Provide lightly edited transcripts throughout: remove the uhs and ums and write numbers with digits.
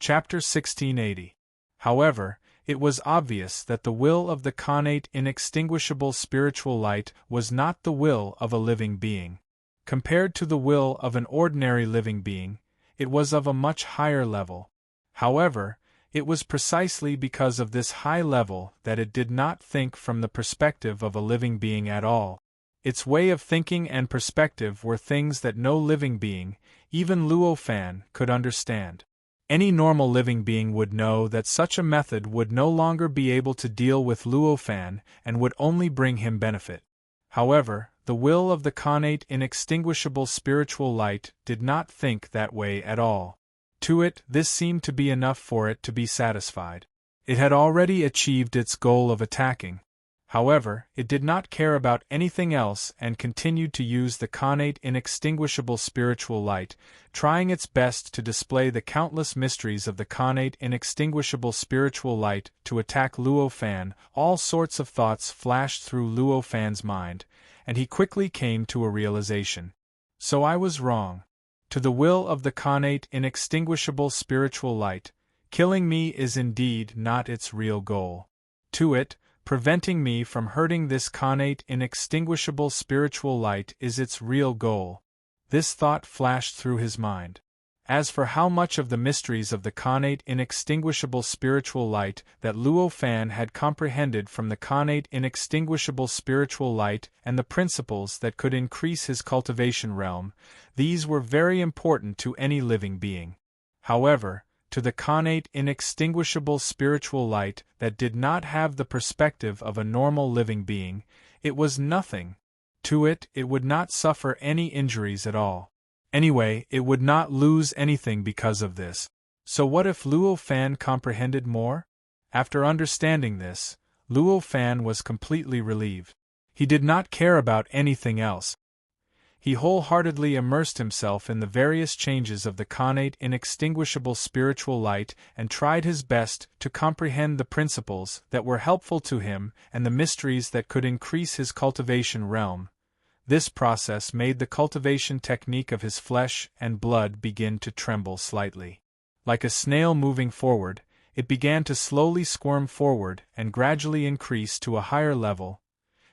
Chapter 1680. However, it was obvious that the will of the connate inextinguishable spiritual light was not the will of a living being. Compared to the will of an ordinary living being, it was of a much higher level. However, it was precisely because of this high level that it did not think from the perspective of a living being at all. Its way of thinking and perspective were things that no living being, even Luo Fan, could understand. Any normal living being would know that such a method would no longer be able to deal with Luo Fan and would only bring him benefit. However, the will of the connate inextinguishable spiritual light did not think that way at all. To it, this seemed to be enough for it to be satisfied. It had already achieved its goal of attacking. However, it did not care about anything else and continued to use the connate inextinguishable spiritual light, trying its best to display the countless mysteries of the connate inextinguishable spiritual light to attack Luo Fan. All sorts of thoughts flashed through Luo Fan's mind, and he quickly came to a realization. So I was wrong. To the will of the connate inextinguishable spiritual light, killing me is indeed not its real goal. To it, preventing me from hurting this connate inextinguishable spiritual light is its real goal. This thought flashed through his mind. As for how much of the mysteries of the connate inextinguishable spiritual light that Luo Fan had comprehended from the connate inextinguishable spiritual light and the principles that could increase his cultivation realm, these were very important to any living being. However, to the connate inextinguishable spiritual light that did not have the perspective of a normal living being, it was nothing. To it, it would not suffer any injuries at all. Anyway, it would not lose anything because of this. So what if Luo Fan comprehended more? After understanding this, Luo Fan was completely relieved. He did not care about anything else. He wholeheartedly immersed himself in the various changes of the connate inextinguishable spiritual light and tried his best to comprehend the principles that were helpful to him and the mysteries that could increase his cultivation realm. This process made the cultivation technique of his flesh and blood begin to tremble slightly. Like a snail moving forward, it began to slowly squirm forward and gradually increase to a higher level.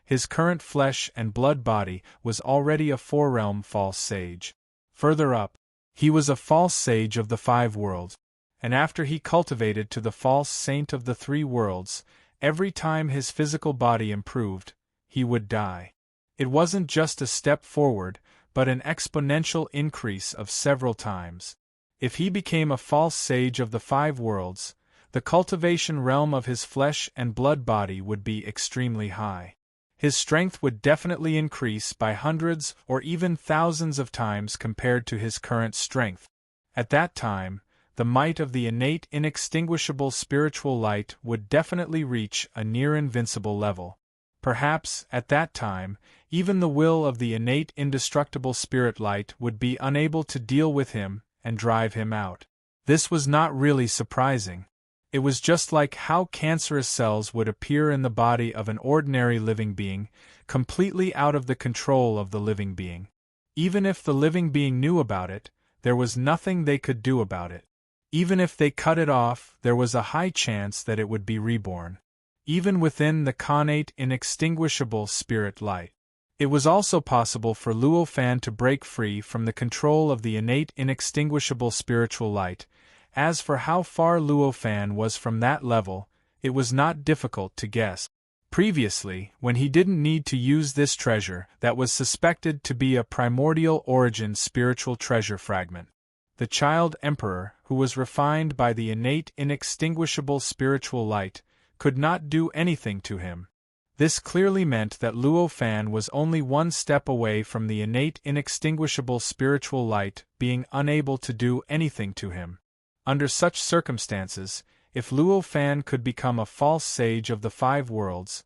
His current flesh and blood body was already a four-realm false sage. Further up, he was a false sage of the 5 worlds, and after he cultivated to the false saint of the 3 worlds, every time his physical body improved, he would die. It wasn't just a step forward, but an exponential increase of several times. If he became a false sage of the 5 worlds, the cultivation realm of his flesh and blood body would be extremely high. His strength would definitely increase by hundreds or even thousands of times compared to his current strength. At that time, the might of the innate inextinguishable spiritual light would definitely reach a near-invincible level. Perhaps, at that time, even the will of the innate indestructible spirit light would be unable to deal with him and drive him out. This was not really surprising. It was just like how cancerous cells would appear in the body of an ordinary living being, completely out of the control of the living being. Even if the living being knew about it, there was nothing they could do about it. Even if they cut it off, there was a high chance that it would be reborn. Even within the connate inextinguishable spirit light. It was also possible for Luo Fan to break free from the control of the innate inextinguishable spiritual light. As for how far Luo Fan was from that level, it was not difficult to guess. Previously, when he didn't need to use this treasure that was suspected to be a primordial origin spiritual treasure fragment, the child emperor, who was refined by the innate inextinguishable spiritual light, could not do anything to him. This clearly meant that Luo Fan was only one step away from the innate inextinguishable spiritual light being unable to do anything to him. Under such circumstances, if Luo Fan could become a false sage of the 5 worlds,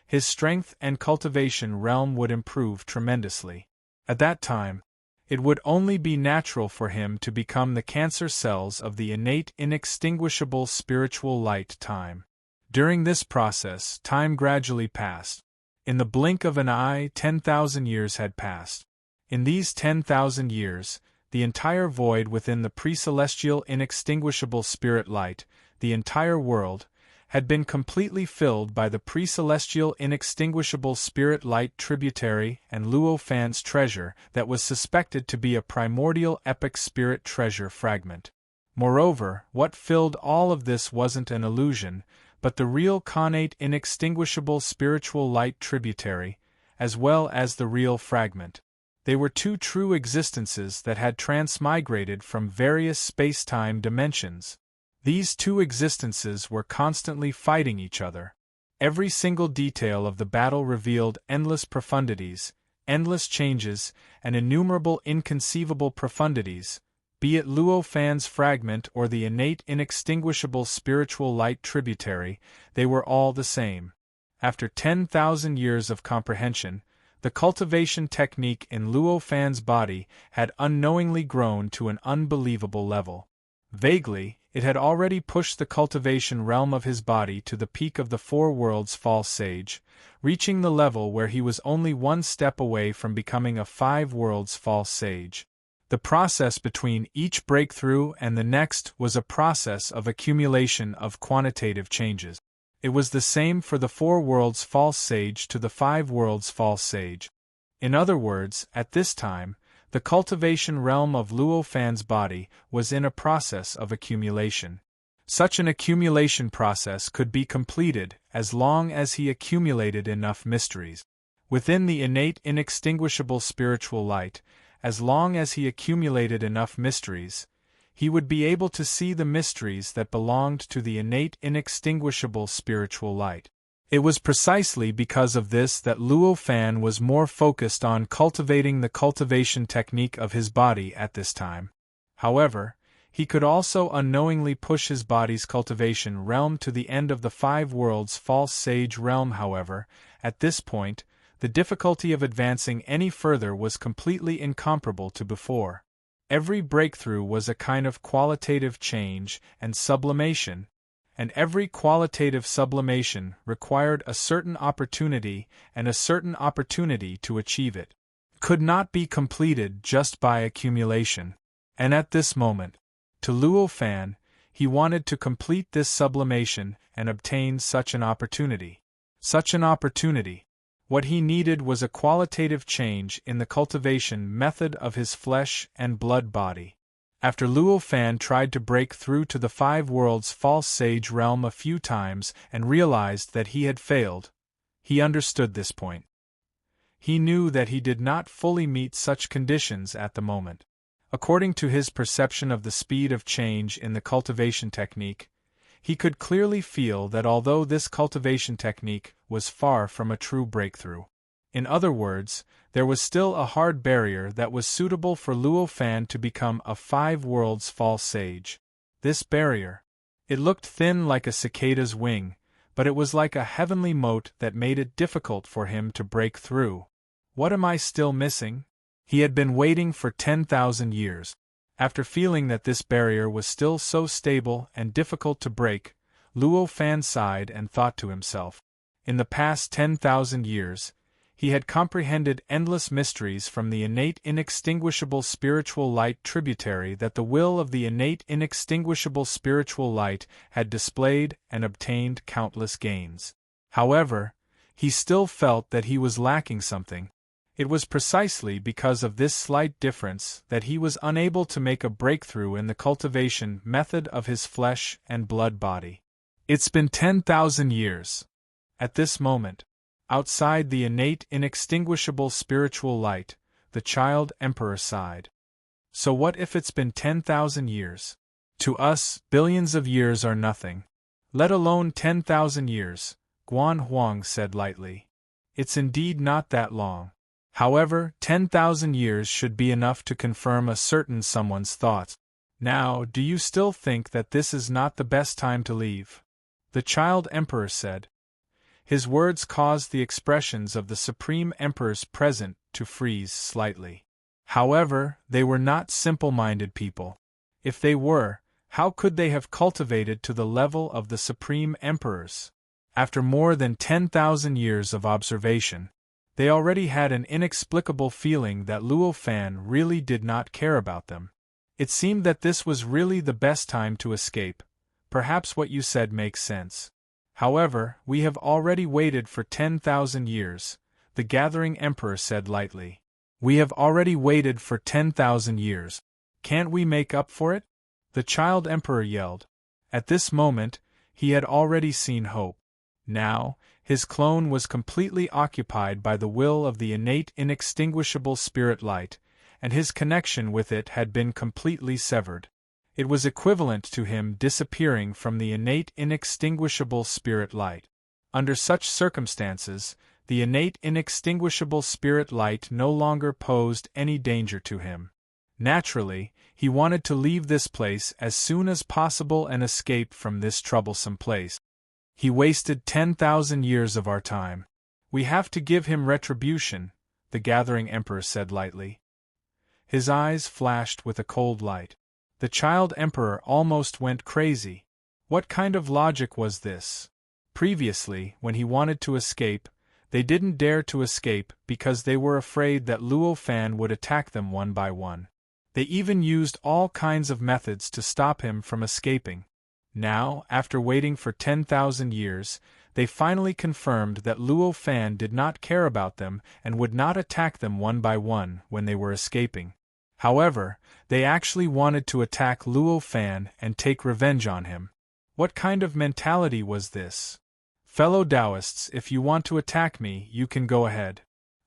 his strength and cultivation realm would improve tremendously. At that time, it would only be natural for him to become the cancer cells of the innate inextinguishable spiritual light time. During this process, time gradually passed. In the blink of an eye, 10,000 years had passed. In these 10,000 years, the entire void within the pre-celestial inextinguishable spirit light, the entire world, had been completely filled by the pre-celestial inextinguishable spirit light tributary and Luo Fan's treasure that was suspected to be a primordial epic spirit treasure fragment. Moreover, what filled all of this wasn't an illusion, but the real connate inextinguishable spiritual light tributary, as well as the real fragment. They were two true existences that had transmigrated from various space-time dimensions. These two existences were constantly fighting each other. Every single detail of the battle revealed endless profundities, endless changes, and innumerable inconceivable profundities, be it Luo Fan's fragment or the innate inextinguishable spiritual light tributary, they were all the same. After 10,000 years of comprehension, the cultivation technique in Luo Fan's body had unknowingly grown to an unbelievable level. Vaguely, it had already pushed the cultivation realm of his body to the peak of the Four Worlds False Sage, reaching the level where he was only one step away from becoming a Five Worlds False Sage. The process between each breakthrough and the next was a process of accumulation of quantitative changes. It was the same for the Four Worlds False Sage to the Five Worlds False Sage. In other words, at this time, the cultivation realm of Luo Fan's body was in a process of accumulation. Such an accumulation process could be completed as long as he accumulated enough mysteries. Within the innate inextinguishable spiritual light, as long as he accumulated enough mysteries, he would be able to see the mysteries that belonged to the innate inextinguishable spiritual light. It was precisely because of this that Luo Fan was more focused on cultivating the cultivation technique of his body at this time. However, he could also unknowingly push his body's cultivation realm to the end of the Five Worlds False Sage realm. However, at this point, the difficulty of advancing any further was completely incomparable to before. Every breakthrough was a kind of qualitative change and sublimation, and every qualitative sublimation required a certain opportunity and a certain opportunity to achieve it. Could not be completed just by accumulation. And at this moment, to Luo Fan, he wanted to complete this sublimation and obtain such an opportunity. Such an opportunity. What he needed was a qualitative change in the cultivation method of his flesh and blood body. After Luo Fan tried to break through to the Five Worlds False Sage realm a few times and realized that he had failed, he understood this point. He knew that he did not fully meet such conditions at the moment. According to his perception of the speed of change in the cultivation technique, he could clearly feel that although this cultivation technique was far from a true breakthrough, in other words, there was still a hard barrier that was suitable for Luo Fan to become a Five Worlds False Sage. This barrier. It looked thin like a cicada's wing, but it was like a heavenly moat that made it difficult for him to break through. What am I still missing? He had been waiting for 10,000 years. After feeling that this barrier was still so stable and difficult to break, Luo Fan sighed and thought to himself. In the past 10,000 years, he had comprehended endless mysteries from the innate inextinguishable spiritual light tributary that the will of the innate inextinguishable spiritual light had displayed and obtained countless gains. However, he still felt that he was lacking something. It was precisely because of this slight difference that he was unable to make a breakthrough in the cultivation method of his flesh and blood body. It's been 10,000 years. At this moment, outside the innate inextinguishable spiritual light, the child emperor sighed. So what if it's been 10,000 years? To us, billions of years are nothing. Let alone 10,000 years, Guan Huang said lightly. It's indeed not that long. However, 10,000 years should be enough to confirm a certain someone's thoughts. Now, do you still think that this is not the best time to leave? The child emperor said. His words caused the expressions of the Supreme Emperors present to freeze slightly. However, they were not simple-minded people. If they were, how could they have cultivated to the level of the Supreme Emperors? After more than 10,000 years of observation, They already had an inexplicable feeling that Luo Fan really did not care about them. It seemed that this was really the best time to escape. Perhaps what you said makes sense. However, we have already waited for 10,000 years, the Gathering Emperor said lightly. We have already waited for 10,000 years. Can't we make up for it? The Child Emperor yelled. At this moment, he had already seen hope. Now, his clone was completely occupied by the will of the innate inextinguishable spirit light, and his connection with it had been completely severed. It was equivalent to him disappearing from the innate inextinguishable spirit light. Under such circumstances, the innate inextinguishable spirit light no longer posed any danger to him. Naturally, he wanted to leave this place as soon as possible and escape from this troublesome place. He wasted 10,000 years of our time. We have to give him retribution, the Gathering Emperor said lightly. His eyes flashed with a cold light. The Child Emperor almost went crazy. What kind of logic was this? Previously, when he wanted to escape, they didn't dare to escape because they were afraid that Luo Fan would attack them one by one. They even used all kinds of methods to stop him from escaping. Now, after waiting for 10,000 years, they finally confirmed that Luo Fan did not care about them and would not attack them one by one when they were escaping. However, they actually wanted to attack Luo Fan and take revenge on him. What kind of mentality was this? Fellow Taoists, if you want to attack me, you can go ahead.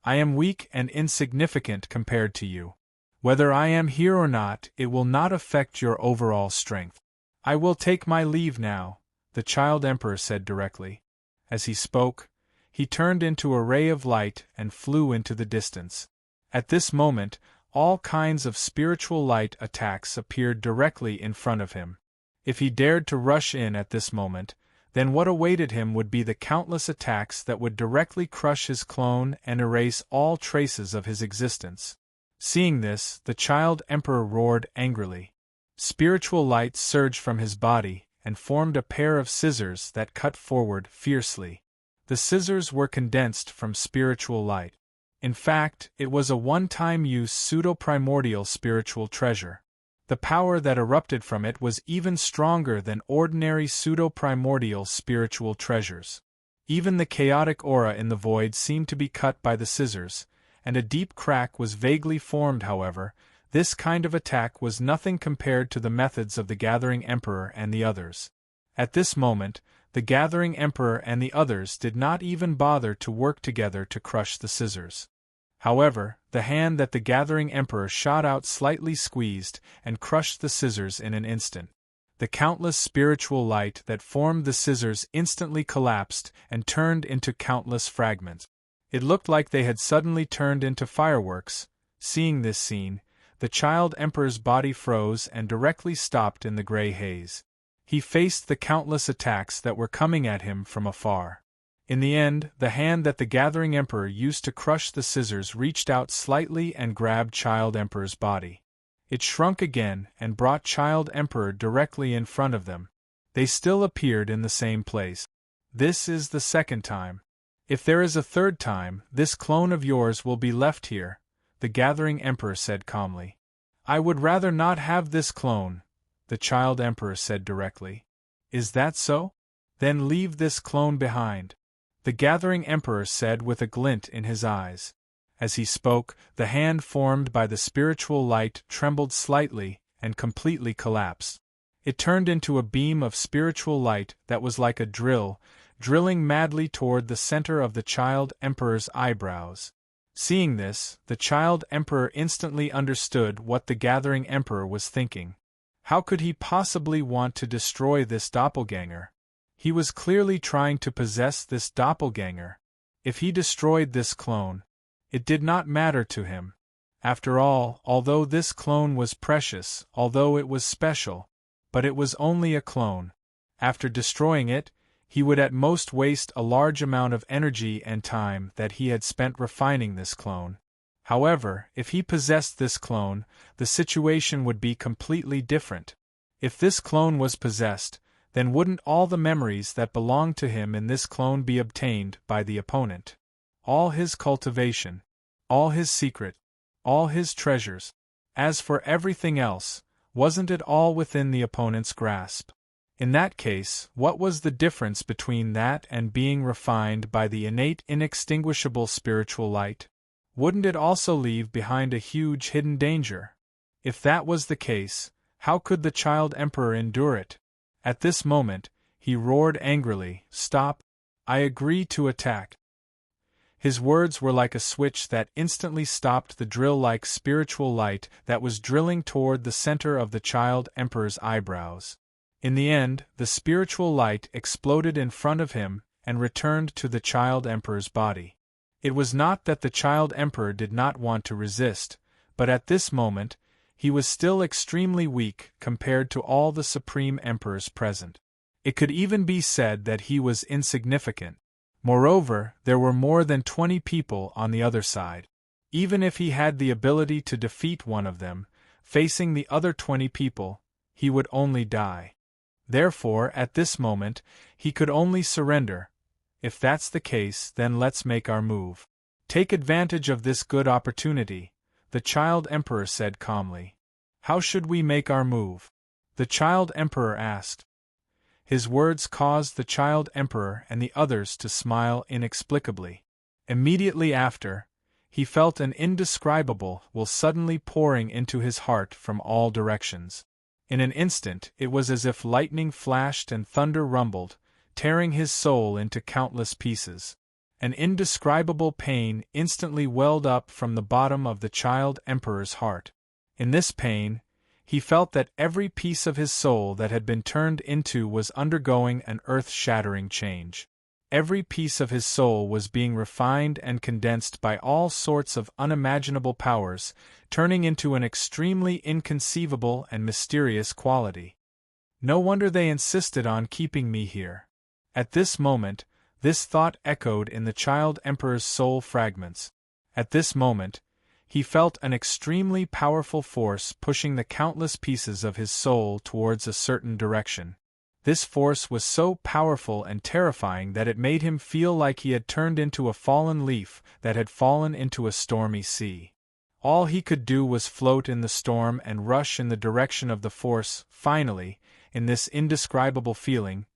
I am weak and insignificant compared to you. Whether I am here or not, it will not affect your overall strength. I will take my leave now, the Child Emperor said directly. As he spoke, he turned into a ray of light and flew into the distance. At this moment, all kinds of spiritual light attacks appeared directly in front of him. If he dared to rush in at this moment, then what awaited him would be the countless attacks that would directly crush his clone and erase all traces of his existence. Seeing this, the Child Emperor roared angrily. Spiritual light surged from his body and formed a pair of scissors that cut forward fiercely. The scissors were condensed from spiritual light. In fact, it was a one-time use pseudo-primordial spiritual treasure. The power that erupted from it was even stronger than ordinary pseudo-primordial spiritual treasures. Even the chaotic aura in the void seemed to be cut by the scissors, and a deep crack was vaguely formed. However, this kind of attack was nothing compared to the methods of the Gathering Emperor and the others. At this moment, the Gathering Emperor and the others did not even bother to work together to crush the scissors. However, the hand that the Gathering Emperor shot out slightly squeezed and crushed the scissors in an instant. The countless spiritual light that formed the scissors instantly collapsed and turned into countless fragments. It looked like they had suddenly turned into fireworks. Seeing this scene, the Child Emperor's body froze and directly stopped in the gray haze. He faced the countless attacks that were coming at him from afar. In the end, the hand that the Gathering Emperor used to crush the scissors reached out slightly and grabbed Child Emperor's body. It shrunk again and brought Child Emperor directly in front of them. They still appeared in the same place. This is the second time. If there is a third time, this clone of yours will be left here, the Gathering Emperor said calmly. I would rather not have this clone, the Child Emperor said directly. Is that so? Then leave this clone behind, the Gathering Emperor said with a glint in his eyes. As he spoke, the hand formed by the spiritual light trembled slightly and completely collapsed. It turned into a beam of spiritual light that was like a drill, drilling madly toward the center of the Child Emperor's eyebrows. Seeing this, the Child Emperor instantly understood what the Gathering Emperor was thinking. How could he possibly want to destroy this doppelganger? He was clearly trying to possess this doppelganger. If he destroyed this clone, it did not matter to him. After all, although this clone was precious, although it was special, but it was only a clone. After destroying it, he would at most waste a large amount of energy and time that he had spent refining this clone. However, if he possessed this clone, the situation would be completely different. If this clone was possessed, then wouldn't all the memories that belonged to him in this clone be obtained by the opponent? all his cultivation, all his secret, all his treasures. As for everything else, wasn't it all within the opponent's grasp? In that case, what was the difference between that and being refined by the innate inextinguishable spiritual light? Wouldn't it also leave behind a huge hidden danger? If that was the case, how could the child emperor endure it? At this moment, he roared angrily, "Stop! I agree to attack." His words were like a switch that instantly stopped the drill-like spiritual light that was drilling toward the center of the child emperor's eyebrows. In the end, the spiritual light exploded in front of him and returned to the child emperor's body. It was not that the child emperor did not want to resist, but at this moment, he was still extremely weak compared to all the supreme emperors present. It could even be said that he was insignificant. Moreover, there were more than 20 people on the other side. Even if he had the ability to defeat one of them, facing the other 20 people, he would only die. Therefore, at this moment, he could only surrender. If that's the case, then let's make our move. Take advantage of this good opportunity, the child emperor said calmly. How should we make our move? The child emperor asked. His words caused the child emperor and the others to smile inexplicably. Immediately after, he felt an indescribable will suddenly pouring into his heart from all directions. In an instant, it was as if lightning flashed and thunder rumbled, tearing his soul into countless pieces. An indescribable pain instantly welled up from the bottom of the child emperor's heart. In this pain, he felt that every piece of his soul that had been turned into was undergoing an earth-shattering change. Every piece of his soul was being refined and condensed by all sorts of unimaginable powers, turning into an extremely inconceivable and mysterious quality. No wonder they insisted on keeping me here. At this moment, this thought echoed in the child emperor's soul fragments. At this moment, he felt an extremely powerful force pushing the countless pieces of his soul towards a certain direction. This force was so powerful and terrifying that it made him feel like he had turned into a fallen leaf that had fallen into a stormy sea. All he could do was float in the storm and rush in the direction of the force. Finally, in this indescribable feeling,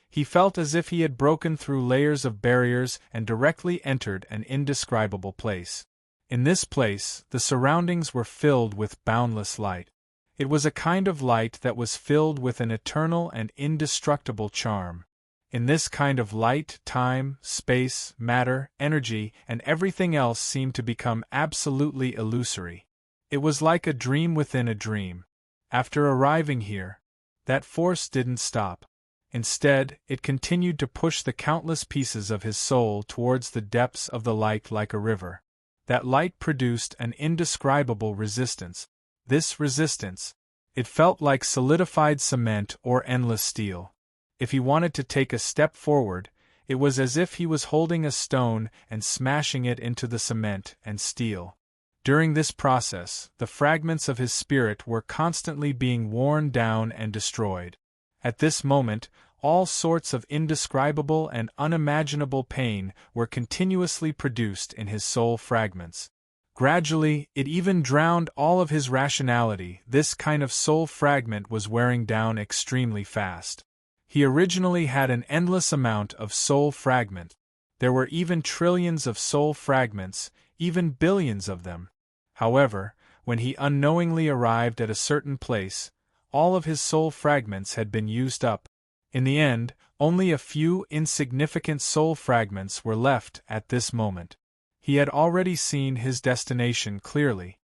he felt as if he had broken through layers of barriers and directly entered an indescribable place. In this place, the surroundings were filled with boundless light. It was a kind of light that was filled with an eternal and indestructible charm. In this kind of light, time, space, matter, energy, and everything else seemed to become absolutely illusory. It was like a dream within a dream. After arriving here, that force didn't stop. Instead, it continued to push the countless pieces of his soul towards the depths of the light like a river. That light produced an indescribable resistance. This resistance, it felt like solidified cement or endless steel. If he wanted to take a step forward, it was as if he was holding a stone and smashing it into the cement and steel. During this process, the fragments of his spirit were constantly being worn down and destroyed. At this moment, all sorts of indescribable and unimaginable pain were continuously produced in his soul fragments. Gradually, it even drowned all of his rationality. This kind of soul fragment was wearing down extremely fast. He originally had an endless amount of soul fragment. There were even trillions of soul fragments, even billions of them. However, when he unknowingly arrived at a certain place, all of his soul fragments had been used up. In the end, only a few insignificant soul fragments were left at this moment. He had already seen his destination clearly.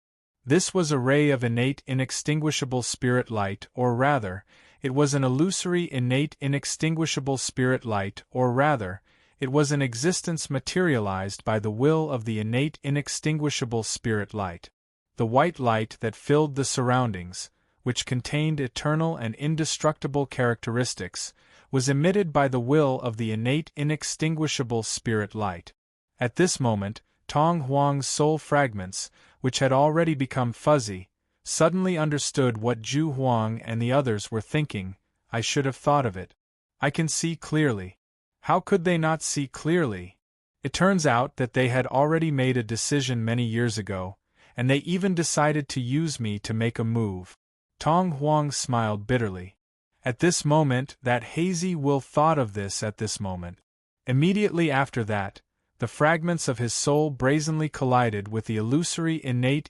This was a ray of innate inextinguishable spirit light, or rather, it was an illusory innate inextinguishable spirit light, or rather, it was an existence materialized by the will of the innate inextinguishable spirit light. The white light that filled the surroundings, which contained eternal and indestructible characteristics, was emitted by the will of the innate inextinguishable spirit light. At this moment, Tong Huang's soul fragments, which had already become fuzzy, suddenly understood what Zhu Huang and the others were thinking. I should have thought of it. I can see clearly. How could they not see clearly? It turns out that they had already made a decision many years ago, and they even decided to use me to make a move. Tong Huang smiled bitterly. At this moment, that hazy will thought of this at this moment. Immediately after that, the fragments of his soul brazenly collided with the illusory innate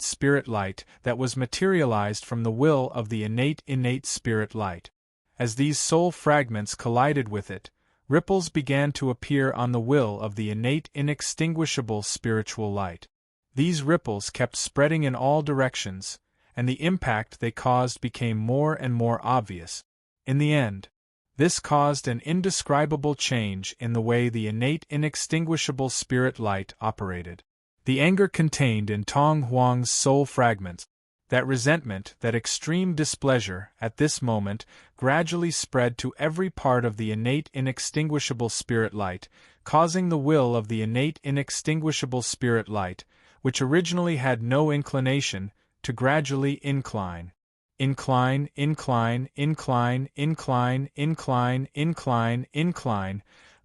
spirit light that was materialized from the will of the innate spirit light. As these soul fragments collided with it, ripples began to appear on the will of the innate inextinguishable spiritual light. These ripples kept spreading in all directions, and the impact they caused became more and more obvious. In the end, this caused an indescribable change in the way the innate inextinguishable spirit light operated. The anger contained in Tong Huang's soul fragments, that resentment, that extreme displeasure, at this moment, gradually spread to every part of the innate inextinguishable spirit light, causing the will of the innate inextinguishable spirit light, which originally had no inclination, to gradually incline. Incline.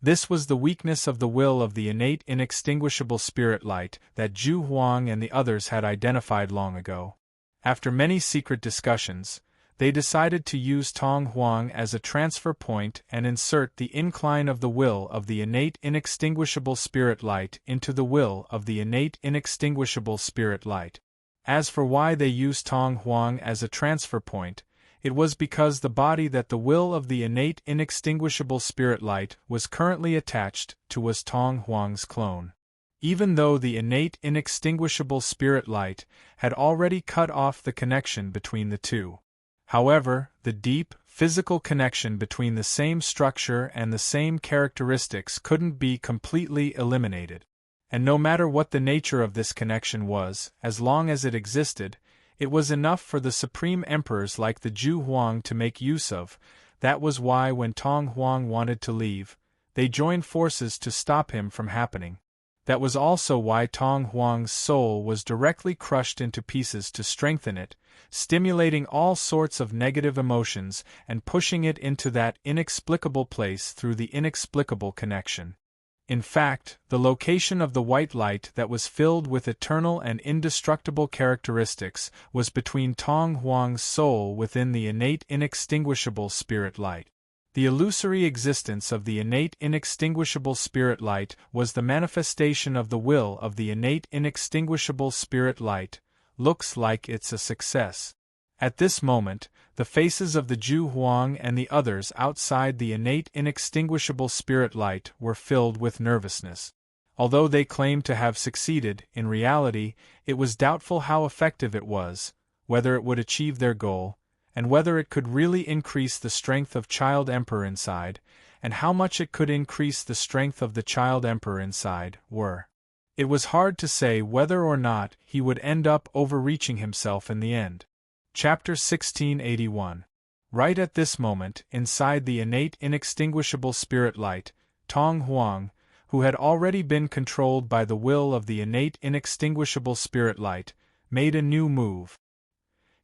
This was the weakness of the will of the innate inextinguishable spirit light that Zhu Huang and the others had identified long ago. After many secret discussions, they decided to use Tong Huang as a transfer point and insert the incline of the will of the innate inextinguishable spirit light into the will of the innate inextinguishable spirit light. As for why they used Tong Huang as a transfer point, it was because the body that the will of the innate inextinguishable spirit light was currently attached to was Tong Huang's clone. Even though the innate inextinguishable spirit light had already cut off the connection between the two. However, the deep, physical connection between the same structure and the same characteristics couldn't be completely eliminated. And no matter what the nature of this connection was, as long as it existed, it was enough for the supreme emperors like the Zhu Huang to make use of. That was why when Tong Huang wanted to leave, they joined forces to stop him from happening. That was also why Tong Huang's soul was directly crushed into pieces to strengthen it, stimulating all sorts of negative emotions and pushing it into that inexplicable place through the inexplicable connection. In fact, the location of the white light that was filled with eternal and indestructible characteristics was between Tong Huang's soul within the innate inextinguishable spirit light. The illusory existence of the innate inextinguishable spirit light was the manifestation of the will of the innate inextinguishable spirit light. Looks like it's a success. At this moment, the faces of the Zhu Huang and the others outside the innate inextinguishable spirit light were filled with nervousness. Although they claimed to have succeeded, in reality, it was doubtful how effective it was, whether it would achieve their goal, and whether it could really increase the strength of Child Emperor inside, and how much it could increase the strength of the Child Emperor inside, were. It was hard to say whether or not he would end up overreaching himself in the end. Chapter 1681. Right at this moment, inside the innate inextinguishable spirit light, Tong Huang, who had already been controlled by the will of the innate inextinguishable spirit light, made a new move.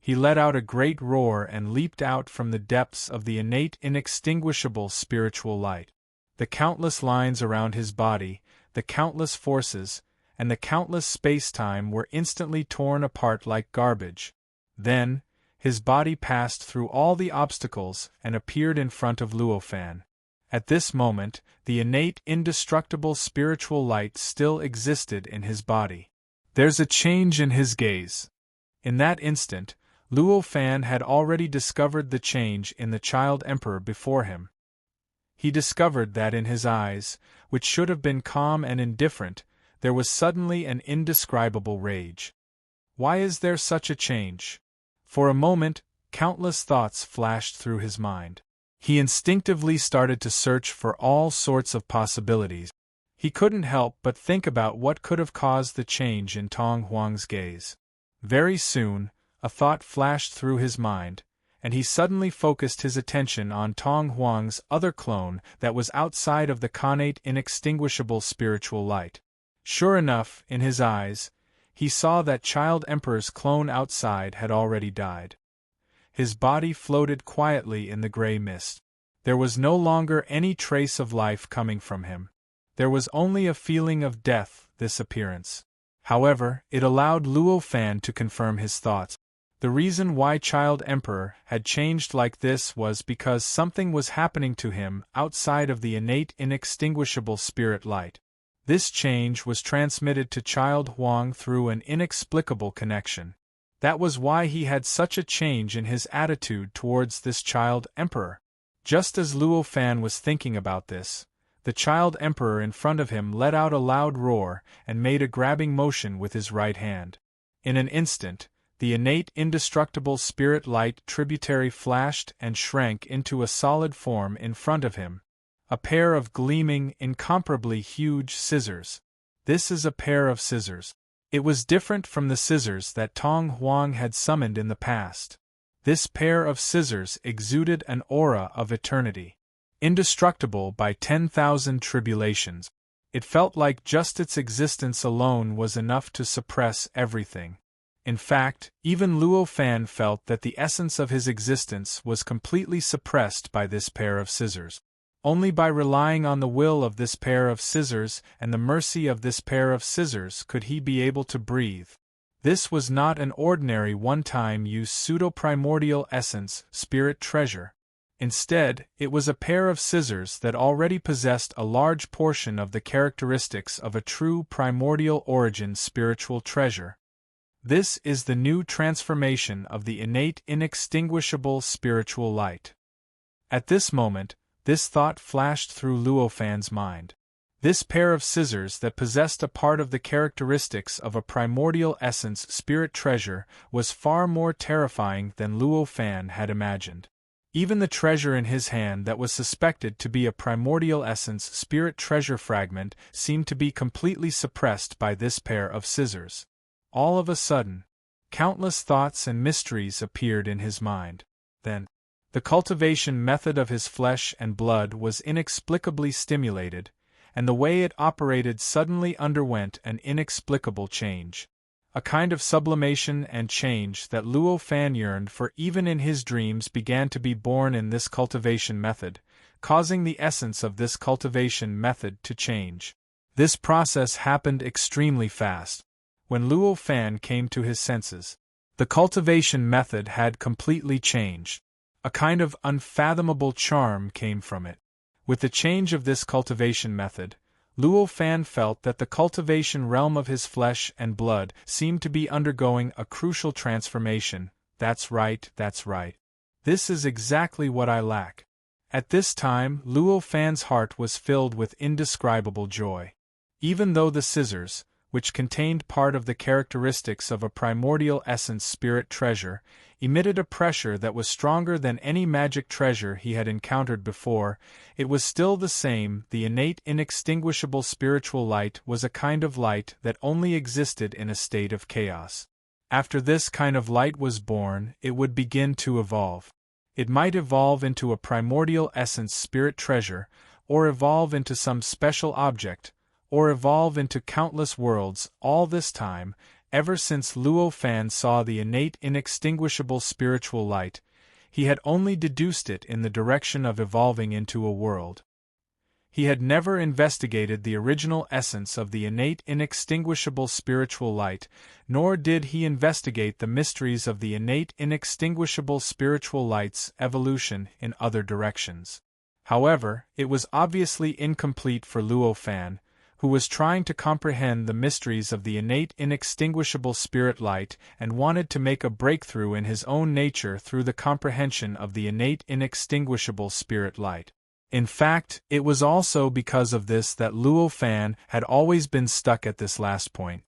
He let out a great roar and leaped out from the depths of the innate inextinguishable spiritual light. The countless lines around his body, the countless forces, and the countless space-time were instantly torn apart like garbage. Then, his body passed through all the obstacles and appeared in front of Luofan. At this moment, the innate indestructible spiritual light still existed in his body. There's a change in his gaze. In that instant, Luofan had already discovered the change in the Child Emperor before him. He discovered that in his eyes, which should have been calm and indifferent, there was suddenly an indescribable rage. Why is there such a change? For a moment, countless thoughts flashed through his mind. He instinctively started to search for all sorts of possibilities. He couldn't help but think about what could have caused the change in Tong Huang's gaze. Very soon, a thought flashed through his mind, and he suddenly focused his attention on Tong Huang's other clone that was outside of the connate inextinguishable spiritual light. Sure enough, in his eyes, he saw that Child Emperor's clone outside had already died. His body floated quietly in the gray mist. There was no longer any trace of life coming from him. There was only a feeling of death, this appearance. However, it allowed Luo Fan to confirm his thoughts. The reason why Child Emperor had changed like this was because something was happening to him outside of the innate inextinguishable spirit light. This change was transmitted to Child Huang through an inexplicable connection. That was why he had such a change in his attitude towards this Child Emperor. Just as Luo Fan was thinking about this, the Child Emperor in front of him let out a loud roar and made a grabbing motion with his right hand. In an instant, the innate indestructible spirit light tributary flashed and shrank into a solid form in front of him. A pair of gleaming, incomparably huge scissors. This is a pair of scissors. It was different from the scissors that Tong Huang had summoned in the past. This pair of scissors exuded an aura of eternity. Indestructible by 10,000 tribulations. It felt like just its existence alone was enough to suppress everything. In fact, even Luo Fan felt that the essence of his existence was completely suppressed by this pair of scissors. Only by relying on the will of this pair of scissors and the mercy of this pair of scissors could he be able to breathe. This was not an ordinary one-time use pseudo-primordial essence, spirit treasure. Instead, it was a pair of scissors that already possessed a large portion of the characteristics of a true primordial origin spiritual treasure. This is the new transformation of the innate inextinguishable spiritual light. At this moment, this thought flashed through Luo Fan's mind. This pair of scissors that possessed a part of the characteristics of a primordial essence spirit treasure was far more terrifying than Luo Fan had imagined. Even the treasure in his hand that was suspected to be a primordial essence spirit treasure fragment seemed to be completely suppressed by this pair of scissors. All of a sudden, countless thoughts and mysteries appeared in his mind. Then, the cultivation method of his flesh and blood was inexplicably stimulated, and the way it operated suddenly underwent an inexplicable change. A kind of sublimation and change that Luo Fan yearned for even in his dreams began to be born in this cultivation method, causing the essence of this cultivation method to change. This process happened extremely fast. When Luo Fan came to his senses, the cultivation method had completely changed. A kind of unfathomable charm came from it. With the change of this cultivation method, Luo Fan felt that the cultivation realm of his flesh and blood seemed to be undergoing a crucial transformation. That's right, that's right. This is exactly what I lack. At this time, Luo Fan's heart was filled with indescribable joy. Even though the scissors, which contained part of the characteristics of a primordial essence spirit treasure, emitted a pressure that was stronger than any magic treasure he had encountered before, it was still the same. The innate inextinguishable spiritual light was a kind of light that only existed in a state of chaos. After this kind of light was born, it would begin to evolve. It might evolve into a primordial essence spirit treasure, or evolve into some special object, or evolve into countless worlds. All this time, ever since Luo Fan saw the innate inextinguishable spiritual light, he had only deduced it in the direction of evolving into a world. He had never investigated the original essence of the innate inextinguishable spiritual light, nor did he investigate the mysteries of the innate inextinguishable spiritual light's evolution in other directions. However, it was obviously incomplete for Luo Fan, who was trying to comprehend the mysteries of the innate inextinguishable spirit light and wanted to make a breakthrough in his own nature through the comprehension of the innate inextinguishable spirit light. In fact, it was also because of this that Luo Fan had always been stuck at this last point.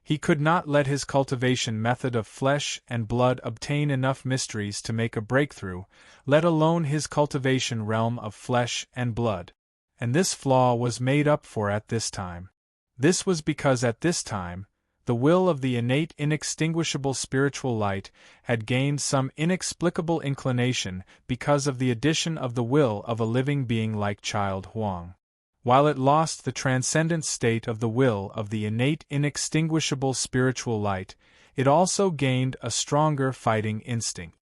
He could not let his cultivation method of flesh and blood obtain enough mysteries to make a breakthrough, let alone his cultivation realm of flesh and blood. And this flaw was made up for at this time. This was because at this time, the will of the innate inextinguishable spiritual light had gained some inexplicable inclination because of the addition of the will of a living being like Child Huang. While it lost the transcendent state of the will of the innate inextinguishable spiritual light, it also gained a stronger fighting instinct.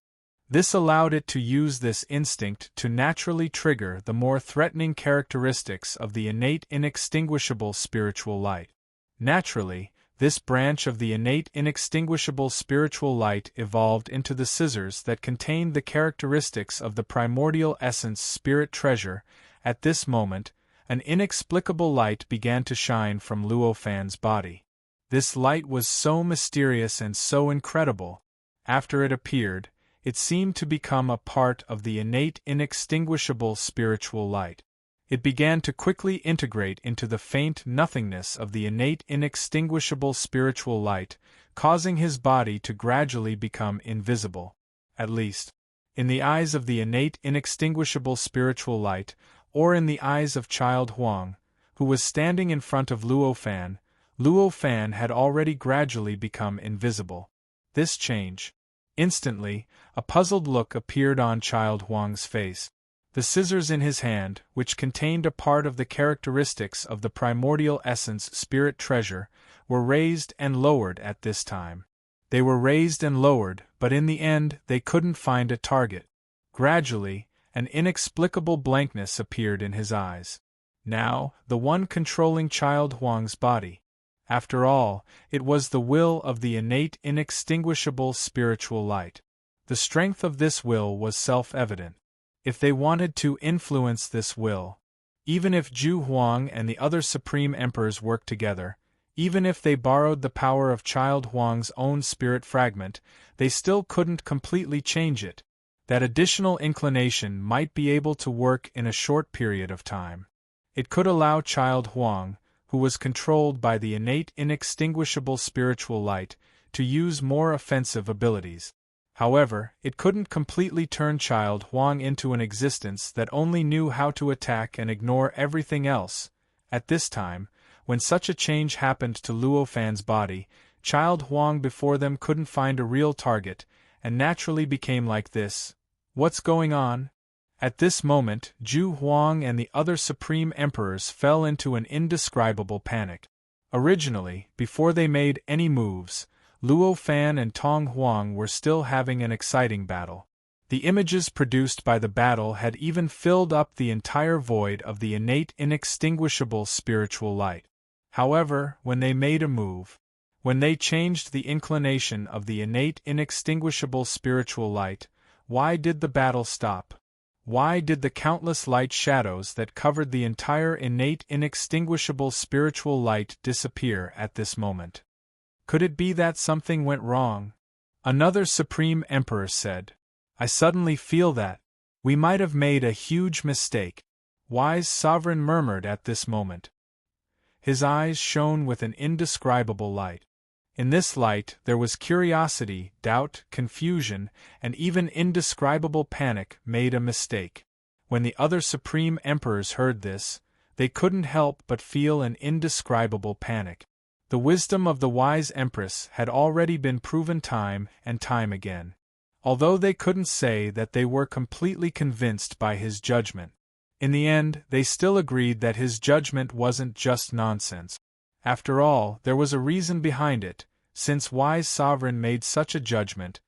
This allowed it to use this instinct to naturally trigger the more threatening characteristics of the innate inextinguishable spiritual light. Naturally, this branch of the innate inextinguishable spiritual light evolved into the scissors that contained the characteristics of the primordial essence spirit treasure. At this moment, an inexplicable light began to shine from Luo Fan's body. This light was so mysterious and so incredible. After it appeared, it seemed to become a part of the innate inextinguishable spiritual light. It began to quickly integrate into the faint nothingness of the innate inextinguishable spiritual light, causing his body to gradually become invisible. At least, in the eyes of the innate inextinguishable spiritual light, or in the eyes of Child Huang, who was standing in front of Luo Fan had already gradually become invisible. This change. Instantly, a puzzled look appeared on Child Huang's face. The scissors in his hand, which contained a part of the characteristics of the primordial essence spirit treasure, were raised and lowered at this time. They were raised and lowered, but in the end they couldn't find a target. Gradually, an inexplicable blankness appeared in his eyes. Now, the one controlling Child Huang's body. After all, it was the will of the innate inextinguishable spiritual light. The strength of this will was self-evident. If they wanted to influence this will, even if Zhu Huang and the other supreme emperors worked together, even if they borrowed the power of Child Huang's own spirit fragment, they still couldn't completely change it. That additional inclination might be able to work in a short period of time. It could allow Child Huang, who was controlled by the innate inextinguishable spiritual light, to use more offensive abilities. However, it couldn't completely turn Child Huang into an existence that only knew how to attack and ignore everything else. At this time, when such a change happened to Luo Fan's body, Child Huang before them couldn't find a real target, and naturally became like this. What's going on? At this moment, Zhu Huang and the other supreme emperors fell into an indescribable panic. Originally, before they made any moves, Luo Fan and Tong Huang were still having an exciting battle. The images produced by the battle had even filled up the entire void of the innate inextinguishable spiritual light. However, when they made a move, when they changed the inclination of the innate inextinguishable spiritual light, why did the battle stop? Why did the countless light shadows that covered the entire innate inextinguishable spiritual light disappear at this moment? Could it be that something went wrong? Another Supreme Emperor said, I suddenly feel that we might have made a huge mistake. Wise Sovereign murmured at this moment. His eyes shone with an indescribable light. In this light there was curiosity, doubt, confusion, and even indescribable panic. Made a mistake. When the other Supreme Emperors heard this, they couldn't help but feel an indescribable panic. The wisdom of the wise Empress had already been proven time and time again. Although they couldn't say that they were completely convinced by his judgment, in the end they still agreed that his judgment wasn't just nonsense. After all, there was a reason behind it. Since wise Sovereign made such a judgment,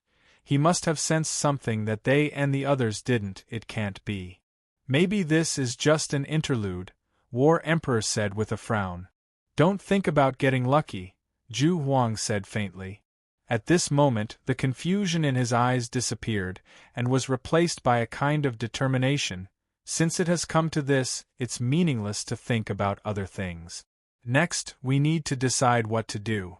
he must have sensed something that they and the others didn't. It can't be. Maybe this is just an interlude, War Emperor said with a frown. Don't think about getting lucky, Zhu Huang said faintly. At this moment, the confusion in his eyes disappeared, and was replaced by a kind of determination. Since it has come to this, it's meaningless to think about other things. Next, we need to decide what to do.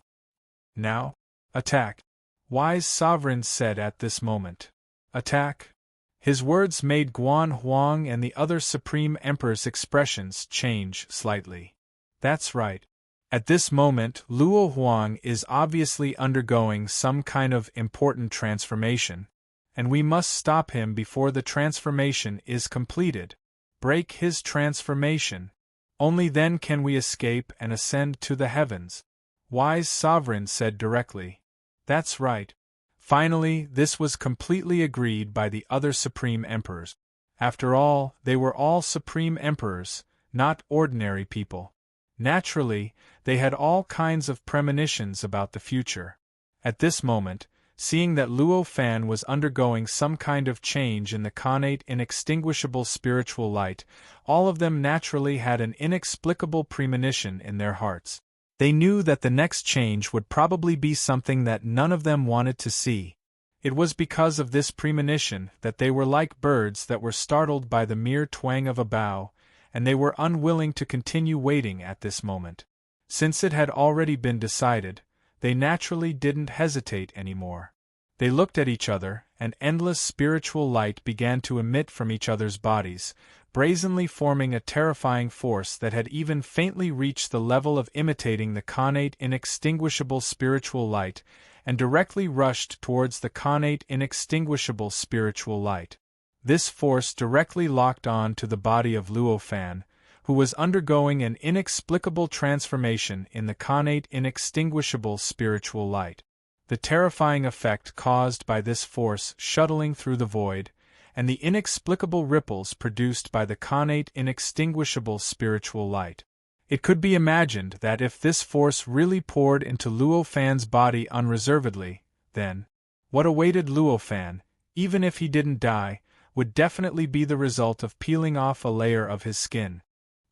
Now, attack. Wise Sovereign said at this moment. Attack? His words made Guan Huang and the other Supreme Emperor's expressions change slightly. That's right. At this moment, Luo Huang is obviously undergoing some kind of important transformation, and we must stop him before the transformation is completed. Break his transformation. Only then can we escape and ascend to the heavens. Wise Sovereign said directly. That's right. Finally, this was completely agreed by the other Supreme Emperors. After all, they were all Supreme Emperors, not ordinary people. Naturally, they had all kinds of premonitions about the future. At this moment, seeing that Luo Fan was undergoing some kind of change in the connate inextinguishable spiritual light, all of them naturally had an inexplicable premonition in their hearts. They knew that the next change would probably be something that none of them wanted to see. It was because of this premonition that they were like birds that were startled by the mere twang of a bough, and they were unwilling to continue waiting at this moment. Since it had already been decided, they naturally didn't hesitate anymore. They looked at each other, and endless spiritual light began to emit from each other's bodies, brazenly forming a terrifying force that had even faintly reached the level of imitating the connate inextinguishable spiritual light, and directly rushed towards the connate inextinguishable spiritual light. This force directly locked on to the body of Luo Fan, who was undergoing an inexplicable transformation in the connate inextinguishable spiritual light. The terrifying effect caused by this force shuttling through the void, and the inexplicable ripples produced by the connate inextinguishable spiritual light. It could be imagined that if this force really poured into Luo Fan's body unreservedly, then what awaited Luo Fan, even if he didn't die, would definitely be the result of peeling off a layer of his skin.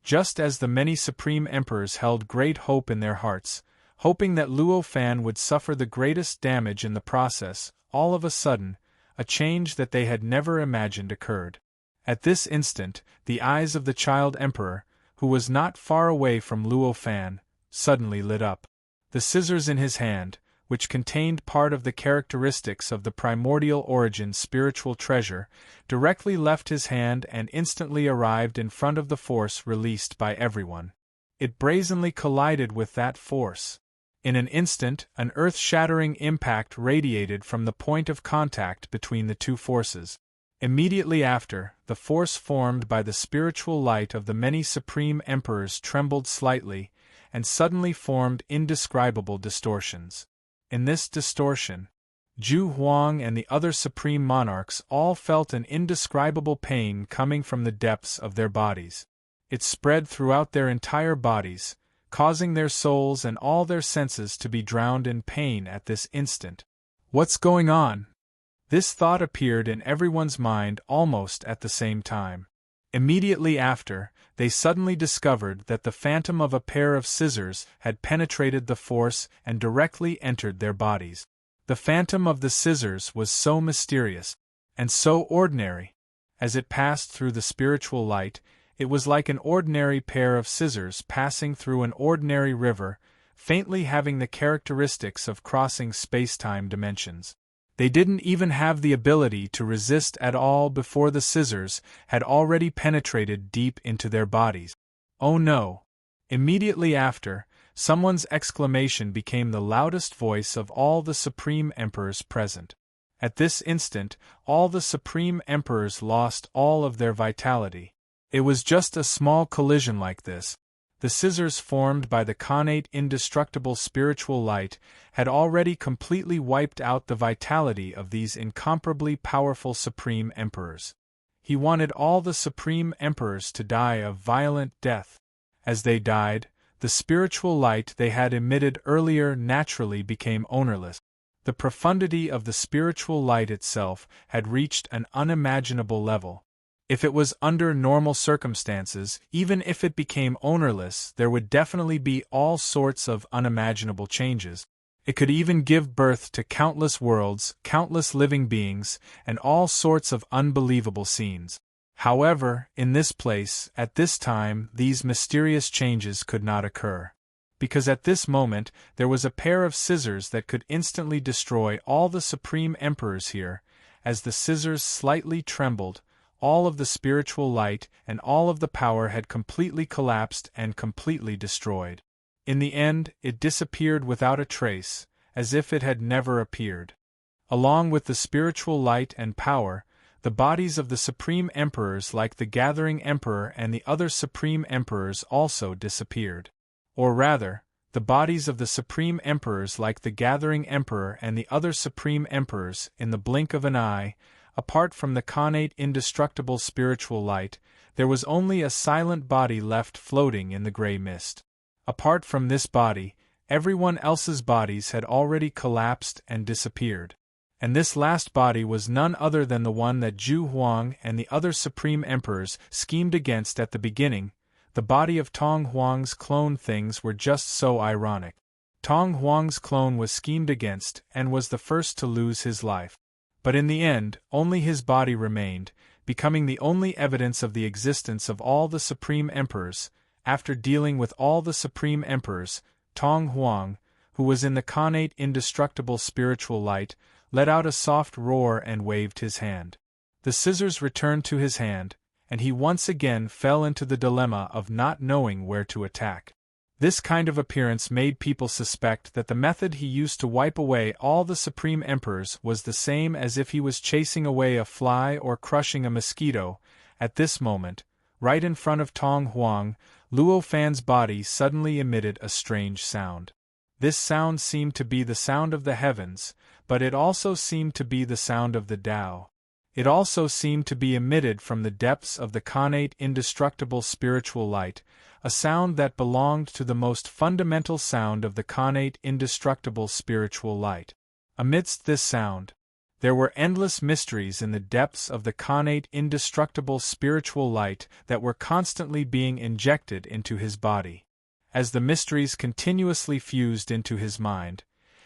Just as the many Supreme Emperors held great hope in their hearts, hoping that Luo Fan would suffer the greatest damage in the process, all of a sudden, a change that they had never imagined occurred. At this instant, the eyes of the child emperor, who was not far away from Luo Fan, suddenly lit up. The scissors in his hand, which contained part of the characteristics of the primordial origin spiritual treasure, directly left his hand and instantly arrived in front of the force released by everyone. It brazenly collided with that force. In an instant, an earth-shattering impact radiated from the point of contact between the two forces. Immediately after, the force formed by the spiritual light of the many Supreme Emperors trembled slightly, and suddenly formed indescribable distortions. In this distortion, Zhu Huang and the other Supreme Monarchs all felt an indescribable pain coming from the depths of their bodies. It spread throughout their entire bodies, causing their souls and all their senses to be drowned in pain at this instant. What's going on? This thought appeared in everyone's mind almost at the same time. Immediately after, they suddenly discovered that the phantom of a pair of scissors had penetrated the force and directly entered their bodies. The phantom of the scissors was so mysterious, and so ordinary. As it passed through the spiritual light, it was like an ordinary pair of scissors passing through an ordinary river, faintly having the characteristics of crossing space-time dimensions. They didn't even have the ability to resist at all before the scissors had already penetrated deep into their bodies. Oh no! Immediately after, someone's exclamation became the loudest voice of all the Supreme Emperors present. At this instant, all the Supreme Emperors lost all of their vitality. It was just a small collision like this. The scissors formed by the connate indestructible spiritual light had already completely wiped out the vitality of these incomparably powerful Supreme Emperors. He wanted all the Supreme Emperors to die a violent death. As they died, the spiritual light they had emitted earlier naturally became ownerless. The profundity of the spiritual light itself had reached an unimaginable level. If it was under normal circumstances, even if it became ownerless, there would definitely be all sorts of unimaginable changes. It could even give birth to countless worlds, countless living beings, and all sorts of unbelievable scenes. However, in this place, at this time, these mysterious changes could not occur. Because at this moment, there was a pair of scissors that could instantly destroy all the Supreme Emperors here. As the scissors slightly trembled, all of the spiritual light and all of the power had completely collapsed and completely destroyed. In the end, it disappeared without a trace, as if it had never appeared. Along with the spiritual light and power, the bodies of the Supreme Emperors like the Gathering Emperor and the other Supreme Emperors also disappeared. Or rather, the bodies of the Supreme Emperors like the Gathering Emperor and the other Supreme Emperors, in the blink of an eye, apart from the connate indestructible spiritual light, there was only a silent body left floating in the gray mist. Apart from this body, everyone else's bodies had already collapsed and disappeared. And this last body was none other than the one that Zhu Huang and the other supreme emperors schemed against at the beginning. The body of Tong Huang's clone. Things were just so ironic. Tong Huang's clone was schemed against and was the first to lose his life. But in the end, only his body remained, becoming the only evidence of the existence of all the supreme emperors. After dealing with all the supreme emperors, Tong Huang, who was in the connate indestructible spiritual light, let out a soft roar and waved his hand. The scissors returned to his hand, and he once again fell into the dilemma of not knowing where to attack. This kind of appearance made people suspect that the method he used to wipe away all the supreme emperors was the same as if he was chasing away a fly or crushing a mosquito. At this moment, right in front of Tong Huang, Luo Fan's body suddenly emitted a strange sound. This sound seemed to be the sound of the heavens, but it also seemed to be the sound of the Tao. It also seemed to be emitted from the depths of the connate indestructible spiritual light, a sound that belonged to the most fundamental sound of the connate indestructible spiritual light. Amidst this sound, there were endless mysteries in the depths of the connate indestructible spiritual light that were constantly being injected into his body. As the mysteries continuously fused into his mind,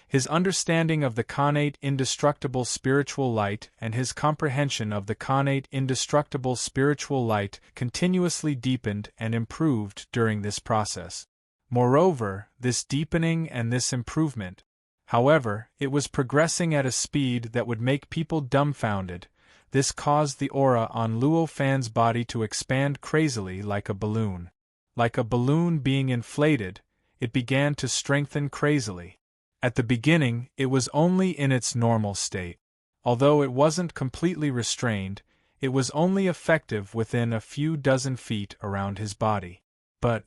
his understanding of the connate indestructible spiritual light and his comprehension of the connate indestructible spiritual light continuously deepened and improved during this process. Moreover, this deepening and this improvement, however, it was progressing at a speed that would make people dumbfounded. This caused the aura on Luo Fan's body to expand crazily like a balloon. Like a balloon being inflated, it began to strengthen crazily. At the beginning, it was only in its normal state. Although it wasn't completely restrained, it was only effective within a few dozen feet around his body. But,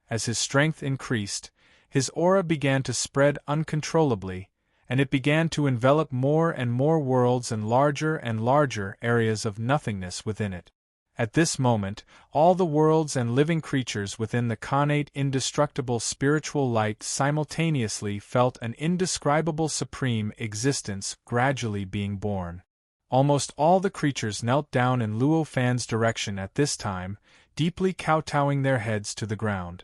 as his strength increased, his aura began to spread uncontrollably, and it began to envelop more and more worlds and larger areas of nothingness within it. At this moment, all the worlds and living creatures within the connate indestructible spiritual light simultaneously felt an indescribable supreme existence gradually being born. Almost all the creatures knelt down in Luo Fan's direction at this time, deeply kowtowing their heads to the ground.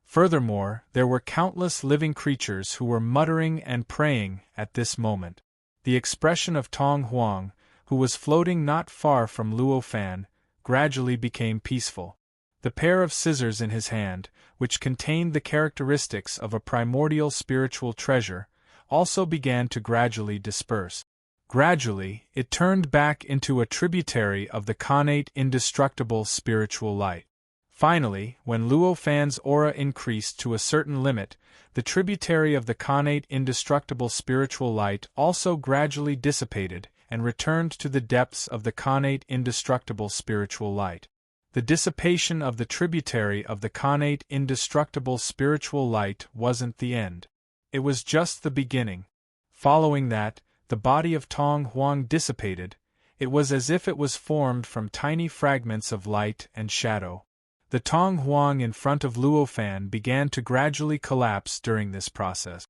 Furthermore, there were countless living creatures who were muttering and praying at this moment. The expression of Tong Huang, who was floating not far from Luo Fan, gradually became peaceful. The pair of scissors in his hand, which contained the characteristics of a primordial spiritual treasure, also began to gradually disperse. Gradually, it turned back into a tributary of the connate indestructible spiritual light. Finally, when Luo Fan's aura increased to a certain limit, the tributary of the connate indestructible spiritual light also gradually dissipated and returned to the depths of the connate indestructible spiritual light. The dissipation of the tributary of the connate indestructible spiritual light wasn't the end. It was just the beginning. Following that, the body of Tong Huang dissipated. It was as if it was formed from tiny fragments of light and shadow. The Tong Huang in front of Luo Fan began to gradually collapse during this process.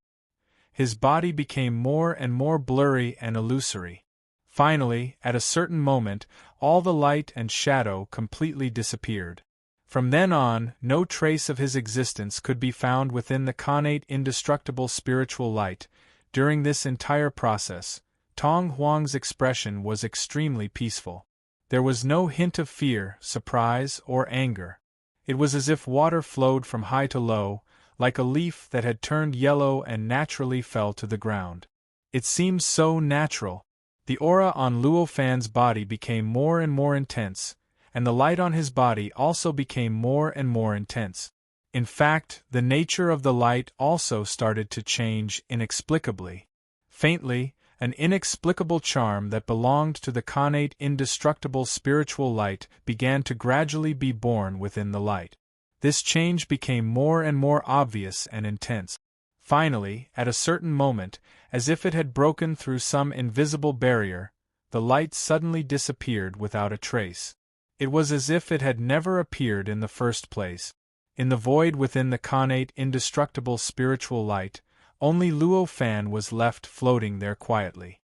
His body became more and more blurry and illusory. Finally, at a certain moment, all the light and shadow completely disappeared. From then on, no trace of his existence could be found within the connate indestructible spiritual light. During this entire process, Tong Huang's expression was extremely peaceful. There was no hint of fear, surprise, or anger. It was as if water flowed from high to low, like a leaf that had turned yellow and naturally fell to the ground. It seemed so natural. The aura on Luo Fan's body became more and more intense, and the light on his body also became more and more intense. In fact, the nature of the light also started to change inexplicably. Faintly, an inexplicable charm that belonged to the connate indestructible spiritual light began to gradually be born within the light. This change became more and more obvious and intense. Finally, at a certain moment, as if it had broken through some invisible barrier, the light suddenly disappeared without a trace. It was as if it had never appeared in the first place. In the void within the connate indestructible spiritual light, only Luo Fan was left floating there quietly.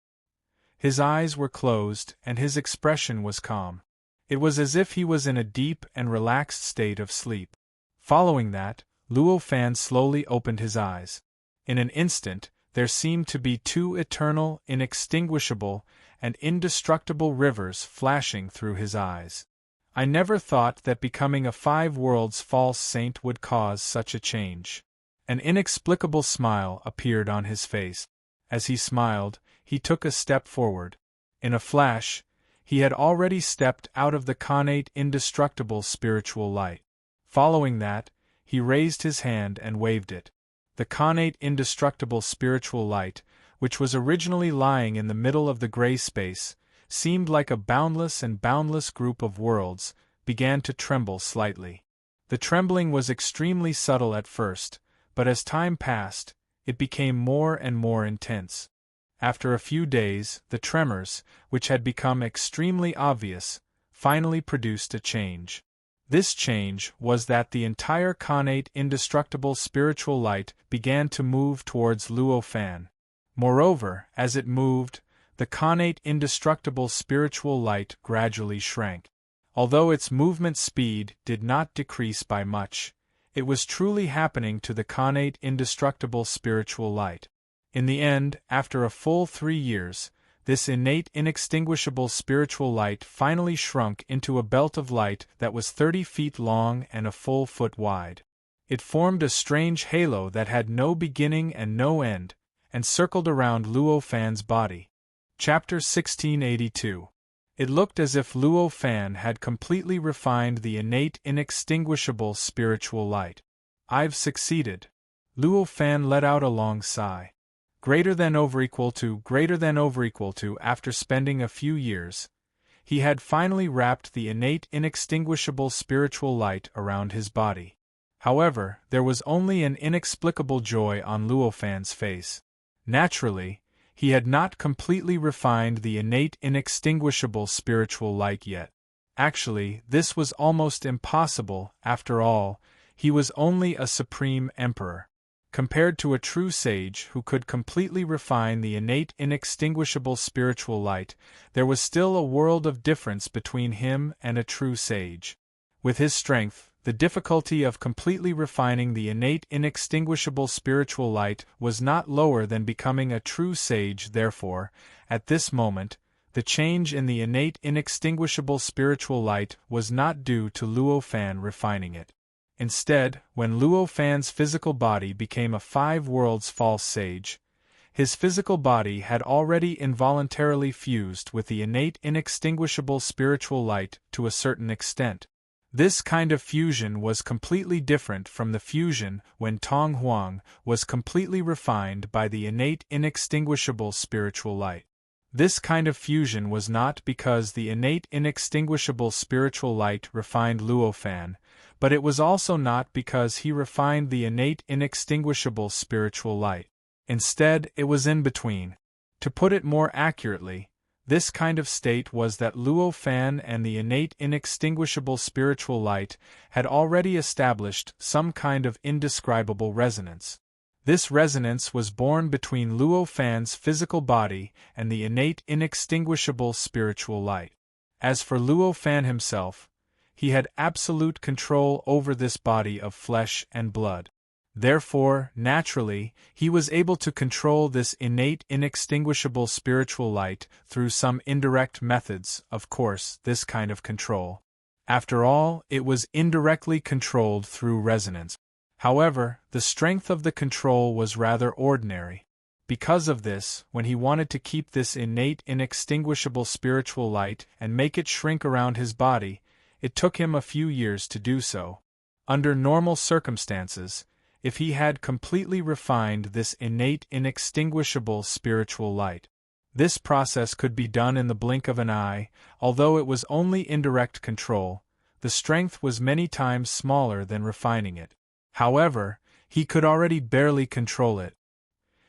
His eyes were closed and his expression was calm. It was as if he was in a deep and relaxed state of sleep. Following that, Luo Fan slowly opened his eyes. In an instant, there seemed to be two eternal, inextinguishable, and indestructible rivers flashing through his eyes. I never thought that becoming a 5 worlds false saint would cause such a change. An inexplicable smile appeared on his face. As he smiled, he took a step forward. In a flash, he had already stepped out of the connate indestructible spiritual light. Following that, he raised his hand and waved it. The connate indestructible spiritual light, which was originally lying in the middle of the gray space, seemed like a boundless and boundless group of worlds, began to tremble slightly. The trembling was extremely subtle at first, but as time passed, it became more and more intense. After a few days, the tremors, which had become extremely obvious, finally produced a change. This change was that the entire connate indestructible spiritual light began to move towards Luo Fan. Moreover, as it moved, the connate indestructible spiritual light gradually shrank. Although its movement speed did not decrease by much, it was truly happening to the connate indestructible spiritual light. In the end, after a full 3 years, this innate inextinguishable spiritual light finally shrunk into a belt of light that was 30 feet long and a full foot wide. It formed a strange halo that had no beginning and no end, and circled around Luo Fan's body. Chapter 1682. It looked as if Luo Fan had completely refined the innate inextinguishable spiritual light. I've succeeded. Luo Fan let out a long sigh. Greater than over equal to after spending a few years, he had finally wrapped the innate inextinguishable spiritual light around his body. However, there was only an inexplicable joy on Luo Fan's face. Naturally, he had not completely refined the innate inextinguishable spiritual light yet. Actually, this was almost impossible. After all, he was only a supreme emperor. Compared to a true sage who could completely refine the innate inextinguishable spiritual light, there was still a world of difference between him and a true sage. With his strength, the difficulty of completely refining the innate inextinguishable spiritual light was not lower than becoming a true sage. Therefore, at this moment, the change in the innate inextinguishable spiritual light was not due to Luo Fan refining it. Instead, when Luo Fan's physical body became a 5 worlds false sage, his physical body had already involuntarily fused with the innate inextinguishable spiritual light to a certain extent. This kind of fusion was completely different from the fusion when Tong Huang was completely refined by the innate inextinguishable spiritual light. This kind of fusion was not because the innate inextinguishable spiritual light refined Luo Fan, but it was also not because he refined the innate inextinguishable spiritual light. Instead, it was in between. To put it more accurately, this kind of state was that Luo Fan and the innate inextinguishable spiritual light had already established some kind of indescribable resonance. This resonance was born between Luo Fan's physical body and the innate inextinguishable spiritual light. As for Luo Fan himself, he had absolute control over this body of flesh and blood. Therefore, naturally, he was able to control this innate inextinguishable spiritual light through some indirect methods. Of course, this kind of control, after all, it was indirectly controlled through resonance. However, the strength of the control was rather ordinary. Because of this, when he wanted to keep this innate inextinguishable spiritual light and make it shrink around his body, it took him a few years to do so. Under normal circumstances, if he had completely refined this innate inextinguishable spiritual light, this process could be done in the blink of an eye. Although it was only indirect control, the strength was many times smaller than refining it. However, he could already barely control it.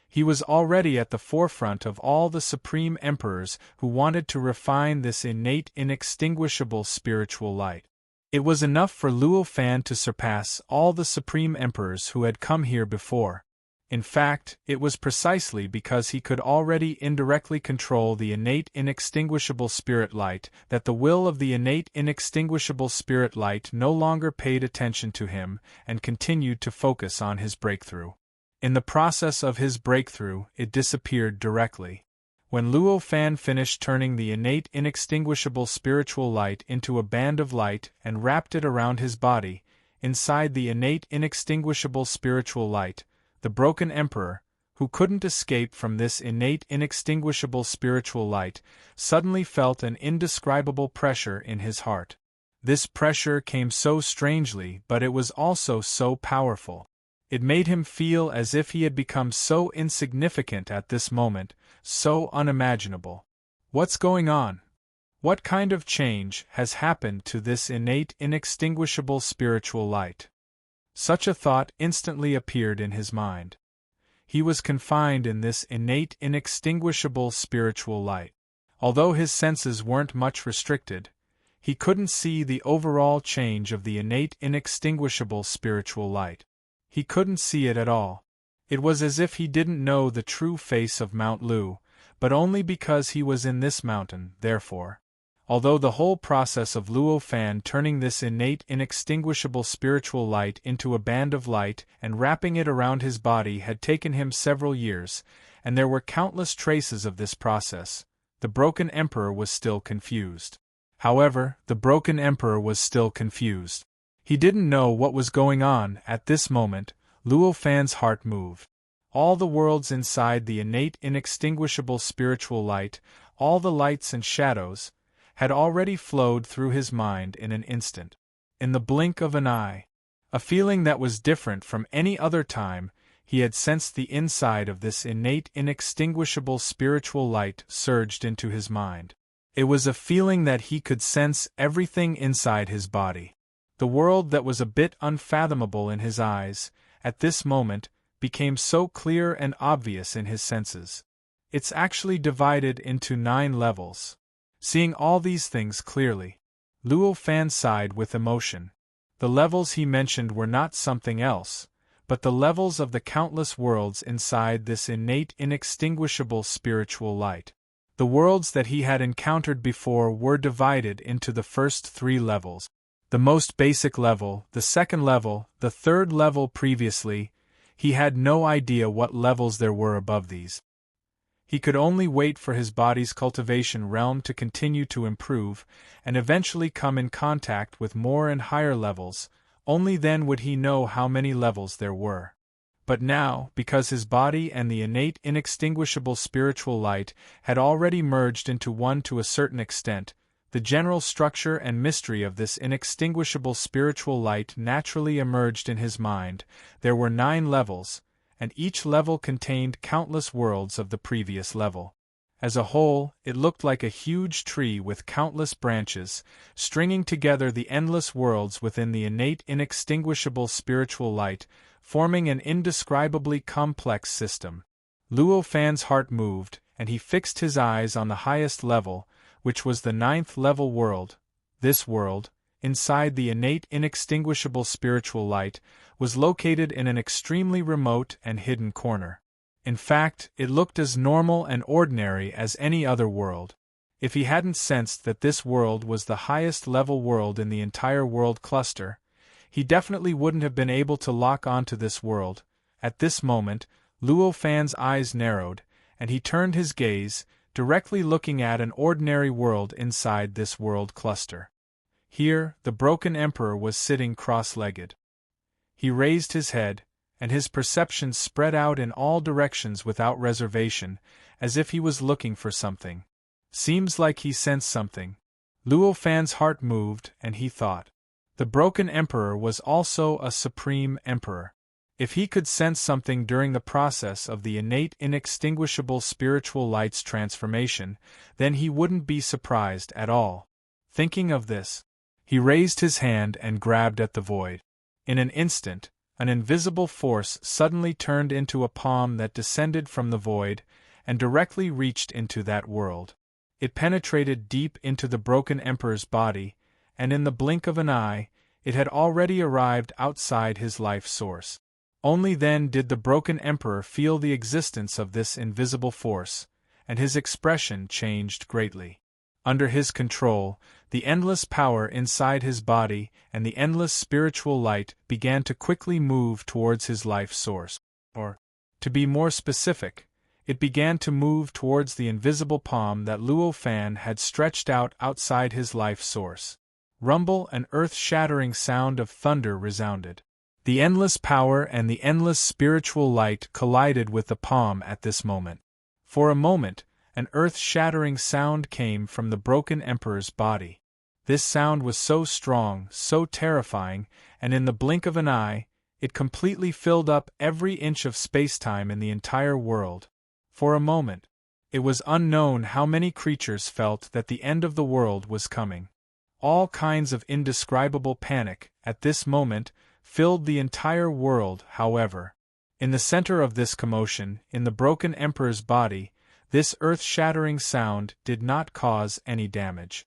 He was already at the forefront of all the supreme emperors who wanted to refine this innate inextinguishable spiritual light. It was enough for Luo Fan to surpass all the supreme emperors who had come here before. In fact, it was precisely because he could already indirectly control the innate inextinguishable spirit light that the will of the innate inextinguishable spirit light no longer paid attention to him and continued to focus on his breakthrough. In the process of his breakthrough, it disappeared directly. When Luo Fan finished turning the innate inextinguishable spiritual light into a band of light and wrapped it around his body, inside the innate inextinguishable spiritual light, the broken emperor, who couldn't escape from this innate inextinguishable spiritual light, suddenly felt an indescribable pressure in his heart. This pressure came so strangely, but it was also so powerful. It made him feel as if he had become so insignificant at this moment, so unimaginable. What's going on? What kind of change has happened to this innate inextinguishable spiritual light? Such a thought instantly appeared in his mind. He was confined in this innate inextinguishable spiritual light. Although his senses weren't much restricted, he couldn't see the overall change of the innate inextinguishable spiritual light. He couldn't see it at all. It was as if he didn't know the true face of Mount Lu, but only because he was in this mountain, therefore. Although the whole process of Luo Fan turning this innate inextinguishable spiritual light into a band of light and wrapping it around his body had taken him several years, and there were countless traces of this process, the broken emperor was still confused. However, the broken emperor was still confused. He didn't know what was going on. At this moment, Luo Fan's heart moved. All the worlds inside the innate inextinguishable spiritual light, all the lights and shadows, had already flowed through his mind in an instant. In the blink of an eye. A feeling that was different from any other time, he had sensed the inside of this innate inextinguishable spiritual light surged into his mind. It was a feeling that he could sense everything inside his body. The world that was a bit unfathomable in his eyes, at this moment, became so clear and obvious in his senses. It's actually divided into 9 levels. Seeing all these things clearly, Luo Fan sighed with emotion. The levels he mentioned were not something else, but the levels of the countless worlds inside this innate inextinguishable spiritual light. The worlds that he had encountered before were divided into the first 3 levels. The most basic level, the second level, the third level. Previously, he had no idea what levels there were above these. He could only wait for his body's cultivation realm to continue to improve, and eventually come in contact with more and higher levels. Only then would he know how many levels there were. But now, because his body and the innate inextinguishable spiritual light had already merged into one to a certain extent, the general structure and mystery of this inextinguishable spiritual light naturally emerged in his mind. There were 9 levels, and each level contained countless worlds of the previous level. As a whole, it looked like a huge tree with countless branches, stringing together the endless worlds within the innate inextinguishable spiritual light, forming an indescribably complex system. Luo Fan's heart moved, and he fixed his eyes on the highest level, which was the 9th level world. This world, inside the innate inextinguishable spiritual light, was located in an extremely remote and hidden corner. In fact, it looked as normal and ordinary as any other world. If he hadn't sensed that this world was the highest level world in the entire world cluster, he definitely wouldn't have been able to lock onto this world. At this moment, Luo Fan's eyes narrowed, and he turned his gaze, directly looking at an ordinary world inside this world cluster. Here, the broken emperor was sitting cross-legged. He raised his head, and his perceptions spread out in all directions without reservation, as if he was looking for something. Seems like he sensed something. Luo Fan's heart moved, and he thought. The broken emperor was also a supreme emperor. If he could sense something during the process of the innate inextinguishable spiritual light's transformation, then he wouldn't be surprised at all. Thinking of this, he raised his hand and grabbed at the void. In an instant, an invisible force suddenly turned into a palm that descended from the void, and directly reached into that world. It penetrated deep into the broken emperor's body, and in the blink of an eye, it had already arrived outside his life source. Only then did the broken emperor feel the existence of this invisible force, and his expression changed greatly. Under his control, the endless power inside his body and the endless spiritual light began to quickly move towards his life source. Or, to be more specific, it began to move towards the invisible palm that Luo Fan had stretched out outside his life source. Rumble and earth-shattering sound of thunder resounded. The endless power and the endless spiritual light collided with the palm at this moment. For a moment, an earth-shattering sound came from the broken emperor's body. This sound was so strong, so terrifying, and in the blink of an eye, it completely filled up every inch of space-time in the entire world. For a moment, it was unknown how many creatures felt that the end of the world was coming. All kinds of indescribable panic, at this moment, filled the entire world. However, in the center of this commotion, in the broken emperor's body, this earth-shattering sound did not cause any damage.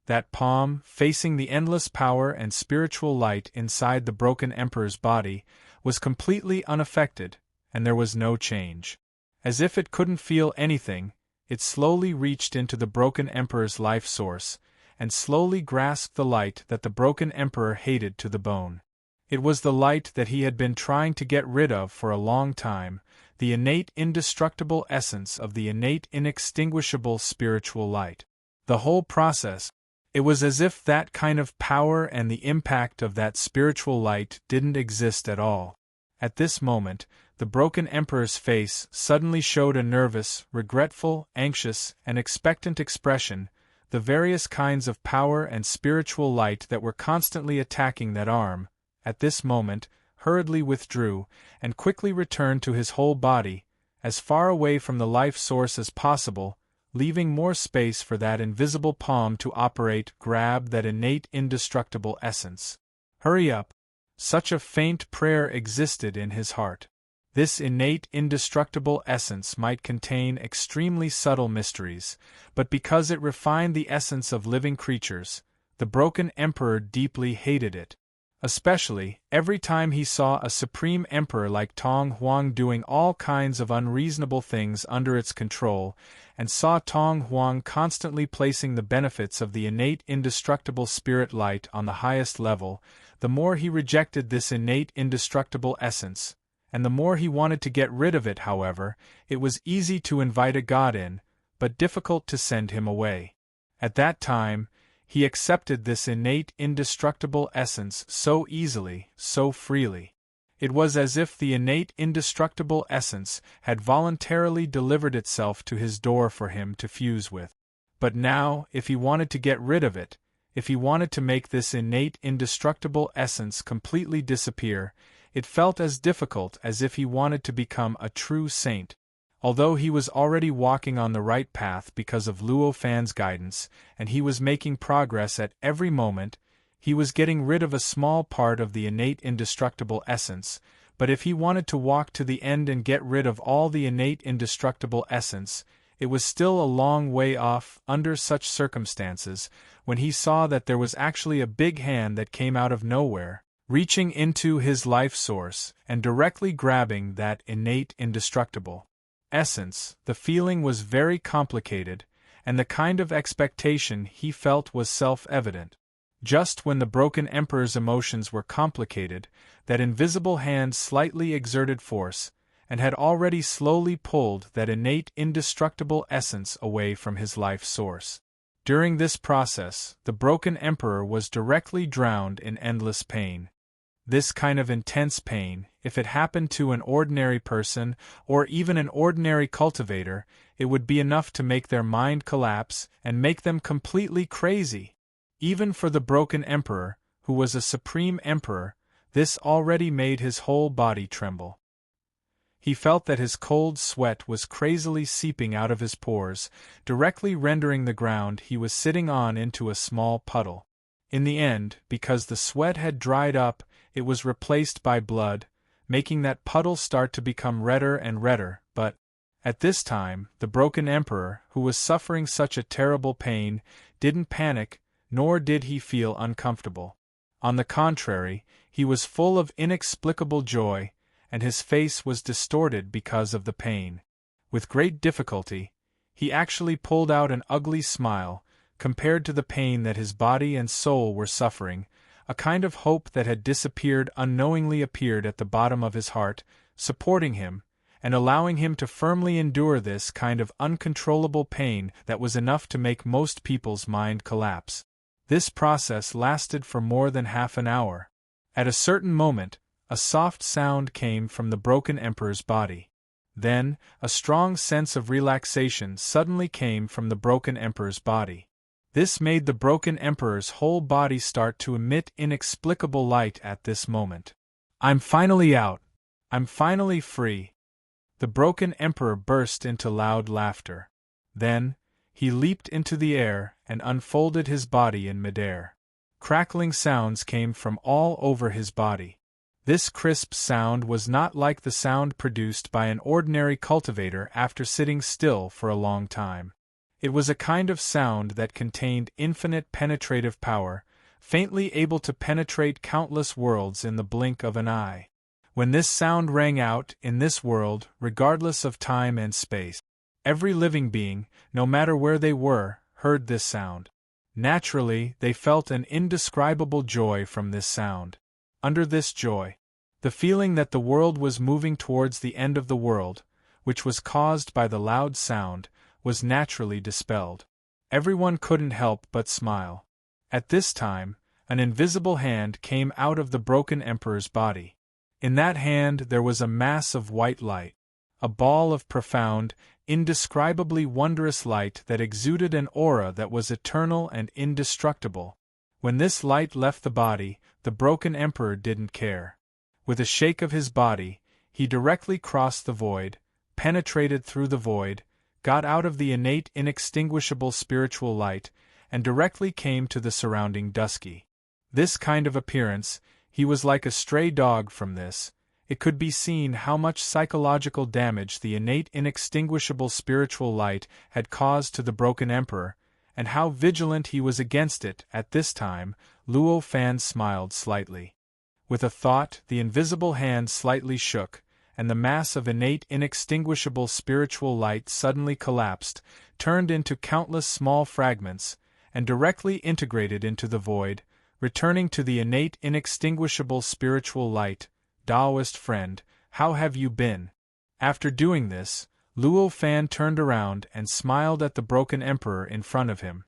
That palm, facing the endless power and spiritual light inside the broken emperor's body, was completely unaffected, and there was no change. As if it couldn't feel anything, it slowly reached into the broken emperor's life source, and slowly grasped the light that the broken emperor hated to the bone. It was the light that he had been trying to get rid of for a long time, the innate indestructible essence of the innate inextinguishable spiritual light. The whole process, it was as if that kind of power and the impact of that spiritual light didn't exist at all. At this moment, the broken emperor's face suddenly showed a nervous, regretful, anxious, and expectant expression. The various kinds of power and spiritual light that were constantly attacking that arm, at this moment, hurriedly withdrew, and quickly returned to his whole body, as far away from the life source as possible, leaving more space for that invisible palm to operate, grab that innate indestructible essence. Hurry up! Such a faint prayer existed in his heart. This innate indestructible essence might contain extremely subtle mysteries, but because it refined the essence of living creatures, the broken emperor deeply hated it. Especially, every time he saw a supreme emperor like Tong Huang doing all kinds of unreasonable things under its control, and saw Tong Huang constantly placing the benefits of the innate indestructible spirit light on the highest level, the more he rejected this innate indestructible essence, and the more he wanted to get rid of it. However, it was easy to invite a god in, but difficult to send him away. At that time, he accepted this innate indestructible essence so easily, so freely. It was as if the innate indestructible essence had voluntarily delivered itself to his door for him to fuse with. But now, if he wanted to get rid of it, if he wanted to make this innate indestructible essence completely disappear, it felt as difficult as if he wanted to become a true saint. Although he was already walking on the right path because of Luo Fan's guidance, and he was making progress at every moment, he was getting rid of a small part of the innate indestructible essence, but if he wanted to walk to the end and get rid of all the innate indestructible essence, it was still a long way off. Under such circumstances, when he saw that there was actually a big hand that came out of nowhere, reaching into his life source and directly grabbing that innate indestructible essence, the feeling was very complicated, and the kind of expectation he felt was self-evident. Just when the broken emperor's emotions were complicated, that invisible hand slightly exerted force, and had already slowly pulled that innate indestructible essence away from his life source. During this process, the broken emperor was directly drowned in endless pain. This kind of intense pain, if it happened to an ordinary person or even an ordinary cultivator, it would be enough to make their mind collapse and make them completely crazy. Even for the broken emperor, who was a supreme emperor, this already made his whole body tremble. He felt that his cold sweat was crazily seeping out of his pores, directly rendering the ground he was sitting on into a small puddle. In the end, because the sweat had dried up, it was replaced by blood, making that puddle start to become redder and redder. But, at this time, the broken emperor, who was suffering such a terrible pain, didn't panic, nor did he feel uncomfortable. On the contrary, he was full of inexplicable joy, and his face was distorted because of the pain. With great difficulty, he actually pulled out an ugly smile, compared to the pain that his body and soul were suffering. A kind of hope that had disappeared unknowingly appeared at the bottom of his heart, supporting him, and allowing him to firmly endure this kind of uncontrollable pain that was enough to make most people's mind collapse. This process lasted for more than half an hour. At a certain moment, a soft sound came from the broken emperor's body. Then, a strong sense of relaxation suddenly came from the broken emperor's body. This made the broken emperor's whole body start to emit inexplicable light at this moment. "I'm finally out! I'm finally free!" The broken emperor burst into loud laughter. Then, he leaped into the air and unfolded his body in midair. Crackling sounds came from all over his body. This crisp sound was not like the sound produced by an ordinary cultivator after sitting still for a long time. It was a kind of sound that contained infinite penetrative power, faintly able to penetrate countless worlds in the blink of an eye. When this sound rang out in this world, regardless of time and space, every living being, no matter where they were, heard this sound. Naturally, they felt an indescribable joy from this sound. Under this joy, the feeling that the world was moving towards the end of the world, which was caused by the loud sound, was naturally dispelled. Everyone couldn't help but smile. At this time, an invisible hand came out of the broken emperor's body. In that hand there was a mass of white light, a ball of profound, indescribably wondrous light that exuded an aura that was eternal and indestructible. When this light left the body, the broken emperor didn't care. With a shake of his body, he directly crossed the void, penetrated through the void, got out of the innate inextinguishable spiritual light, and directly came to the surrounding dusky. This kind of appearance, he was like a stray dog from this. It could be seen how much psychological damage the innate inextinguishable spiritual light had caused to the broken emperor, and how vigilant he was against it. At this time, Luo Fan smiled slightly. With a thought, the invisible hand slightly shook, and the mass of innate inextinguishable spiritual light suddenly collapsed, turned into countless small fragments, and directly integrated into the void, returning to the innate inextinguishable spiritual light. "Taoist friend, how have you been?" After doing this, Luo Fan turned around and smiled at the broken emperor in front of him.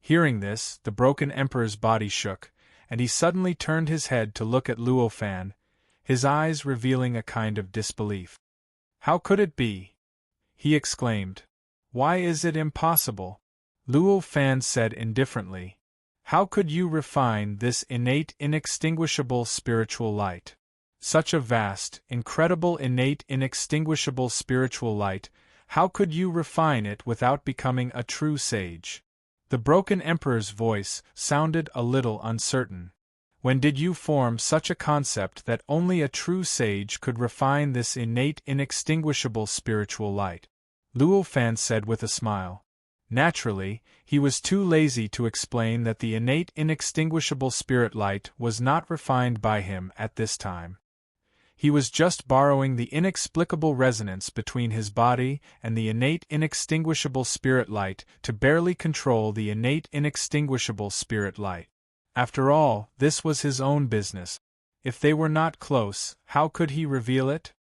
Hearing this, the broken emperor's body shook, and he suddenly turned his head to look at Luo Fan, his eyes revealing a kind of disbelief. "How could it be?" he exclaimed. "Why is it impossible?" Luo Fan said indifferently. "How could you refine this innate inextinguishable spiritual light? Such a vast, incredible innate inextinguishable spiritual light, how could you refine it without becoming a true sage?" The broken emperor's voice sounded a little uncertain. "When did you form such a concept that only a true sage could refine this innate inextinguishable spiritual light?" Luo Fan said with a smile. Naturally, he was too lazy to explain that the innate inextinguishable spirit light was not refined by him at this time. He was just borrowing the inexplicable resonance between his body and the innate inextinguishable spirit light to barely control the innate inextinguishable spirit light. After all, this was his own business. If they were not close, how could he reveal it?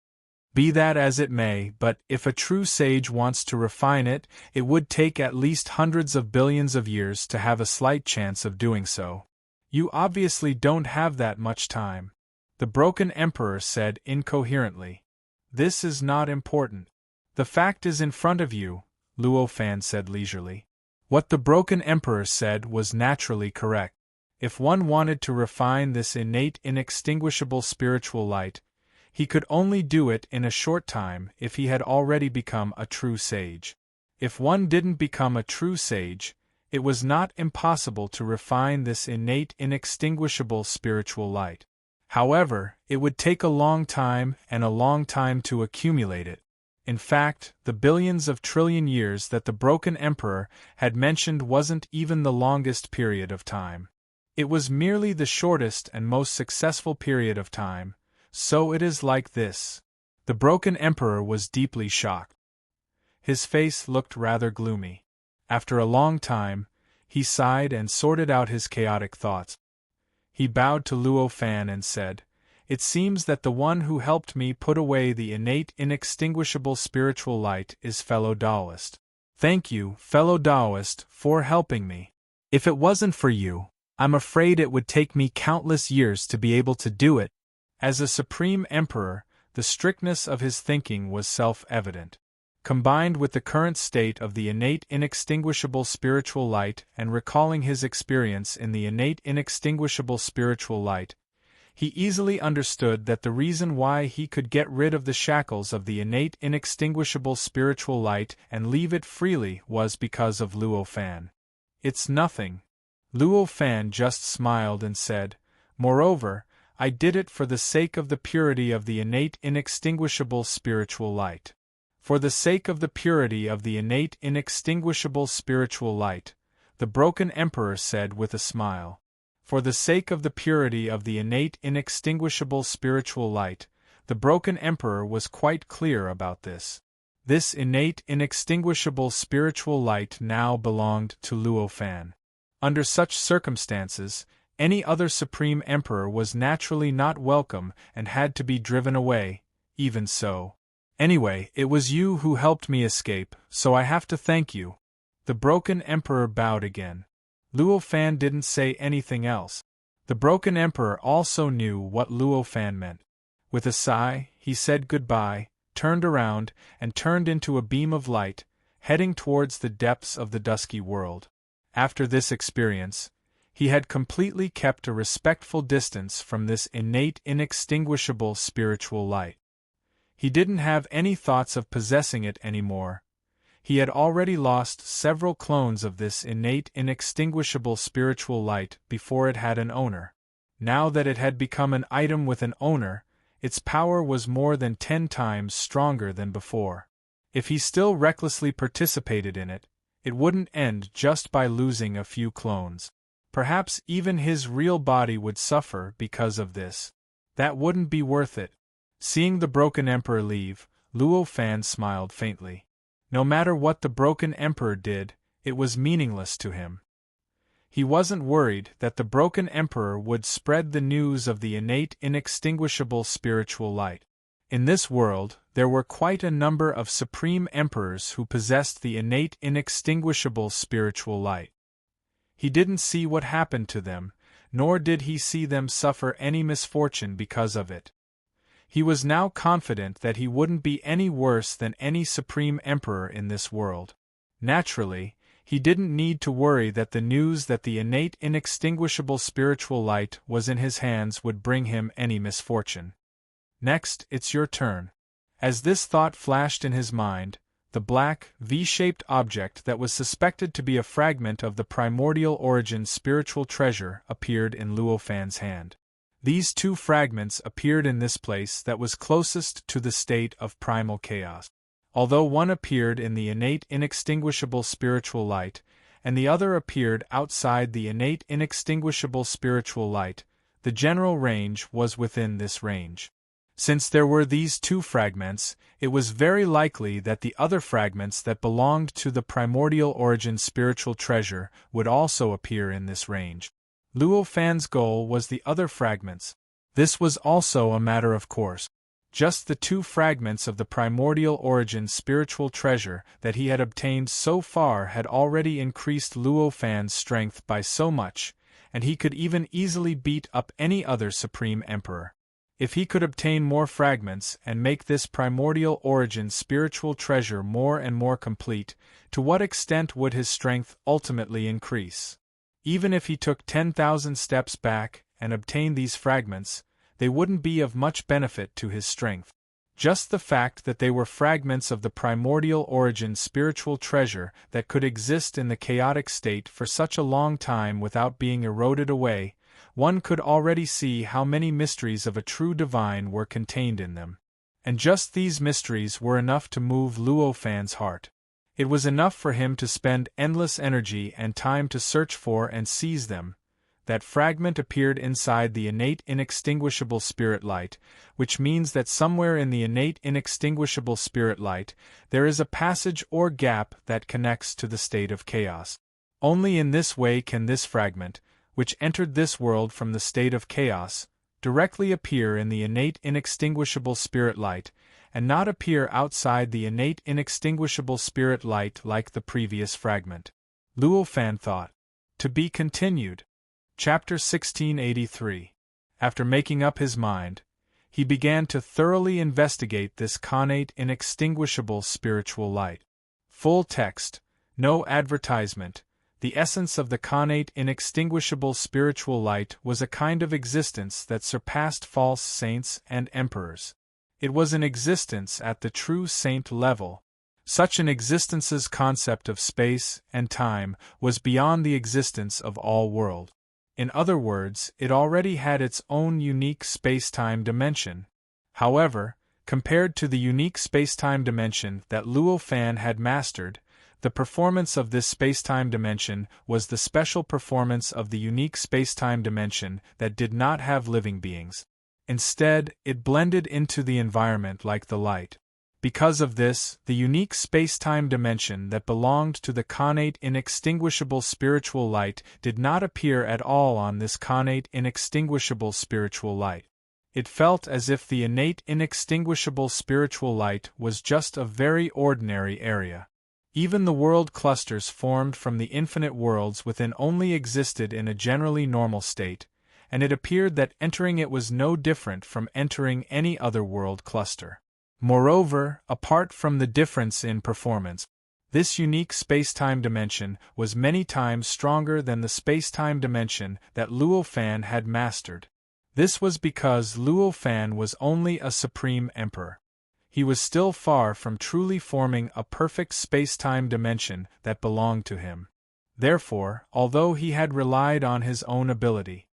Be that as it may, but if a true sage wants to refine it, it would take at least hundreds of billions of years to have a slight chance of doing so. You obviously don't have that much time, the broken emperor said incoherently. This is not important. The fact is in front of you, Luo Fan said leisurely. What the broken emperor said was naturally correct. If one wanted to refine this innate inextinguishable spiritual light, he could only do it in a short time if he had already become a true sage. If one didn't become a true sage, it was not impossible to refine this innate inextinguishable spiritual light. However, it would take a long time and a long time to accumulate it. In fact, the billions of trillion years that the broken emperor had mentioned wasn't even the longest period of time. It was merely the shortest and most successful period of time, So it is like this. The broken emperor was deeply shocked. His face looked rather gloomy. After a long time, he sighed and sorted out his chaotic thoughts. He bowed to Luo Fan and said, "It seems that the one who helped me put away the innate inextinguishable spiritual light is fellow Taoist. Thank you, fellow Taoist, for helping me. If it wasn't for you, I'm afraid it would take me countless years to be able to do it." As a supreme emperor, the strictness of his thinking was self-evident. Combined with the current state of the innate inextinguishable spiritual light and recalling his experience in the innate inextinguishable spiritual light, he easily understood that the reason why he could get rid of the shackles of the innate inextinguishable spiritual light and leave it freely was because of Luo Fan. "It's nothing." Luo Fan just smiled and said, "Moreover, I did it for the sake of the purity of the innate inextinguishable spiritual light." For the sake of the purity of the innate inextinguishable spiritual light, the broken emperor said with a smile. For the sake of the purity of the innate inextinguishable spiritual light, the broken emperor was quite clear about this. This innate inextinguishable spiritual light now belonged to Luo Fan. Under such circumstances, any other supreme emperor was naturally not welcome and had to be driven away. Even so. "Anyway, it was you who helped me escape, so I have to thank you." The broken emperor bowed again. Luo Fan didn't say anything else. The broken emperor also knew what Luo Fan meant. With a sigh, he said goodbye, turned around, and turned into a beam of light, heading towards the depths of the dusky world. After this experience, he had completely kept a respectful distance from this innate inextinguishable spiritual light. He didn't have any thoughts of possessing it anymore. He had already lost several clones of this innate inextinguishable spiritual light before it had an owner. Now that it had become an item with an owner, its power was more than 10 times stronger than before. If he still recklessly participated in it, it wouldn't end just by losing a few clones. Perhaps even his real body would suffer because of this. That wouldn't be worth it. Seeing the broken emperor leave, Luo Fan smiled faintly. No matter what the broken emperor did, it was meaningless to him. He wasn't worried that the broken emperor would spread the news of the innate inextinguishable spiritual light. In this world, there were quite a number of supreme emperors who possessed the innate inextinguishable spiritual light. He didn't see what happened to them, nor did he see them suffer any misfortune because of it. He was now confident that he wouldn't be any worse than any supreme emperor in this world. Naturally, he didn't need to worry that the news that the innate inextinguishable spiritual light was in his hands would bring him any misfortune. "Next, it's your turn." As this thought flashed in his mind, the black, V-shaped object that was suspected to be a fragment of the primordial origin spiritual treasure appeared in Luo Fan's hand. These 2 fragments appeared in this place that was closest to the state of primal chaos. Although one appeared in the innate inextinguishable spiritual light, and the other appeared outside the innate inextinguishable spiritual light, the general range was within this range. Since there were these 2 fragments, it was very likely that the other fragments that belonged to the primordial origin spiritual treasure would also appear in this range. Luo Fan's goal was the other fragments. This was also a matter of course. Just the 2 fragments of the primordial origin spiritual treasure that he had obtained so far had already increased Luo Fan's strength by so much, and he could even easily beat up any other supreme emperor. If he could obtain more fragments and make this primordial origin spiritual treasure more and more complete, to what extent would his strength ultimately increase? Even if he took 10,000 steps back and obtained these fragments, they wouldn't be of much benefit to his strength. Just the fact that they were fragments of the primordial origin spiritual treasure that could exist in the chaotic state for such a long time without being eroded away, one could already see how many mysteries of a true divine were contained in them. And just these mysteries were enough to move Luo Fan's heart. It was enough for him to spend endless energy and time to search for and seize them. that fragment appeared inside the innate inextinguishable spirit light, which means that somewhere in the innate inextinguishable spirit light, there is a passage or gap that connects to the state of chaos. Only in this way can this fragment, which entered this world from the state of chaos, directly appear in the innate inextinguishable spirit light, and not appear outside the innate inextinguishable spirit light like the previous fragment. Luo Fan thought. To be continued. Chapter 1683. After making up his mind, he began to thoroughly investigate this connate inextinguishable spiritual light. Full text, no advertisement. The essence of the connate inextinguishable spiritual light was a kind of existence that surpassed false saints and emperors. It was an existence at the true saint level. Such an existence's concept of space and time was beyond the existence of all world. In other words, it already had its own unique space-time dimension. However, compared to the unique space-time dimension that Luo Fan had mastered, the performance of this space-time dimension was the special performance of the unique space-time dimension that did not have living beings. Instead, it blended into the environment like the light. Because of this, the unique space-time dimension that belonged to the connate inextinguishable spiritual light did not appear at all on this connate inextinguishable spiritual light. It felt as if the innate inextinguishable spiritual light was just a very ordinary area. Even the world clusters formed from the infinite worlds within only existed in a generally normal state, and it appeared that entering it was no different from entering any other world cluster. Moreover, apart from the difference in performance, this unique space-time dimension was many times stronger than the space-time dimension that Luo Fan had mastered. This was because Luo Fan was only a supreme emperor. He was still far from truly forming a perfect space-time dimension that belonged to him. Therefore, although he had relied on his own ability,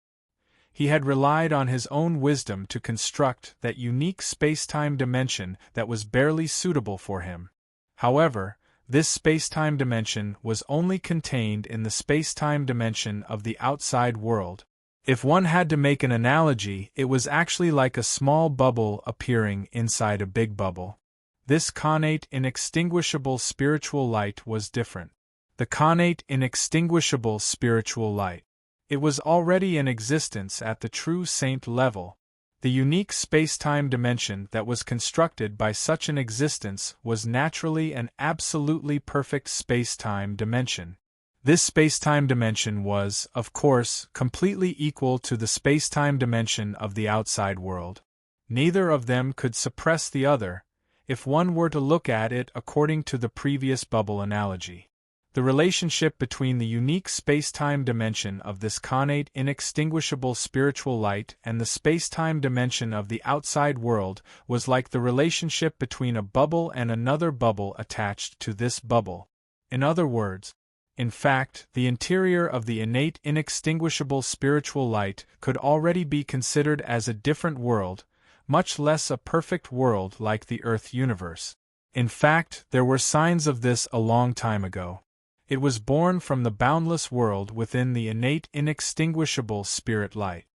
he had relied on his own wisdom to construct that unique space-time dimension that was barely suitable for him. However, this space-time dimension was only contained in the space-time dimension of the outside world. If one had to make an analogy, it was actually like a small bubble appearing inside a big bubble. This connate inextinguishable spiritual light was different. The connate inextinguishable spiritual light. It was already in existence at the true saint level. The unique space-time dimension that was constructed by such an existence was naturally an absolutely perfect space-time dimension. This space-time dimension was, of course, completely equal to the space-time dimension of the outside world. Neither of them could suppress the other, if one were to look at it according to the previous bubble analogy. The relationship between the unique space-time dimension of this connate inextinguishable spiritual light and the space-time dimension of the outside world was like the relationship between a bubble and another bubble attached to this bubble. In other words, in fact, the interior of the innate inextinguishable spiritual light could already be considered as a different world, much less a perfect world like the Earth universe. In fact, there were signs of this a long time ago. It was born from the boundless world within the innate inextinguishable spirit light.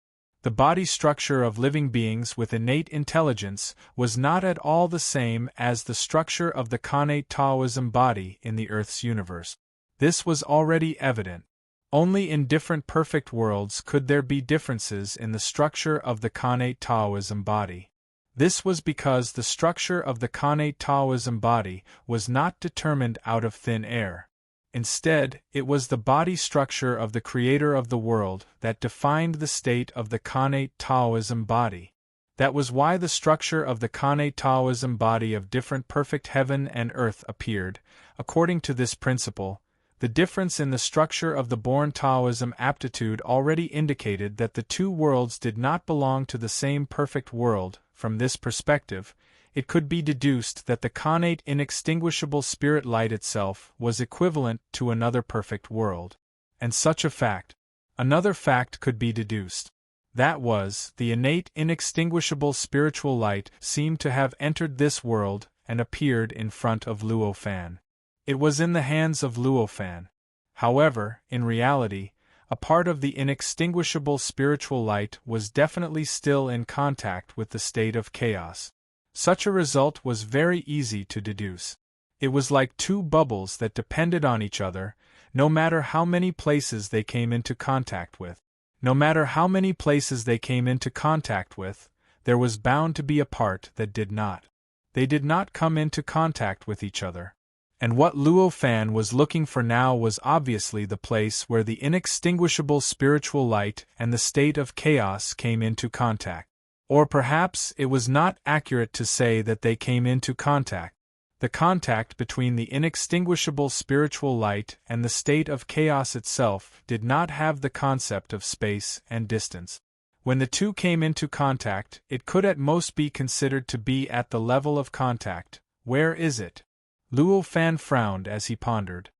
The body structure of living beings with innate intelligence was not at all the same as the structure of the connate Taoism body in the Earth's universe. This was already evident. Only in different perfect worlds could there be differences in the structure of the connate Taoism body. This was because the structure of the connate Taoism body was not determined out of thin air. Instead, it was the body structure of the creator of the world that defined the state of the connate Taoism body. That was why the structure of the connate Taoism body of different perfect heaven and earth appeared. According to this principle, the difference in the structure of the born Taoism aptitude already indicated that the two worlds did not belong to the same perfect world. From this perspective, it could be deduced that the connate inextinguishable spirit light itself was equivalent to another perfect world. And such a fact, another fact could be deduced. That was, the innate inextinguishable spiritual light seemed to have entered this world and appeared in front of Luo Fan. It was in the hands of Luo Fan. However, in reality, a part of the inextinguishable spiritual light was definitely still in contact with the state of chaos. Such a result was very easy to deduce. It was like two bubbles that depended on each other, no matter how many places they came into contact with. No matter how many places they came into contact with, there was bound to be a part that did not. They did not come into contact with each other. And what Luo Fan was looking for now was obviously the place where the inextinguishable spiritual light and the state of chaos came into contact. Or perhaps it was not accurate to say that they came into contact. The contact between the inextinguishable spiritual light and the state of chaos itself did not have the concept of space and distance. When the two came into contact, it could at most be considered to be at the level of contact. Where is it? Luo Fan frowned as he pondered.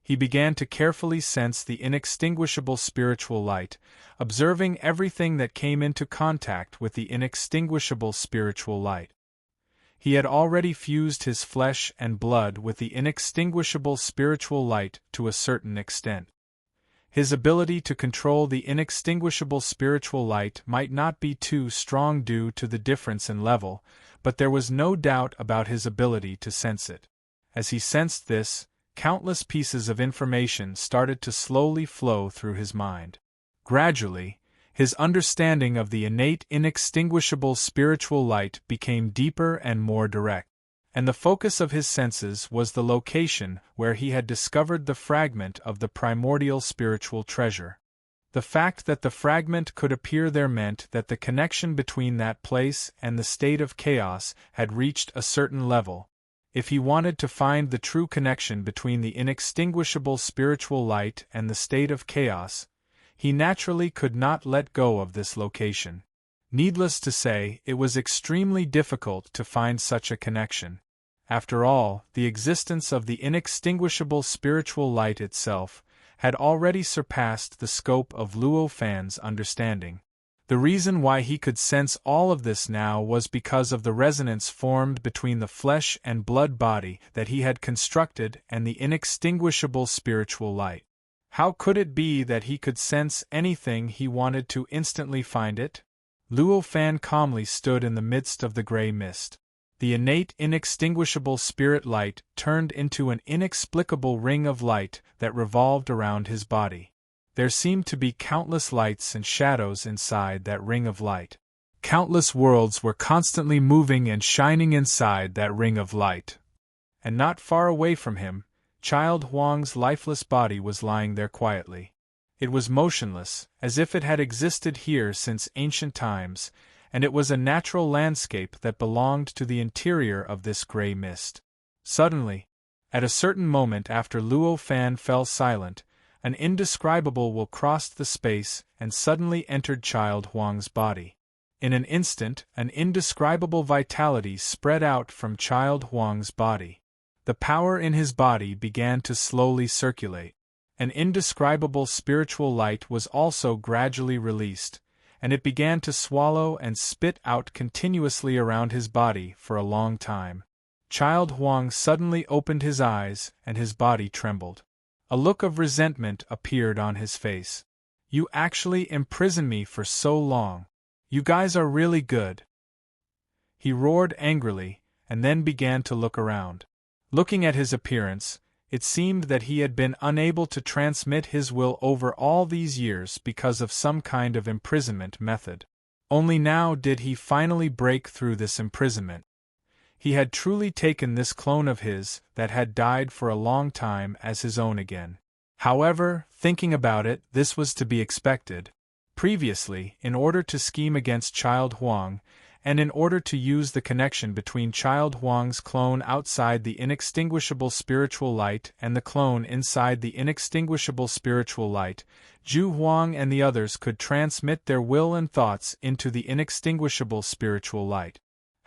He began to carefully sense the inextinguishable spiritual light, observing everything that came into contact with the inextinguishable spiritual light. He had already fused his flesh and blood with the inextinguishable spiritual light to a certain extent. His ability to control the inextinguishable spiritual light might not be too strong due to the difference in level, but there was no doubt about his ability to sense it. As he sensed this, countless pieces of information started to slowly flow through his mind. Gradually, his understanding of the innate inextinguishable spiritual light became deeper and more direct, and the focus of his senses was the location where he had discovered the fragment of the primordial spiritual treasure. The fact that the fragment could appear there meant that the connection between that place and the state of chaos had reached a certain level. If he wanted to find the true connection between the inextinguishable spiritual light and the state of chaos, he naturally could not let go of this location. Needless to say, it was extremely difficult to find such a connection. After all, the existence of the inextinguishable spiritual light itself had already surpassed the scope of Luo Fan's understanding. The reason why he could sense all of this now was because of the resonance formed between the flesh and blood body that he had constructed and the inextinguishable spiritual light. How could it be that he could sense anything he wanted to instantly find it? Luo Fan calmly stood in the midst of the gray mist. The innate inextinguishable spirit light turned into an inexplicable ring of light that revolved around his body. There seemed to be countless lights and shadows inside that ring of light. Countless worlds were constantly moving and shining inside that ring of light. And not far away from him, Child Huang's lifeless body was lying there quietly. It was motionless, as if it had existed here since ancient times, and it was a natural landscape that belonged to the interior of this gray mist. Suddenly, at a certain moment after Luo Fan fell silent, an indescribable will crossed the space and suddenly entered Child Huang's body. In an instant, an indescribable vitality spread out from Child Huang's body. The power in his body began to slowly circulate. An indescribable spiritual light was also gradually released, and it began to swallow and spit out continuously around his body for a long time. Child Huang suddenly opened his eyes, and his body trembled. A look of resentment appeared on his face. "You actually imprisoned me for so long. You guys are really good," he roared angrily, and then began to look around. Looking at his appearance, it seemed that he had been unable to transmit his will over all these years because of some kind of imprisonment method. Only now did he finally break through this imprisonment. He had truly taken this clone of his that had died for a long time as his own again. However, thinking about it, this was to be expected. Previously, in order to scheme against Child Huang, and in order to use the connection between Child Huang's clone outside the inextinguishable spiritual light and the clone inside the inextinguishable spiritual light, Zhu Huang and the others could transmit their will and thoughts into the inextinguishable spiritual light.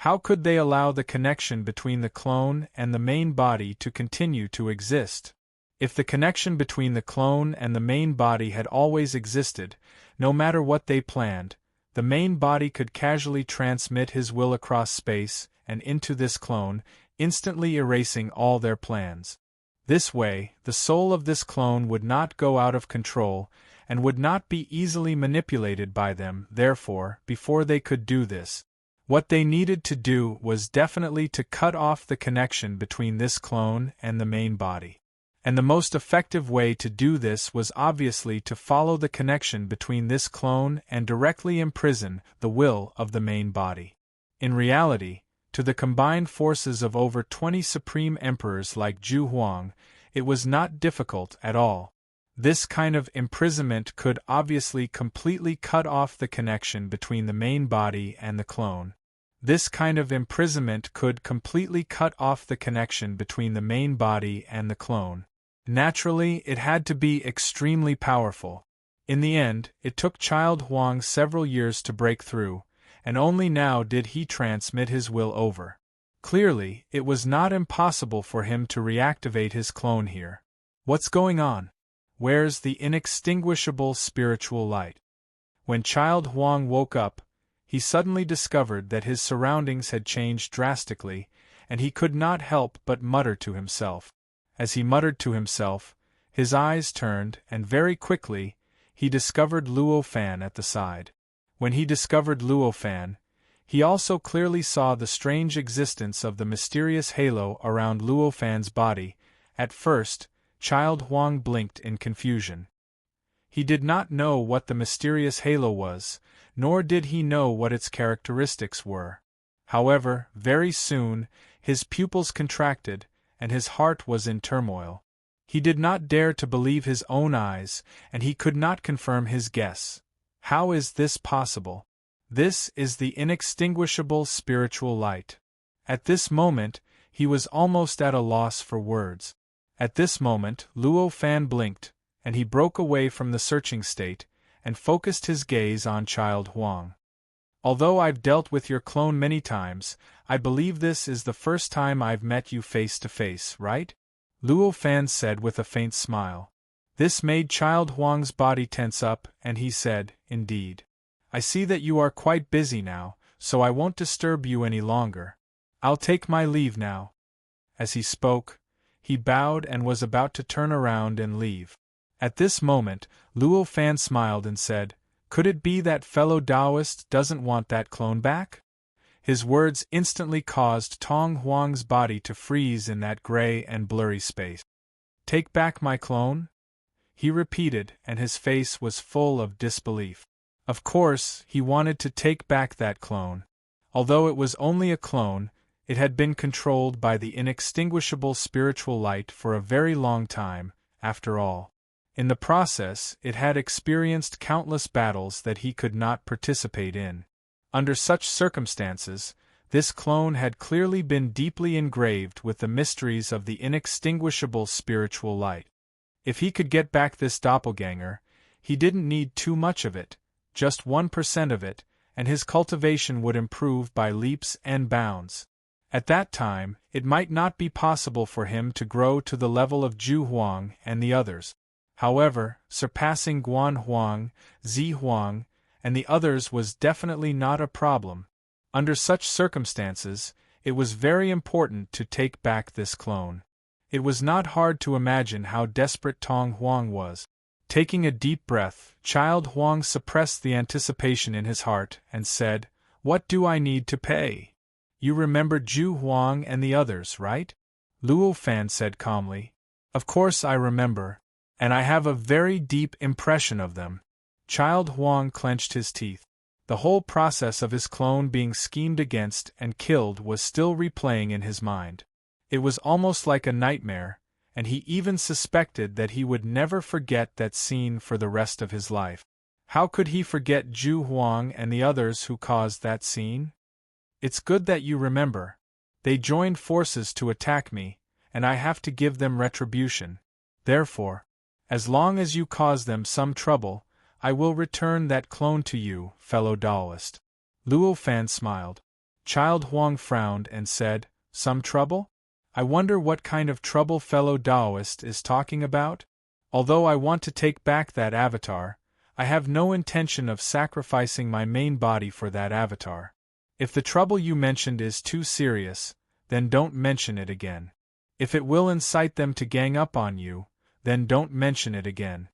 How could they allow the connection between the clone and the main body to continue to exist? If the connection between the clone and the main body had always existed, no matter what they planned, the main body could casually transmit his will across space and into this clone, instantly erasing all their plans. This way, the soul of this clone would not go out of control, and would not be easily manipulated by them. Therefore, before they could do this, what they needed to do was definitely to cut off the connection between this clone and the main body. And the most effective way to do this was obviously to follow the connection between this clone and directly imprison the will of the main body. In reality, to the combined forces of over 20 supreme emperors like Zhu Huang, it was not difficult at all. This kind of imprisonment could obviously completely cut off the connection between the main body and the clone. This kind of imprisonment could completely cut off the connection between the main body and the clone. Naturally, it had to be extremely powerful. In the end, it took Child Huang several years to break through, and only now did he transmit his will over. Clearly, it was not impossible for him to reactivate his clone here. What's going on? Where's the inextinguishable spiritual light? When Child Huang woke up, he suddenly discovered that his surroundings had changed drastically, and he could not help but mutter to himself. As he muttered to himself, his eyes turned, and very quickly, he discovered Luo Fan at the side. When he discovered Luo Fan, he also clearly saw the strange existence of the mysterious halo around Luo Fan's body. At first, Child Huang blinked in confusion. He did not know what the mysterious halo was, nor did he know what its characteristics were. However, very soon, his pupils contracted, and his heart was in turmoil. He did not dare to believe his own eyes, and he could not confirm his guess. How is this possible? This is the inextinguishable spiritual light. At this moment, he was almost at a loss for words. At this moment, Luo Fan blinked, and he broke away from the searching state, and focused his gaze on Child Huang. Although I've dealt with your clone many times, I believe this is the first time I've met you face to face, right? Luo Fan said with a faint smile. This made Child Huang's body tense up, and he said, "Indeed. I see that you are quite busy now, so I won't disturb you any longer. I'll take my leave now." As he spoke, he bowed and was about to turn around and leave. At this moment, Luo Fan smiled and said, "Could it be that fellow Taoist doesn't want that clone back?" His words instantly caused Tong Huang's body to freeze in that gray and blurry space. "Take back my clone?" he repeated, and his face was full of disbelief. Of course, he wanted to take back that clone. Although it was only a clone, it had been controlled by the inextinguishable spiritual light for a very long time, after all. In the process, it had experienced countless battles that he could not participate in. Under such circumstances, this clone had clearly been deeply engraved with the mysteries of the inextinguishable spiritual light. If he could get back this doppelganger, he didn't need too much of it, just 1% of it, and his cultivation would improve by leaps and bounds. At that time, it might not be possible for him to grow to the level of Zhu Huang and the others. However, surpassing Guan Huang, Zi Huang, and the others was definitely not a problem. Under such circumstances, it was very important to take back this clone. It was not hard to imagine how desperate Tong Huang was. Taking a deep breath, Child Huang suppressed the anticipation in his heart and said, "What do I need to pay?" "You remember Zhu Huang and the others, right?" Luo Fan said calmly. "Of course I remember, and I have a very deep impression of them." Child Huang clenched his teeth. The whole process of his clone being schemed against and killed was still replaying in his mind. It was almost like a nightmare, and he even suspected that he would never forget that scene for the rest of his life. How could he forget Zhu Huang and the others who caused that scene? "It's good that you remember. They joined forces to attack me, and I have to give them retribution. Therefore, as long as you cause them some trouble, I will return that clone to you, fellow Taoist." Luo Fan smiled. Child Huang frowned and said, "Some trouble? I wonder what kind of trouble fellow Taoist is talking about? Although I want to take back that avatar, I have no intention of sacrificing my main body for that avatar. If the trouble you mentioned is too serious, then don't mention it again. If it will incite them to gang up on you, then don't mention it again."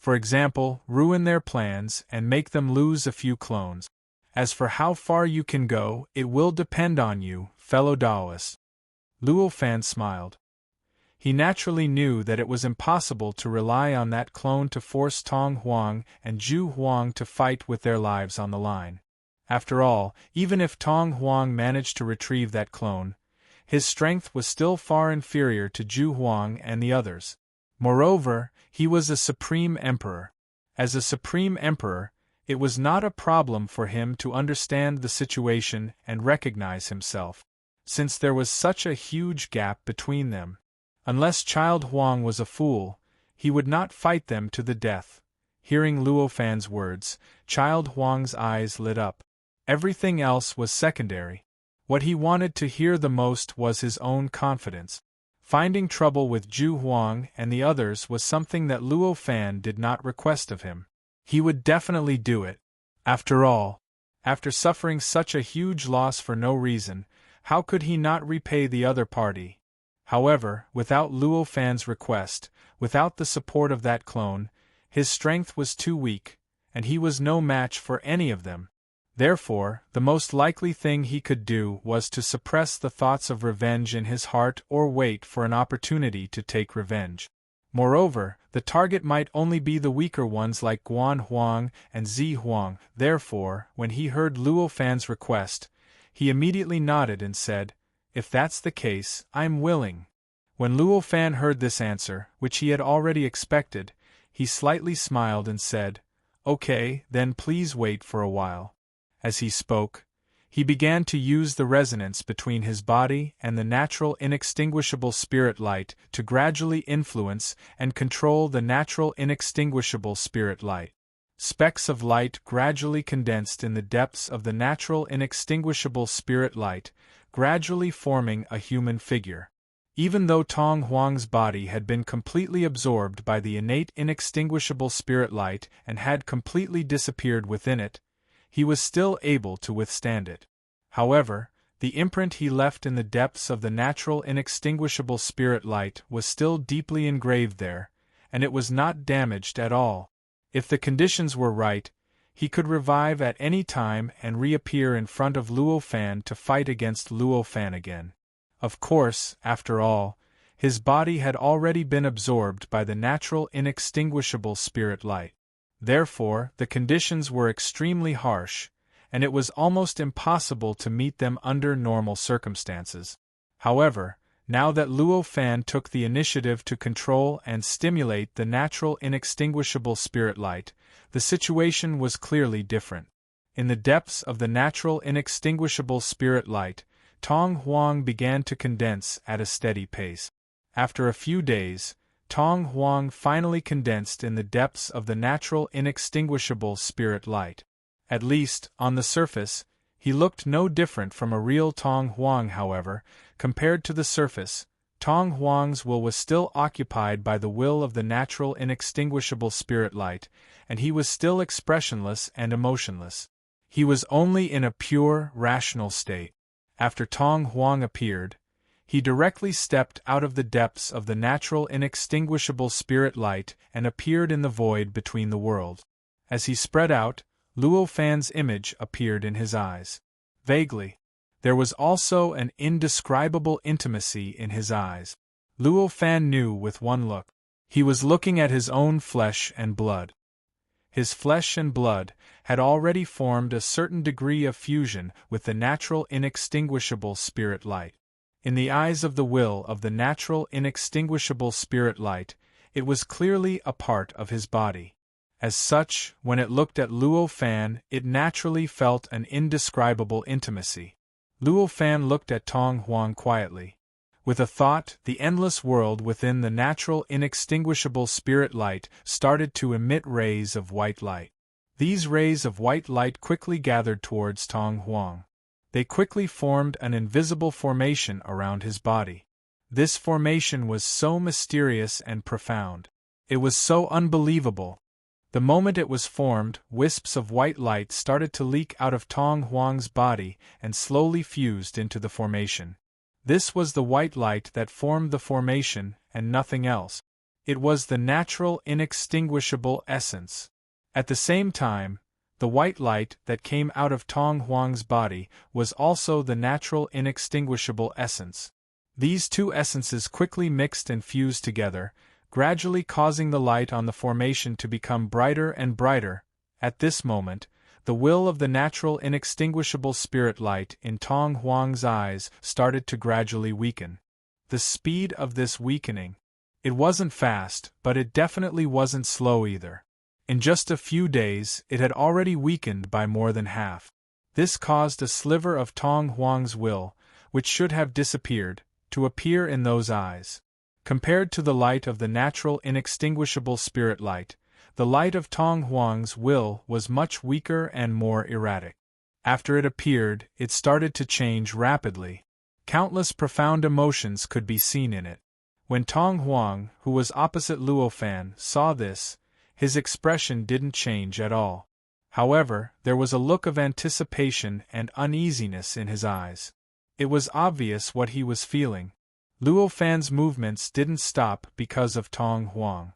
For example, ruin their plans and make them lose a few clones. As for how far you can go, it will depend on you, fellow Taoist. Luo Fan smiled. He naturally knew that it was impossible to rely on that clone to force Tong Huang and Zhu Huang to fight with their lives on the line. After all, even if Tong Huang managed to retrieve that clone, his strength was still far inferior to Zhu Huang and the others. Moreover, he was a supreme emperor. As a supreme emperor, it was not a problem for him to understand the situation and recognize himself, since there was such a huge gap between them. Unless Child Huang was a fool, he would not fight them to the death. Hearing Luo Fan's words, Child Huang's eyes lit up. Everything else was secondary. What he wanted to hear the most was his own confidence. Finding trouble with Zhu Huang and the others was something that Luo Fan did not request of him. He would definitely do it. After all, after suffering such a huge loss for no reason, how could he not repay the other party? However, without Luo Fan's request, without the support of that clone, his strength was too weak, and he was no match for any of them. Therefore, the most likely thing he could do was to suppress the thoughts of revenge in his heart or wait for an opportunity to take revenge. Moreover, the target might only be the weaker ones like Guan Huang and Zi Huang. Therefore, when he heard Luo Fan's request, he immediately nodded and said, "If that's the case, I'm willing." When Luo Fan heard this answer, which he had already expected, he slightly smiled and said, "Okay, then please wait for a while." As he spoke, he began to use the resonance between his body and the natural inextinguishable spirit light to gradually influence and control the natural inextinguishable spirit light. Specks of light gradually condensed in the depths of the natural inextinguishable spirit light, gradually forming a human figure. Even though Tong Huang's body had been completely absorbed by the innate inextinguishable spirit light and had completely disappeared within it, he was still able to withstand it. However, the imprint he left in the depths of the natural inextinguishable spirit light was still deeply engraved there, and it was not damaged at all. If the conditions were right, he could revive at any time and reappear in front of Luo Fan to fight against Luo Fan again. Of course, after all, his body had already been absorbed by the natural inextinguishable spirit light. Therefore, the conditions were extremely harsh, and it was almost impossible to meet them under normal circumstances. However, now that Luo Fan took the initiative to control and stimulate the natural inextinguishable spirit light, the situation was clearly different. In the depths of the natural inextinguishable spirit light, Tong Huang began to condense at a steady pace. After a few days, Tong Huang finally condensed in the depths of the natural inextinguishable spirit light. At least, on the surface, he looked no different from a real Tong Huang. However, compared to the surface, Tong Huang's will was still occupied by the will of the natural inextinguishable spirit light, and he was still expressionless and emotionless. He was only in a pure, rational state. After Tong Huang appeared, he directly stepped out of the depths of the natural inextinguishable spirit light and appeared in the void between the worlds. As he spread out, Luo Fan's image appeared in his eyes. Vaguely, there was also an indescribable intimacy in his eyes. Luo Fan knew with one look. He was looking at his own flesh and blood. His flesh and blood had already formed a certain degree of fusion with the natural inextinguishable spirit light. In the eyes of the will of the natural inextinguishable spirit light, it was clearly a part of his body. As such, when it looked at Luo Fan, it naturally felt an indescribable intimacy. Luo Fan looked at Tong Huang quietly. With a thought, the endless world within the natural inextinguishable spirit light started to emit rays of white light. These rays of white light quickly gathered towards Tong Huang. They quickly formed an invisible formation around his body. This formation was so mysterious and profound. It was so unbelievable. The moment it was formed, wisps of white light started to leak out of Tong Huang's body and slowly fused into the formation. This was the white light that formed the formation, and nothing else. It was the natural inextinguishable essence. At the same time, the white light that came out of Tong Huang's body was also the natural inextinguishable essence. These two essences quickly mixed and fused together, gradually causing the light on the formation to become brighter and brighter. At this moment, the will of the natural inextinguishable spirit light in Tong Huang's eyes started to gradually weaken. The speed of this weakening. It wasn't fast, but it definitely wasn't slow either. In just a few days, it had already weakened by more than half. This caused a sliver of Tong Huang's will, which should have disappeared, to appear in those eyes. Compared to the light of the natural inextinguishable spirit light, the light of Tong Huang's will was much weaker and more erratic. After it appeared, it started to change rapidly. Countless profound emotions could be seen in it. When Tong Huang, who was opposite Luo Fan, saw this, his expression didn't change at all. However, there was a look of anticipation and uneasiness in his eyes. It was obvious what he was feeling. Luo Fan's movements didn't stop because of Tong Huang.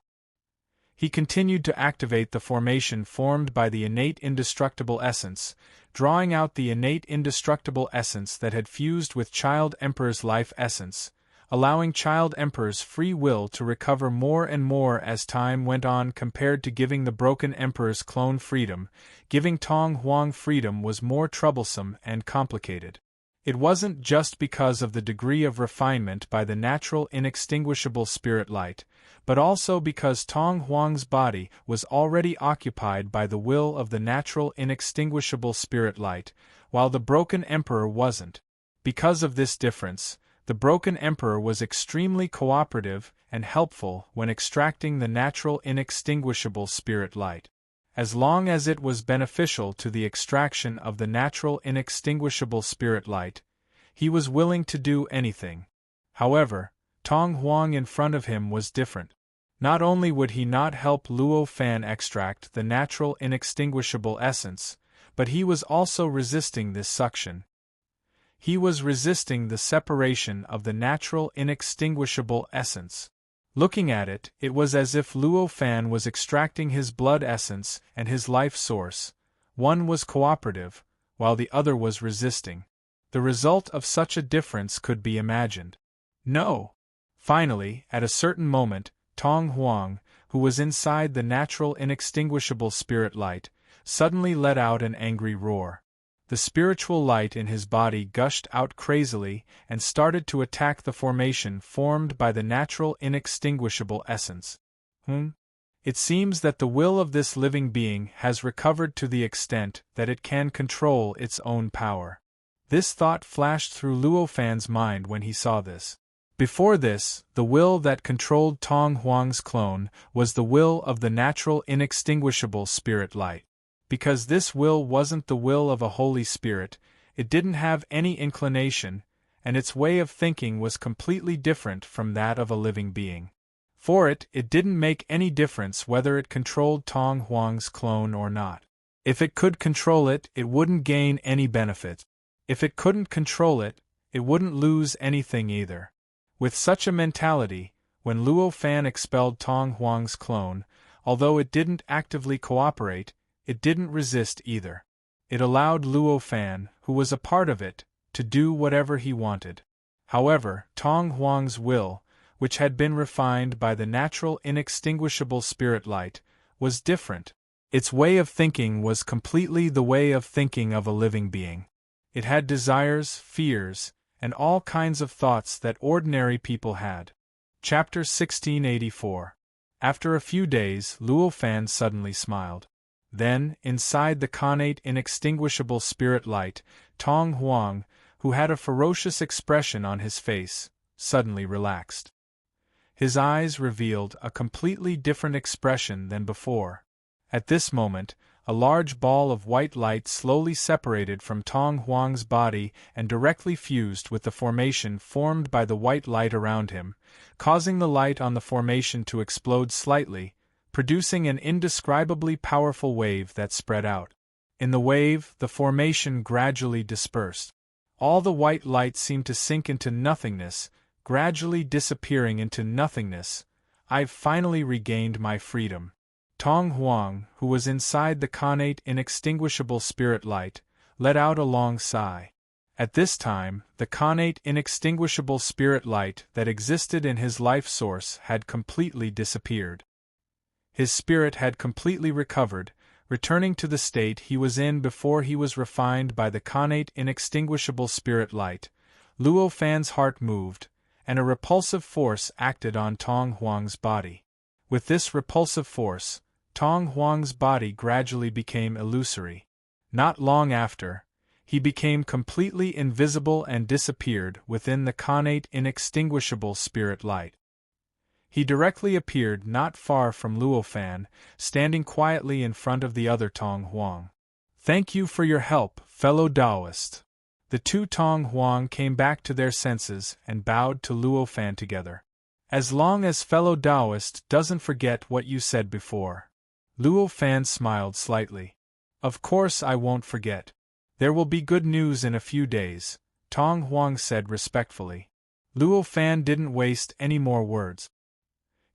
He continued to activate the formation formed by the innate indestructible essence, drawing out the innate indestructible essence that had fused with Child Emperor's life essence, allowing Child Emperor's free will to recover more and more as time went on. Compared to giving the broken Emperor's clone freedom, giving Tong Huang freedom was more troublesome and complicated. It wasn't just because of the degree of refinement by the natural inextinguishable spirit light, but also because Tong Huang's body was already occupied by the will of the natural inextinguishable spirit light, while the broken Emperor wasn't. Because of this difference, the broken Emperor was extremely cooperative and helpful when extracting the natural inextinguishable spirit light. As long as it was beneficial to the extraction of the natural inextinguishable spirit light, he was willing to do anything. However, Tong Huang in front of him was different. Not only would he not help Luo Fan extract the natural inextinguishable essence, but he was also resisting this suction. He was resisting the separation of the natural inextinguishable essence. Looking at it, it was as if Luo Fan was extracting his blood essence and his life source. One was cooperative, while the other was resisting. The result of such a difference could be imagined. No! Finally, at a certain moment, Tong Huang, who was inside the natural inextinguishable spirit light, suddenly let out an angry roar. The spiritual light in his body gushed out crazily and started to attack the formation formed by the natural inextinguishable essence. It seems that the will of this living being has recovered to the extent that it can control its own power. This thought flashed through Luo Fan's mind when he saw this. Before this, the will that controlled Tong Huang's clone was the will of the natural inextinguishable spirit light. Because this will wasn't the will of a Holy Spirit, it didn't have any inclination, and its way of thinking was completely different from that of a living being. For it didn't make any difference whether it controlled Tong Huang's clone or not. If it could control it, it wouldn't gain any benefit. If it couldn't control it, it wouldn't lose anything either. With such a mentality, when Luo Fan expelled Tong Huang's clone, although it didn't actively cooperate, it didn't resist either. It allowed Luo Fan, who was a part of it, to do whatever he wanted. However, Tong Huang's will, which had been refined by the natural inextinguishable spirit light, was different. Its way of thinking was completely the way of thinking of a living being. It had desires, fears, and all kinds of thoughts that ordinary people had. Chapter 1684. After a few days, Luo Fan suddenly smiled. Then, inside the connate inextinguishable spirit light, Tong Huang, who had a ferocious expression on his face, suddenly relaxed. His eyes revealed a completely different expression than before. At this moment, a large ball of white light slowly separated from Tong Huang's body and directly fused with the formation formed by the white light around him, causing the light on the formation to explode slightly, producing an indescribably powerful wave that spread out. In the wave, the formation gradually dispersed. All the white light seemed to sink into nothingness, gradually disappearing into nothingness, I've finally regained my freedom. Tong Huang, who was inside the connate inextinguishable spirit light, let out a long sigh. At this time, the connate inextinguishable spirit light that existed in his life source had completely disappeared. His spirit had completely recovered, returning to the state he was in before he was refined by the connate inextinguishable spirit light. Luo Fan's heart moved, and a repulsive force acted on Tong Huang's body. With this repulsive force, Tong Huang's body gradually became illusory. Not long after, he became completely invisible and disappeared within the connate inextinguishable spirit light. He directly appeared not far from Luo Fan, standing quietly in front of the other Tong Huang. "Thank you for your help, fellow Taoist." The two Tong Huang came back to their senses and bowed to Luo Fan together. "As long as fellow Taoist doesn't forget what you said before." Luo Fan smiled slightly. "Of course I won't forget. There will be good news in a few days," Tong Huang said respectfully. Luo Fan didn't waste any more words.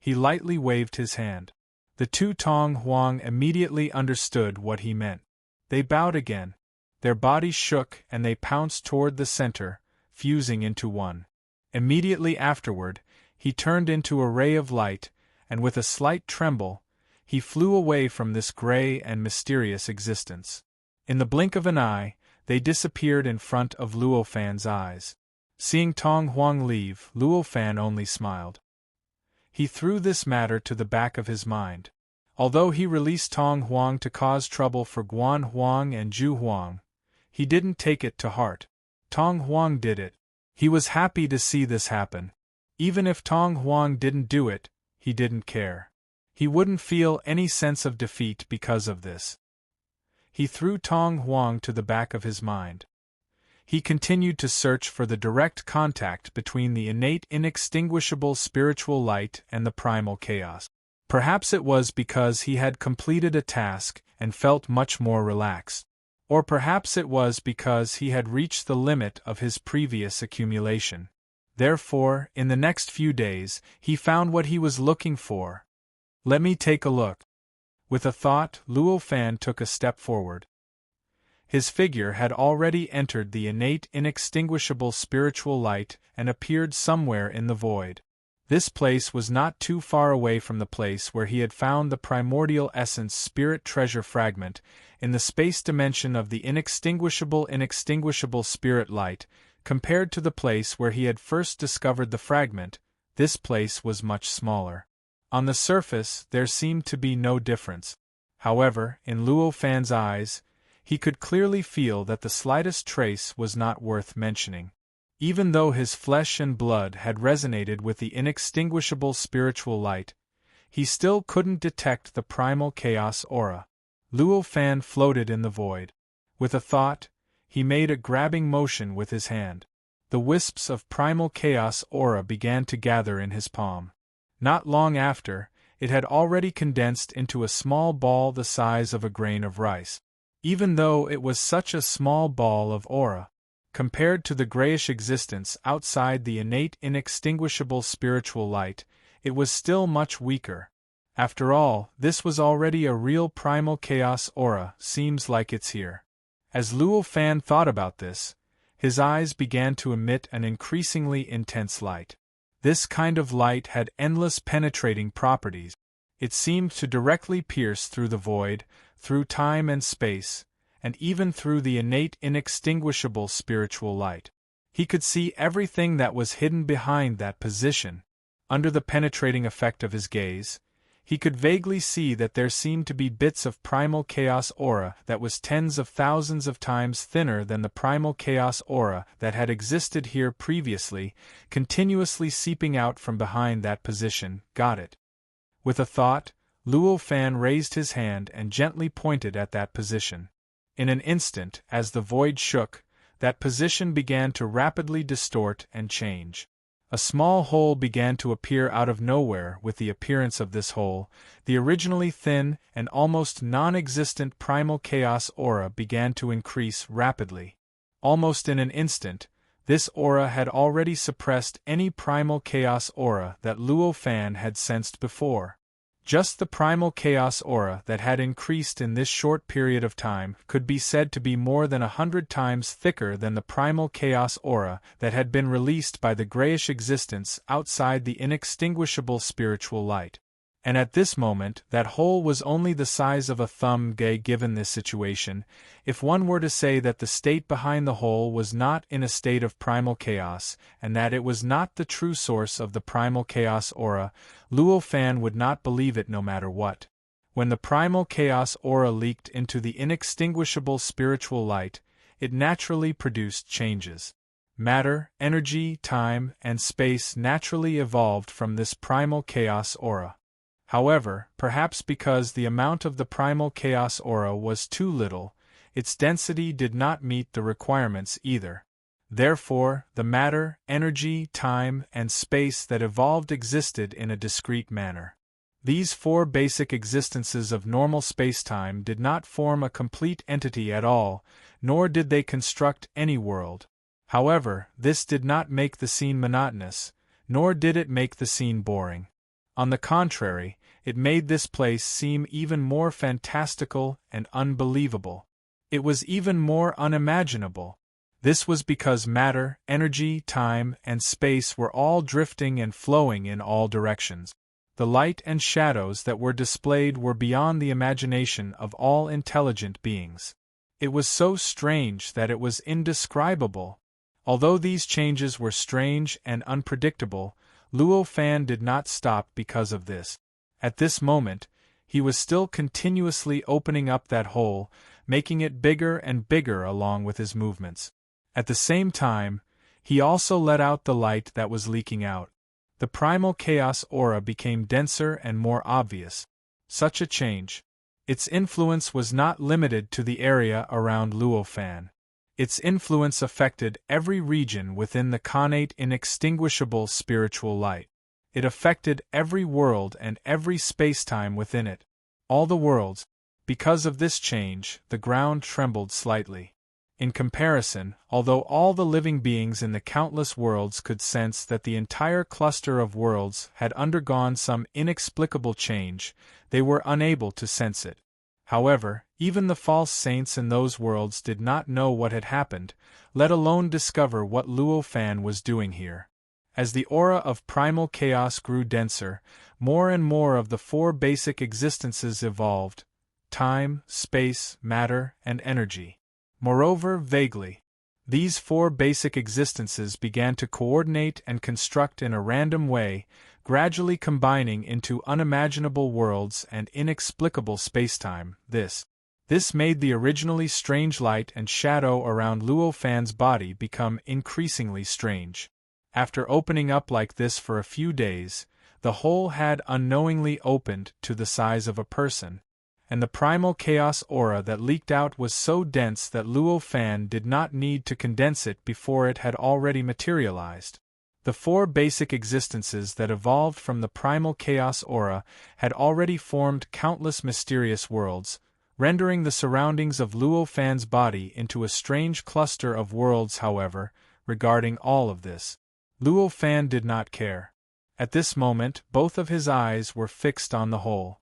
He lightly waved his hand. The two Tong Huang immediately understood what he meant. They bowed again. Their bodies shook and they pounced toward the center, fusing into one. Immediately afterward, he turned into a ray of light, and with a slight tremble, he flew away from this gray and mysterious existence. In the blink of an eye, they disappeared in front of Luo Fan's eyes. Seeing Tong Huang leave, Luo Fan only smiled. He threw this matter to the back of his mind. Although he released Tong Huang to cause trouble for Guan Huang and Zhu Huang, he didn't take it to heart. Tong Huang did it. He was happy to see this happen. Even if Tong Huang didn't do it, he didn't care. He wouldn't feel any sense of defeat because of this. He threw Tong Huang to the back of his mind. He continued to search for the direct contact between the innate inextinguishable spiritual light and the primal chaos. Perhaps it was because he had completed a task and felt much more relaxed. Or perhaps it was because he had reached the limit of his previous accumulation. Therefore, in the next few days, he found what he was looking for. "Let me take a look." With a thought, Luo Fan took a step forward. His figure had already entered the innate inextinguishable spiritual light and appeared somewhere in the void. This place was not too far away from the place where he had found the primordial essence spirit treasure fragment, in the space dimension of the inextinguishable spirit light. Compared to the place where he had first discovered the fragment, this place was much smaller. On the surface, there seemed to be no difference. However, in Luo Fan's eyes, he could clearly feel that the slightest trace was not worth mentioning. Even though his flesh and blood had resonated with the inextinguishable spiritual light, he still couldn't detect the primal chaos aura. Luo Fan floated in the void. With a thought, he made a grabbing motion with his hand. The wisps of primal chaos aura began to gather in his palm. Not long after, it had already condensed into a small ball the size of a grain of rice. Even though it was such a small ball of aura, compared to the grayish existence outside the innate inextinguishable spiritual light, it was still much weaker. After all, this was already a real primal chaos aura, seems like it's here. As Luo Fan thought about this, his eyes began to emit an increasingly intense light. This kind of light had endless penetrating properties. It seemed to directly pierce through the void, through time and space, and even through the innate inextinguishable spiritual light. He could see everything that was hidden behind that position. Under the penetrating effect of his gaze, he could vaguely see that there seemed to be bits of primal chaos aura that was tens of thousands of times thinner than the primal chaos aura that had existed here previously, continuously seeping out from behind that position. Got it. With a thought, Luo Fan raised his hand and gently pointed at that position. In an instant, as the void shook, that position began to rapidly distort and change. A small hole began to appear out of nowhere. With the appearance of this hole, the originally thin and almost non-existent primal chaos aura began to increase rapidly. Almost in an instant, This aura had already suppressed any primal chaos aura that Luo Fan had sensed before. Just the primal chaos aura that had increased in this short period of time could be said to be more than 100 times thicker than the primal chaos aura that had been released by the grayish existence outside the inextinguishable spiritual light. And at this moment, that hole was only the size of a thumb. Given this situation, if one were to say that the state behind the hole was not in a state of primal chaos, and that it was not the true source of the primal chaos aura, Luo Fan would not believe it no matter what. When the primal chaos aura leaked into the inextinguishable spiritual light, it naturally produced changes. Matter, energy, time, and space naturally evolved from this primal chaos aura. However, perhaps because the amount of the primal chaos aura was too little, its density did not meet the requirements either. Therefore, the matter, energy, time, and space that evolved existed in a discrete manner. These four basic existences of normal spacetime did not form a complete entity at all, nor did they construct any world. However, this did not make the scene monotonous, nor did it make the scene boring. On the contrary, it made this place seem even more fantastical and unbelievable. It was even more unimaginable. This was because matter, energy, time, and space were all drifting and flowing in all directions. The light and shadows that were displayed were beyond the imagination of all intelligent beings. It was so strange that it was indescribable. Although these changes were strange and unpredictable, Luo Fan did not stop because of this. At this moment, he was still continuously opening up that hole, making it bigger and bigger along with his movements. At the same time, he also let out the light that was leaking out. The primal chaos aura became denser and more obvious. Such a change. Its influence was not limited to the area around Luo Fan. Its influence affected every region within the connate inextinguishable spiritual light. It affected every world and every spacetime within it. All the worlds. Because of this change, the ground trembled slightly. In comparison, although all the living beings in the countless worlds could sense that the entire cluster of worlds had undergone some inexplicable change, they were unable to sense it. However, even the false saints in those worlds did not know what had happened, let alone discover what Luo Fan was doing here. As the aura of primal chaos grew denser, more and more of the four basic existences evolved: time, space, matter, and energy. Moreover, vaguely, these four basic existences began to coordinate and construct in a random way, gradually combining into unimaginable worlds and inexplicable spacetime. This made the originally strange light and shadow around Luo Fan's body become increasingly strange. After opening up like this for a few days, the hole had unknowingly opened to the size of a person, and the primal chaos aura that leaked out was so dense that Luo Fan did not need to condense it before it had already materialized. The four basic existences that evolved from the primal chaos aura had already formed countless mysterious worlds, rendering the surroundings of Luo Fan's body into a strange cluster of worlds. However, regarding all of this, Luo Fan did not care. At this moment, both of his eyes were fixed on the hole.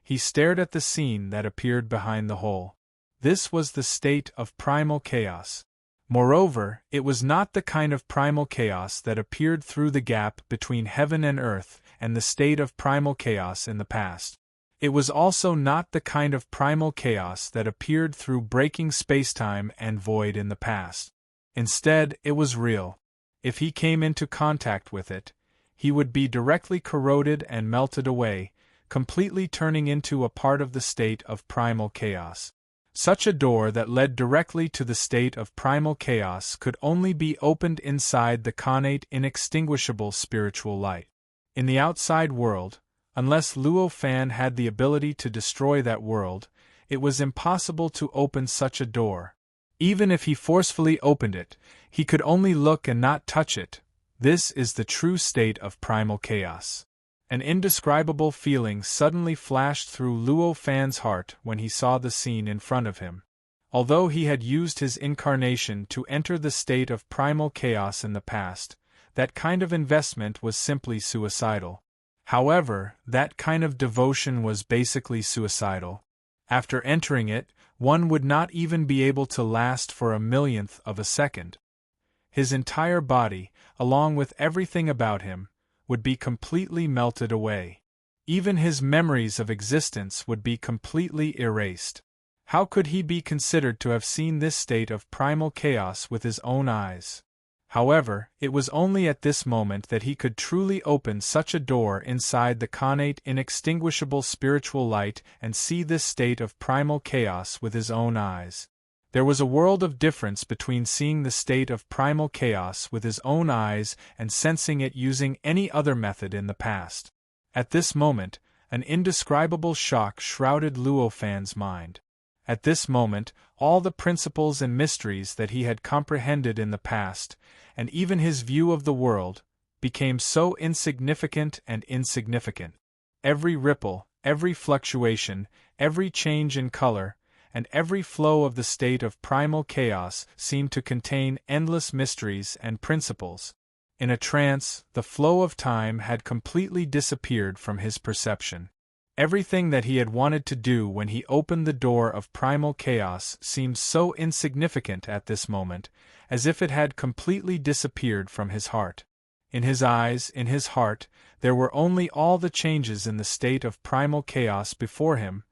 He stared at the scene that appeared behind the hole. This was the state of primal chaos. Moreover, it was not the kind of primal chaos that appeared through the gap between heaven and earth and the state of primal chaos in the past. It was also not the kind of primal chaos that appeared through breaking spacetime and void in the past. Instead, it was real. If he came into contact with it, he would be directly corroded and melted away, completely turning into a part of the state of primal chaos. Such a door that led directly to the state of primal chaos could only be opened inside the connate inextinguishable spiritual light. In the outside world, unless Luo Fan had the ability to destroy that world, it was impossible to open such a door. Even if he forcefully opened it, he could only look and not touch it. This is the true state of primal chaos. An indescribable feeling suddenly flashed through Luo Fan's heart when he saw the scene in front of him. Although he had used his incarnation to enter the state of primal chaos in the past, that kind of investment was simply suicidal. However, that kind of devotion was basically suicidal. After entering it, one would not even be able to last for a millionth of a second. His entire body, along with everything about him, would be completely melted away. Even his memories of existence would be completely erased. How could he be considered to have seen this state of primal chaos with his own eyes? However, it was only at this moment that he could truly open such a door inside the connate inextinguishable spiritual light and see this state of primal chaos with his own eyes. There was a world of difference between seeing the state of primal chaos with his own eyes and sensing it using any other method in the past. At this moment, an indescribable shock shrouded Luo Fan's mind. At this moment, all the principles and mysteries that he had comprehended in the past, and even his view of the world, became so insignificant and insignificant. Every ripple, every fluctuation, every change in color, and every flow of the state of primal chaos seemed to contain endless mysteries and principles. In a trance, the flow of time had completely disappeared from his perception. Everything that he had wanted to do when he opened the door of primal chaos seemed so insignificant at this moment, as if it had completely disappeared from his heart. In his eyes, in his heart, there were only all the changes in the state of primal chaos before him,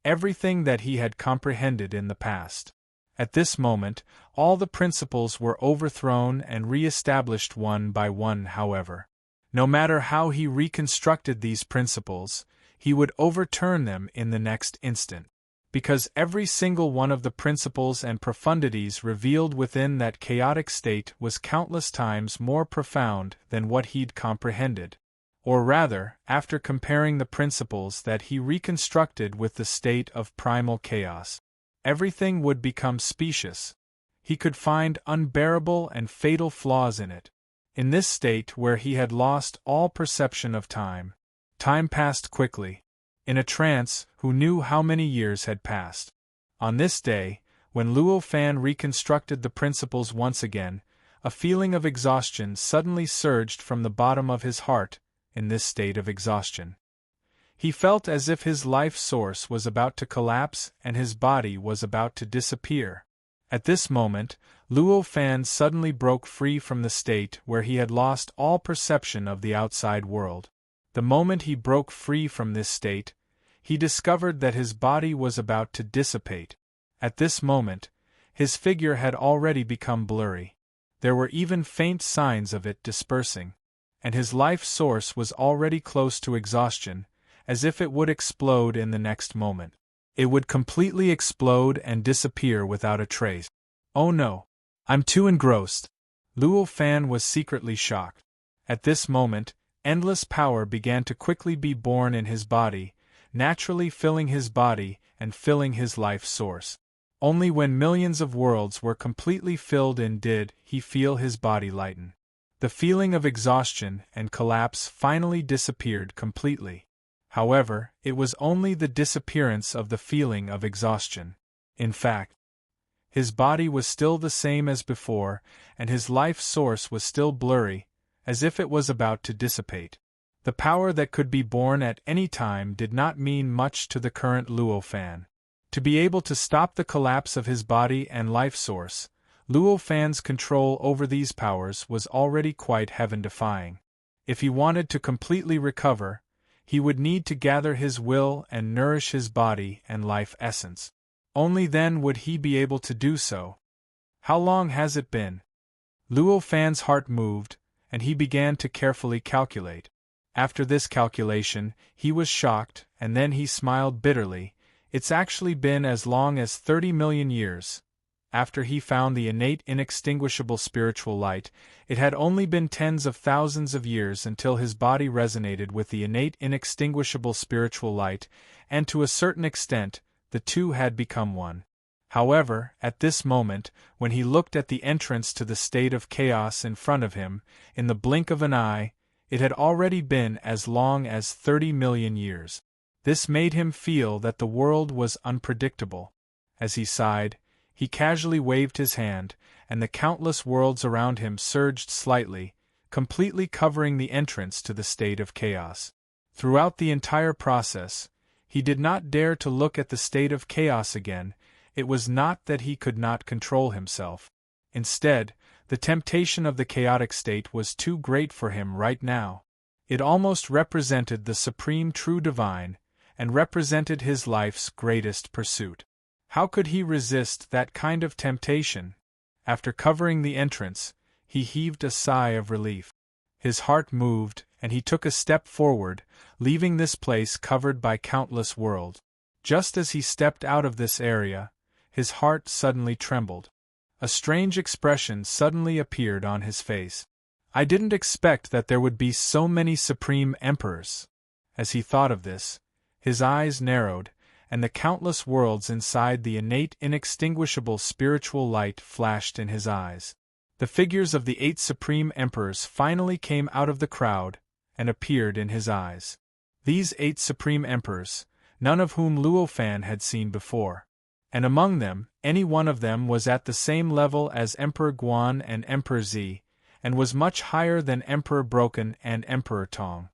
everything that he had comprehended in the past. At this moment, all the principles were overthrown and re-established one by one, however. No matter how he reconstructed these principles, he would overturn them in the next instant. Because every single one of the principles and profundities revealed within that chaotic state was countless times more profound than what he'd comprehended. Or rather, after comparing the principles that he reconstructed with the state of primal chaos, everything would become specious. He could find unbearable and fatal flaws in it. In this state where he had lost all perception of time, time passed quickly. In a trance, who knew how many years had passed? On this day, when Luo Fan reconstructed the principles once again, a feeling of exhaustion suddenly surged from the bottom of his heart. In this state of exhaustion, he felt as if his life source was about to collapse and his body was about to disappear. At this moment, Luo Fan suddenly broke free from the state where he had lost all perception of the outside world. The moment he broke free from this state, he discovered that his body was about to dissipate. At this moment, his figure had already become blurry. There were even faint signs of it dispersing. And his life source was already close to exhaustion, as if it would explode in the next moment. It would completely explode and disappear without a trace. Oh no! I'm too engrossed. Luo Fan was secretly shocked. At this moment, endless power began to quickly be born in his body, naturally filling his body and filling his life source. Only when millions of worlds were completely filled in did he feel his body lighten. The feeling of exhaustion and collapse finally disappeared completely. However, it was only the disappearance of the feeling of exhaustion. In fact, his body was still the same as before, and his life source was still blurry, as if it was about to dissipate. The power that could be born at any time did not mean much to the current Luo Fan. To be able to stop the collapse of his body and life source, Luo Fan's control over these powers was already quite heaven-defying. If he wanted to completely recover, he would need to gather his will and nourish his body and life essence. Only then would he be able to do so. How long has it been? Luo Fan's heart moved, and he began to carefully calculate. After this calculation, he was shocked, and then he smiled bitterly. It's actually been as long as 30 million years. After he found the innate inextinguishable spiritual light, it had only been tens of thousands of years until his body resonated with the innate inextinguishable spiritual light, and to a certain extent, the two had become one. However, at this moment, when he looked at the entrance to the state of chaos in front of him, in the blink of an eye, it had already been as long as 30 million years. This made him feel that the world was unpredictable. As he sighed, He casually waved his hand, and the countless worlds around him surged slightly, completely covering the entrance to the state of chaos. Throughout the entire process, he did not dare to look at the state of chaos again. It was not that he could not control himself. Instead, the temptation of the chaotic state was too great for him right now. It almost represented the supreme true divine, and represented his life's greatest pursuit. How could he resist that kind of temptation? After covering the entrance, he heaved a sigh of relief. His heart moved, and he took a step forward, leaving this place covered by countless worlds. Just as he stepped out of this area, his heart suddenly trembled. A strange expression suddenly appeared on his face. I didn't expect that there would be so many supreme emperors. As he thought of this, his eyes narrowed, and the countless worlds inside the innate inextinguishable spiritual light flashed in his eyes. The figures of the 8 supreme emperors finally came out of the crowd, and appeared in his eyes. These 8 supreme emperors, none of whom Luo Fan had seen before. And among them, any one of them was at the same level as Emperor Guan and Emperor Zi, and was much higher than Emperor Broken and Emperor Tong.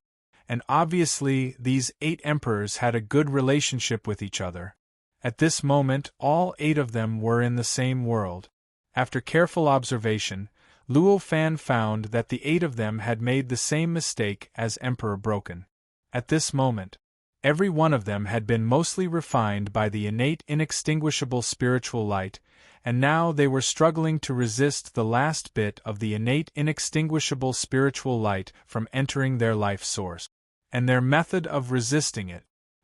And obviously these 8 emperors had a good relationship with each other. At this moment all 8 of them were in the same world. After careful observation, Luo Fan found that the 8 of them had made the same mistake as Emperor Broken. At this moment, every one of them had been mostly refined by the innate inextinguishable spiritual light, and now they were struggling to resist the last bit of the innate inextinguishable spiritual light from entering their life source. And their method of resisting it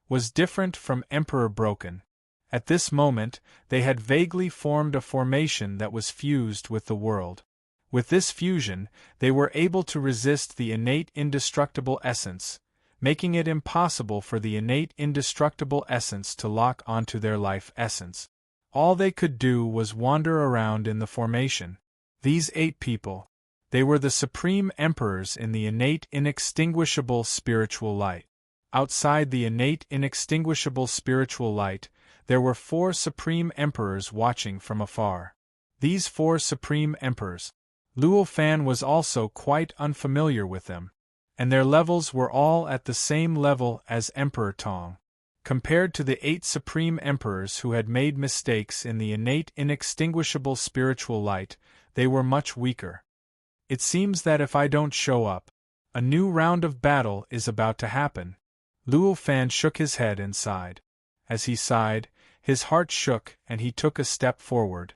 was different from Emperor Broken. At this moment, they had vaguely formed a formation that was fused with the world. With this fusion, they were able to resist the innate indestructible essence, making it impossible for the innate indestructible essence to lock onto their life essence. All they could do was wander around in the formation. These 8 people, they were the supreme emperors in the innate inextinguishable spiritual light. Outside the innate inextinguishable spiritual light, there were 4 supreme emperors watching from afar. These 4 supreme emperors, Luo Fan was also quite unfamiliar with them, and their levels were all at the same level as Emperor Tong. Compared to the 8 supreme emperors who had made mistakes in the innate inextinguishable spiritual light, they were much weaker. It seems that if I don't show up, a new round of battle is about to happen. Luo Fan shook his head and sighed. As he sighed, his heart shook and he took a step forward.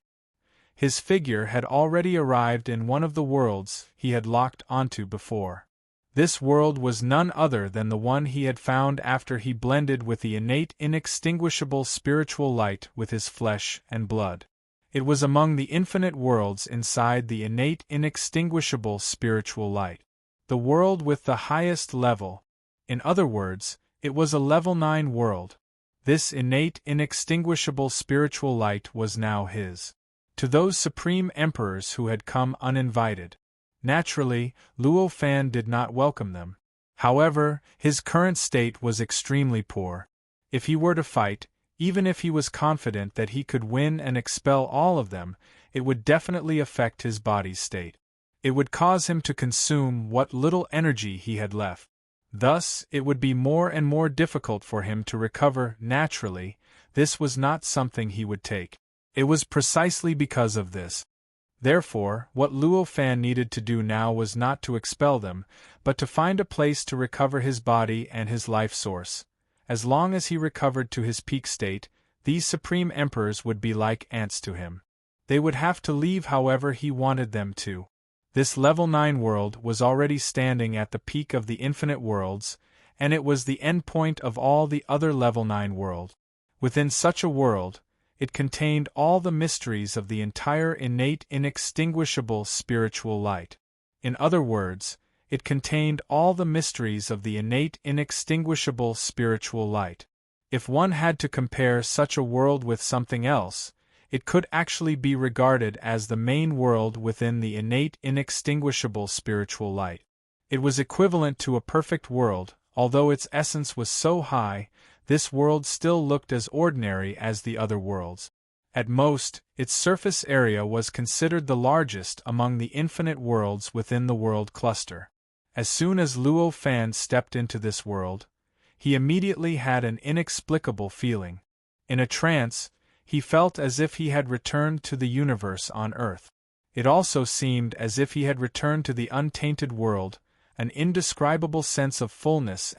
His figure had already arrived in one of the worlds he had locked onto before. This world was none other than the one he had found after he blended with the innate inextinguishable spiritual light with his flesh and blood. It was among the infinite worlds inside the innate inextinguishable spiritual light. The world with the highest level. In other words, it was a level 9 world. This innate inextinguishable spiritual light was now his. To those supreme emperors who had come uninvited, naturally, Luo Fan did not welcome them. However, his current state was extremely poor. If he were to fight, even if he was confident that he could win and expel all of them, it would definitely affect his body's state. It would cause him to consume what little energy he had left. Thus, it would be more and more difficult for him to recover naturally. This was not something he would take. It was precisely because of this. Therefore, what Luo Fan needed to do now was not to expel them, but to find a place to recover his body and his life source. As long as he recovered to his peak state, these supreme emperors would be like ants to him. They would have to leave however he wanted them to. This level 9 world was already standing at the peak of the infinite worlds, and it was the endpoint of all the other level 9 worlds. Within such a world, it contained all the mysteries of the entire innate inextinguishable spiritual light. In other words, it contained all the mysteries of the innate inextinguishable spiritual light. If one had to compare such a world with something else, it could actually be regarded as the main world within the innate inextinguishable spiritual light. It was equivalent to a perfect world. Although its essence was so high, this world still looked as ordinary as the other worlds. At most, its surface area was considered the largest among the infinite worlds within the world cluster. As soon as Luo Fan stepped into this world, he immediately had an inexplicable feeling. In a trance, he felt as if he had returned to the universe on Earth. It also seemed as if he had returned to the untainted world. An indescribable sense of fullness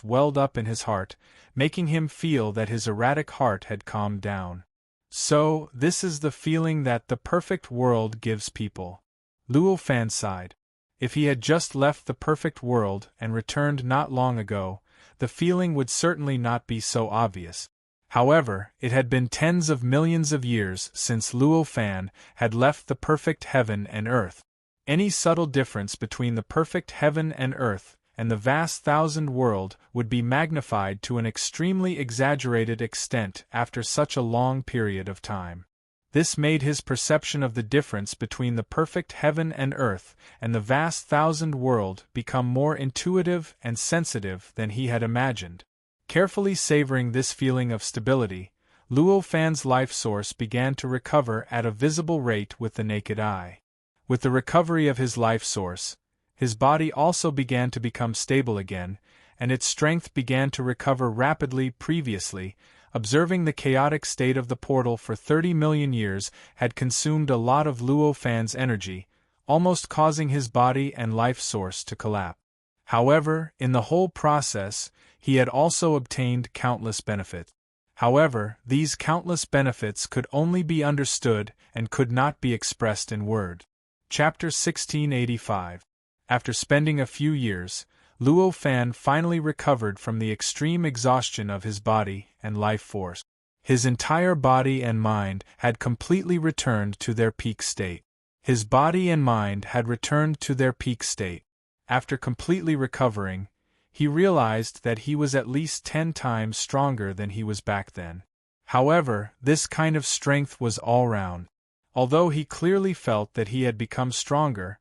welled up in his heart, making him feel that his erratic heart had calmed down. So, this is the feeling that the perfect world gives people. Luo Fan sighed. If he had just left the perfect world and returned not long ago, the feeling would certainly not be so obvious. However, it had been tens of millions of years since Luo Fan had left the perfect heaven and earth. Any subtle difference between the perfect heaven and earth and the vast thousand world would be magnified to an extremely exaggerated extent after such a long period of time. This made his perception of the difference between the perfect heaven and earth and the vast thousand world become more intuitive and sensitive than he had imagined. Carefully savoring this feeling of stability, Luo Fan's life source began to recover at a visible rate with the naked eye. With the recovery of his life source, his body also began to become stable again, and its strength began to recover rapidly. Previously, observing the chaotic state of the portal for 30 million years had consumed a lot of Luo Fan's energy, almost causing his body and life source to collapse. However, in the whole process, he had also obtained countless benefits. However, these countless benefits could only be understood and could not be expressed in words. Chapter 1685. After spending a few years, Luo Fan finally recovered from the extreme exhaustion of his body and life force. His entire body and mind had completely returned to their peak state. His body and mind had returned to their peak state. After completely recovering, he realized that he was at least 10 times stronger than he was back then. However, this kind of strength was all round. Although he clearly felt that he had become stronger,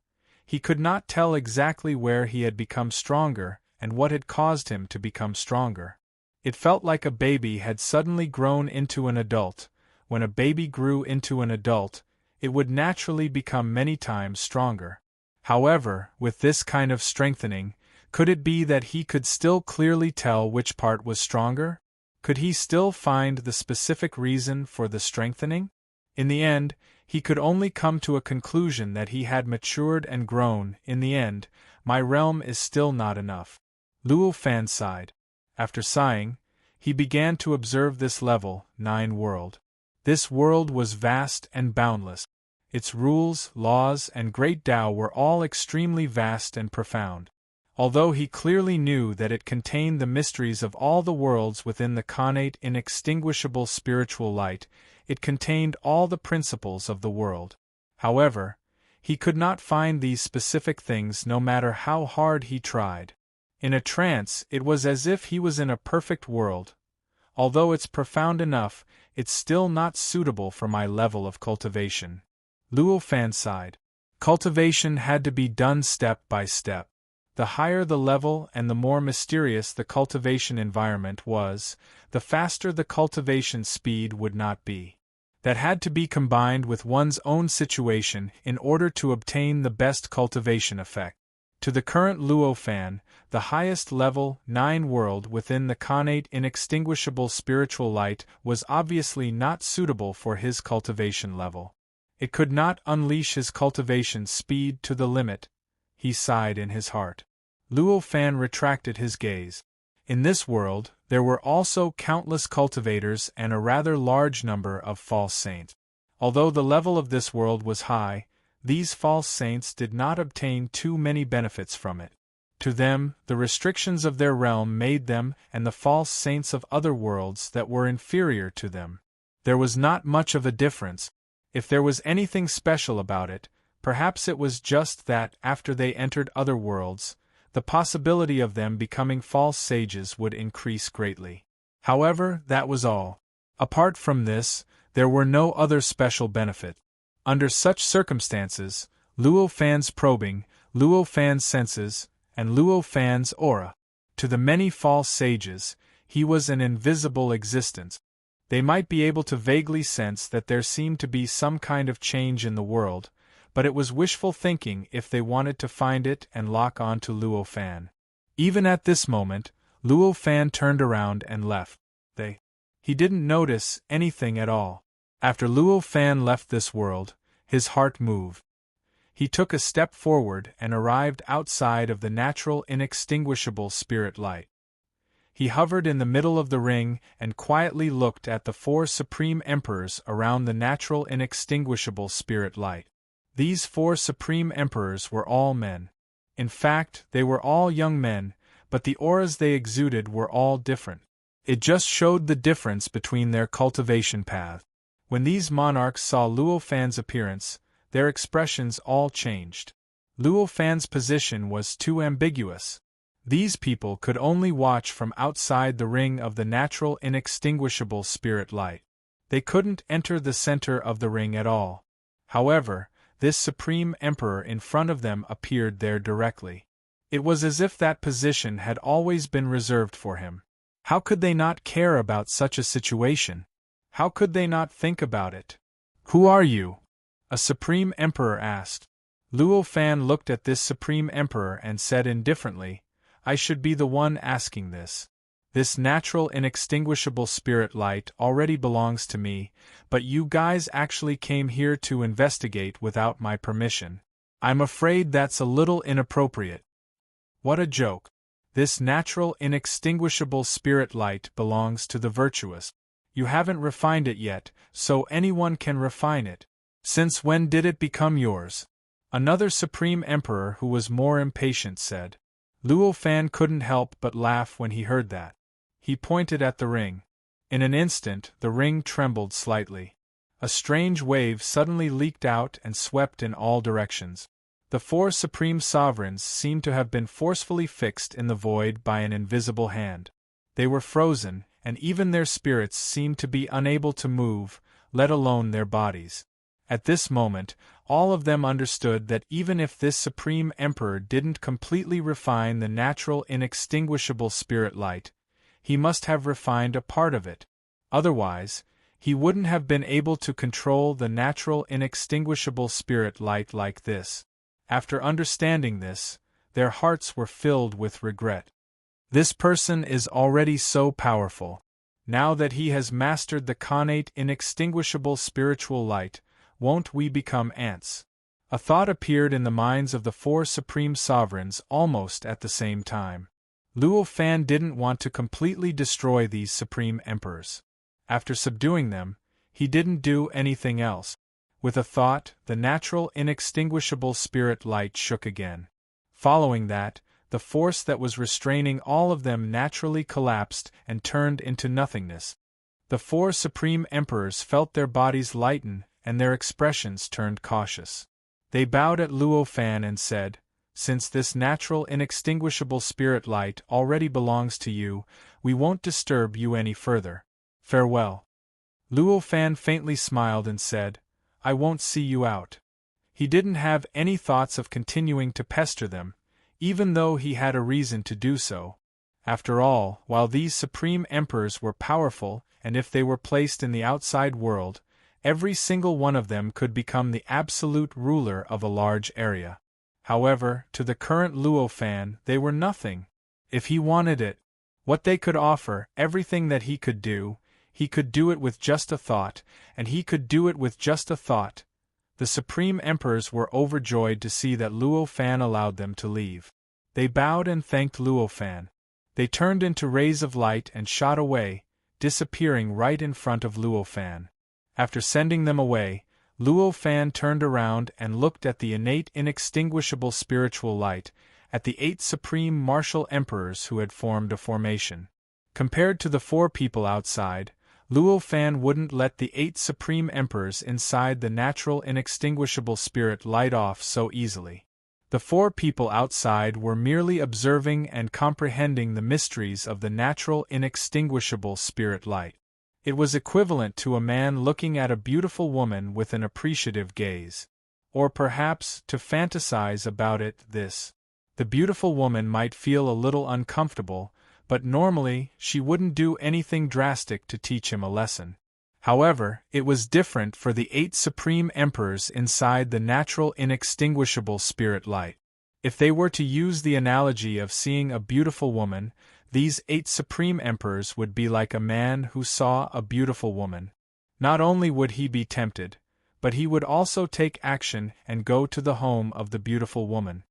he could not tell exactly where he had become stronger and what had caused him to become stronger. It felt like a baby had suddenly grown into an adult. When a baby grew into an adult, it would naturally become many times stronger. However, with this kind of strengthening, could it be that he could still clearly tell which part was stronger? Could he still find the specific reason for the strengthening? In the end, he could only come to a conclusion that he had matured and grown. In the end, my realm is still not enough. Luo Fan sighed. After sighing, he began to observe this level 9 world. This world was vast and boundless. Its rules, laws, and great Tao were all extremely vast and profound. Although he clearly knew that it contained the mysteries of all the worlds within the connate inextinguishable spiritual light, it contained all the principles of the world. However, he could not find these specific things no matter how hard he tried. In a trance, it was as if he was in a perfect world. Although it's profound enough, it's still not suitable for my level of cultivation. Luo Fan sighed. Cultivation had to be done step by step. The higher the level and the more mysterious the cultivation environment was, the faster the cultivation speed would not be. That had to be combined with one's own situation in order to obtain the best cultivation effect. To the current Luo Fan, the highest level 9 world within the connate inextinguishable spiritual light was obviously not suitable for his cultivation level. It could not unleash his cultivation speed to the limit. He sighed in his heart. Luo Fan retracted his gaze. In this world, there were also countless cultivators and a rather large number of false saints. Although the level of this world was high, these false saints did not obtain too many benefits from it. To them, the restrictions of their realm made them and the false saints of other worlds that were inferior to them. There was not much of a difference. If there was anything special about it, perhaps it was just that after they entered other worlds, the possibility of them becoming false sages would increase greatly. However, that was all. Apart from this, there were no other special benefits. Under such circumstances, Luo Fan's probing, Luo Fan's senses, and Luo Fan's aura. To the many false sages, he was an invisible existence. They might be able to vaguely sense that there seemed to be some kind of change in the world, but it was wishful thinking if they wanted to find it and lock on to Luo Fan. Even at this moment, Luo Fan turned around and left. He didn't notice anything at all. After Luo Fan left this world, his heart moved. He took a step forward and arrived outside of the natural inextinguishable spirit light. He hovered in the middle of the ring and quietly looked at the 4 supreme emperors around the natural inextinguishable spirit light. These 4 supreme emperors were all men. In fact, they were all young men, but the auras they exuded were all different. It just showed the difference between their cultivation path. When these monarchs saw Luo Fan's appearance, their expressions all changed. Luo Fan's position was too ambiguous. These people could only watch from outside the ring of the natural inextinguishable spirit light. They couldn't enter the center of the ring at all. However, this supreme emperor in front of them appeared there directly. It was as if that position had always been reserved for him. How could they not care about such a situation? How could they not think about it? "Who are you?" a supreme emperor asked. Luo Fan looked at this supreme emperor and said indifferently, "I should be the one asking this. This natural inextinguishable spirit light already belongs to me, but you guys actually came here to investigate without my permission. I'm afraid that's a little inappropriate." What a joke. This natural inextinguishable spirit light belongs to the virtuous. You haven't refined it yet, so anyone can refine it. Since when did it become yours? Another supreme emperor who was more impatient said. Luo Fan couldn't help but laugh when he heard that. He pointed at the ring. In an instant, the ring trembled slightly. A strange wave suddenly leaked out and swept in all directions. The 4 supreme sovereigns seemed to have been forcefully fixed in the void by an invisible hand. They were frozen, and even their spirits seemed to be unable to move, let alone their bodies. At this moment, all of them understood that even if this supreme emperor didn't completely refine the natural inextinguishable spirit light, he must have refined a part of it. Otherwise, he wouldn't have been able to control the natural inextinguishable spirit light like this. After understanding this, their hearts were filled with regret. This person is already so powerful. Now that he has mastered the connate inextinguishable spiritual light, won't we become ants? A thought appeared in the minds of the 4 supreme sovereigns almost at the same time. Luo Fan didn't want to completely destroy these supreme emperors. After subduing them, he didn't do anything else. With a thought, the natural inextinguishable spirit light shook again. Following that, the force that was restraining all of them naturally collapsed and turned into nothingness. The 4 supreme emperors felt their bodies lighten, and their expressions turned cautious. They bowed at Luo Fan and said, "Since this natural inextinguishable spirit light already belongs to you, we won't disturb you any further. Farewell." Luo Fan faintly smiled and said, "I won't see you out." He didn't have any thoughts of continuing to pester them, even though he had a reason to do so. After all, while these supreme emperors were powerful, and if they were placed in the outside world, every single one of them could become the absolute ruler of a large area. However, to the current Luo Fan, they were nothing. If he wanted it, what they could offer, everything that he could do it with just a thought, and he could do it with just a thought. The supreme emperors were overjoyed to see that Luo Fan allowed them to leave. They bowed and thanked Luo Fan. They turned into rays of light and shot away, disappearing right in front of Luo Fan. After sending them away, Luo Fan turned around and looked at the innate inextinguishable spiritual light, at the 8 supreme martial emperors who had formed a formation. Compared to the 4 people outside, Luo Fan wouldn't let the 8 supreme emperors inside the natural inextinguishable spirit light off so easily. The 4 people outside were merely observing and comprehending the mysteries of the natural inextinguishable spirit light. It was equivalent to a man looking at a beautiful woman with an appreciative gaze. Or perhaps, to fantasize about it, the beautiful woman might feel a little uncomfortable, but normally she wouldn't do anything drastic to teach him a lesson. However, it was different for the 8 supreme emperors inside the natural inextinguishable spirit light. If they were to use the analogy of seeing a beautiful woman, these 8 supreme emperors would be like a man who saw a beautiful woman. Not only would he be tempted, but he would also take action and go to the home of the beautiful woman,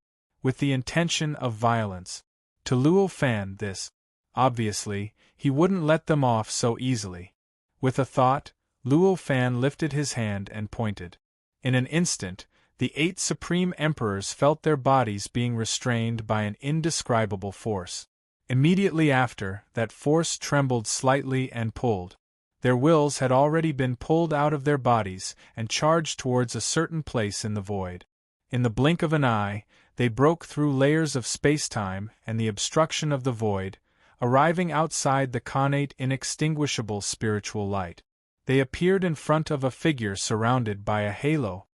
with the intention of violence. To Luo Fan this, obviously, he wouldn't let them off so easily. With a thought, Luo Fan lifted his hand and pointed. In an instant, the 8 supreme emperors felt their bodies being restrained by an indescribable force. Immediately after, that force trembled slightly and pulled. Their wills had already been pulled out of their bodies and charged towards a certain place in the void. In the blink of an eye, they broke through layers of space-time and the obstruction of the void, arriving outside the connate inextinguishable spiritual light. They appeared in front of a figure surrounded by a halo.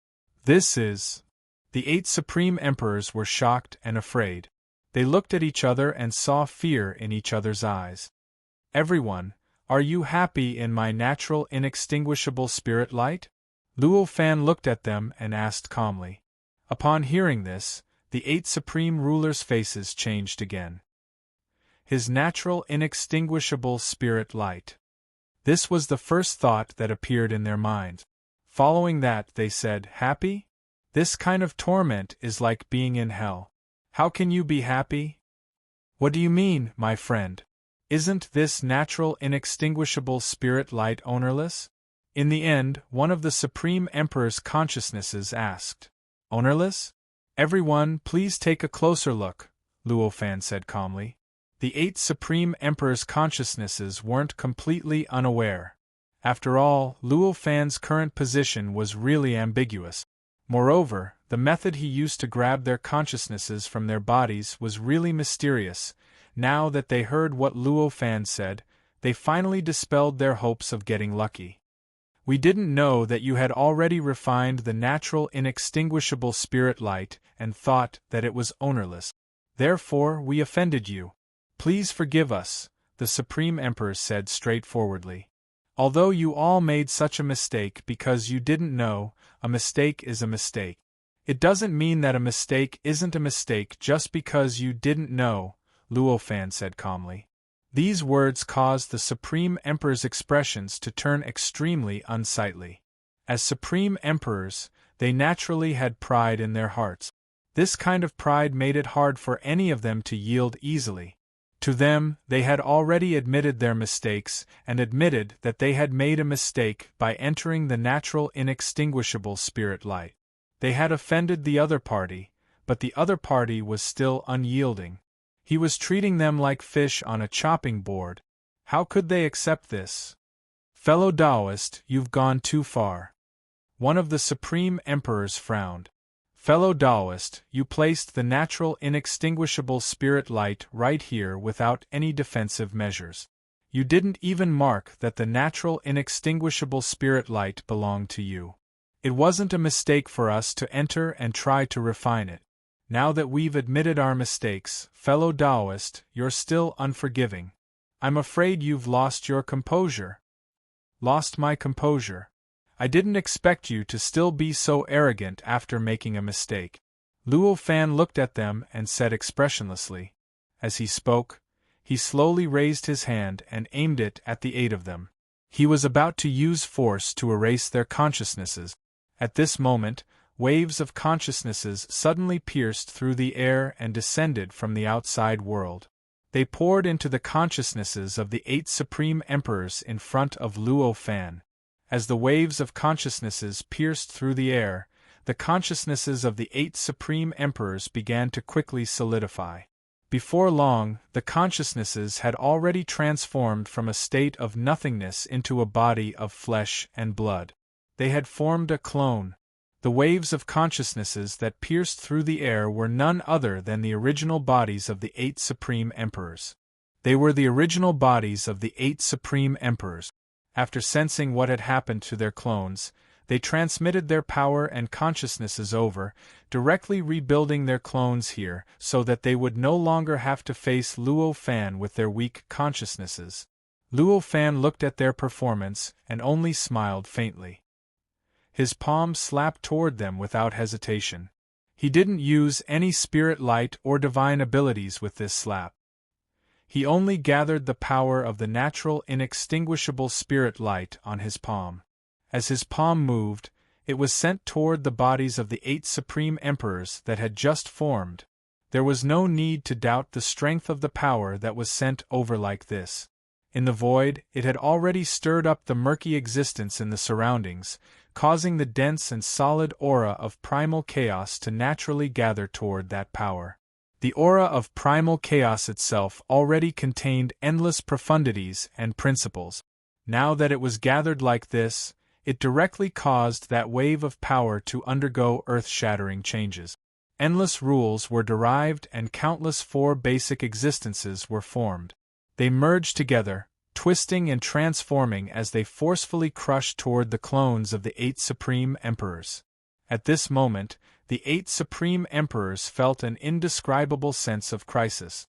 This is... The 8 supreme emperors were shocked and afraid. They looked at each other and saw fear in each other's eyes. Everyone, are you happy in my natural inextinguishable spirit light? Luo Fan looked at them and asked calmly. Upon hearing this, the 8 supreme rulers' faces changed again. His natural inextinguishable spirit light. This was the first thought that appeared in their minds. Following that, they said, happy? This kind of torment is like being in hell. How can you be happy? What do you mean, my friend? Isn't this natural inextinguishable spirit light ownerless? In the end, one of the Supreme Emperor's consciousnesses asked, ownerless? Everyone, please take a closer look, Luo Fan said calmly. The 8 Supreme Emperor's consciousnesses weren't completely unaware. After all, Luo Fan's current position was really ambiguous. Moreover, the method he used to grab their consciousnesses from their bodies was really mysterious. Now that they heard what Luo Fan said, they finally dispelled their hopes of getting lucky. We didn't know that you had already refined the natural inextinguishable spirit light and thought that it was ownerless. Therefore, we offended you. Please forgive us, the Supreme Emperor said straightforwardly. Although you all made such a mistake because you didn't know, a mistake is a mistake. It doesn't mean that a mistake isn't a mistake just because you didn't know, Luo Fan said calmly. These words caused the Supreme Emperor's expressions to turn extremely unsightly. As Supreme Emperors, they naturally had pride in their hearts. This kind of pride made it hard for any of them to yield easily. To them, they had already admitted their mistakes and admitted that they had made a mistake by entering the natural inextinguishable spirit light. They had offended the other party, but the other party was still unyielding. He was treating them like fish on a chopping board. How could they accept this? Fellow Taoist, you've gone too far. One of the Supreme Emperors frowned. Fellow Taoist, you placed the natural inextinguishable spirit light right here without any defensive measures. You didn't even mark that the natural inextinguishable spirit light belonged to you. It wasn't a mistake for us to enter and try to refine it. Now that we've admitted our mistakes, fellow Taoist, you're still unforgiving. I'm afraid you've lost your composure. Lost my composure. I didn't expect you to still be so arrogant after making a mistake. Luo Fan looked at them and said expressionlessly. As he spoke, he slowly raised his hand and aimed it at the 8 of them. He was about to use force to erase their consciousnesses. At this moment, waves of consciousnesses suddenly pierced through the air and descended from the outside world. They poured into the consciousnesses of the 8 Supreme Emperors in front of Luo Fan. As the waves of consciousnesses pierced through the air, the consciousnesses of the 8 Supreme Emperors began to quickly solidify. Before long, the consciousnesses had already transformed from a state of nothingness into a body of flesh and blood. They had formed a clone. The waves of consciousnesses that pierced through the air were none other than the original bodies of the 8 Supreme Emperors. They were the original bodies of the 8 Supreme Emperors. After sensing what had happened to their clones, they transmitted their power and consciousnesses over, directly rebuilding their clones here so that they would no longer have to face Luo Fan with their weak consciousnesses. Luo Fan looked at their performance and only smiled faintly. His palm slapped toward them without hesitation. He didn't use any spirit light or divine abilities with this slap. He only gathered the power of the natural inextinguishable spirit light on his palm. As his palm moved, it was sent toward the bodies of the 8 supreme emperors that had just formed. There was no need to doubt the strength of the power that was sent over like this. In the void, it had already stirred up the murky existence in the surroundings, causing the dense and solid aura of primal chaos to naturally gather toward that power. The aura of primal chaos itself already contained endless profundities and principles. Now that it was gathered like this, it directly caused that wave of power to undergo earth-shattering changes. Endless rules were derived and countless 4 basic existences were formed. They merged together, twisting and transforming as they forcefully crushed toward the clones of the 8 supreme emperors. At this moment, the 8 supreme emperors felt an indescribable sense of crisis.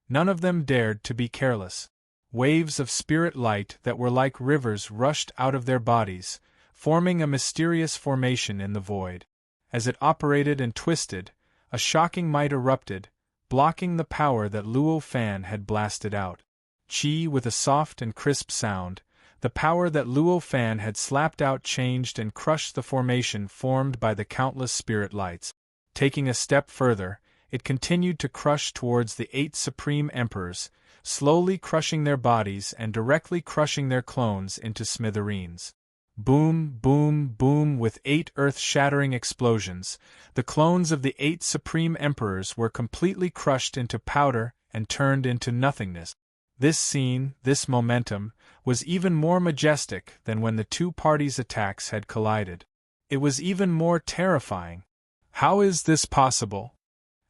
None of them dared to be careless. Waves of spirit light that were like rivers rushed out of their bodies, forming a mysterious formation in the void. As it operated and twisted, a shocking might erupted, blocking the power that Luo Fan had blasted out. Chi with a soft and crisp sound, the power that Luo Fan had slapped out changed and crushed the formation formed by the countless spirit lights. Taking a step further, it continued to crush towards the 8 supreme emperors, slowly crushing their bodies and directly crushing their clones into smithereens. Boom, boom, boom with 8 earth-shattering explosions, the clones of the 8 supreme emperors were completely crushed into powder and turned into nothingness. This scene, this momentum, was even more majestic than when the 2 parties' attacks had collided. It was even more terrifying. How is this possible?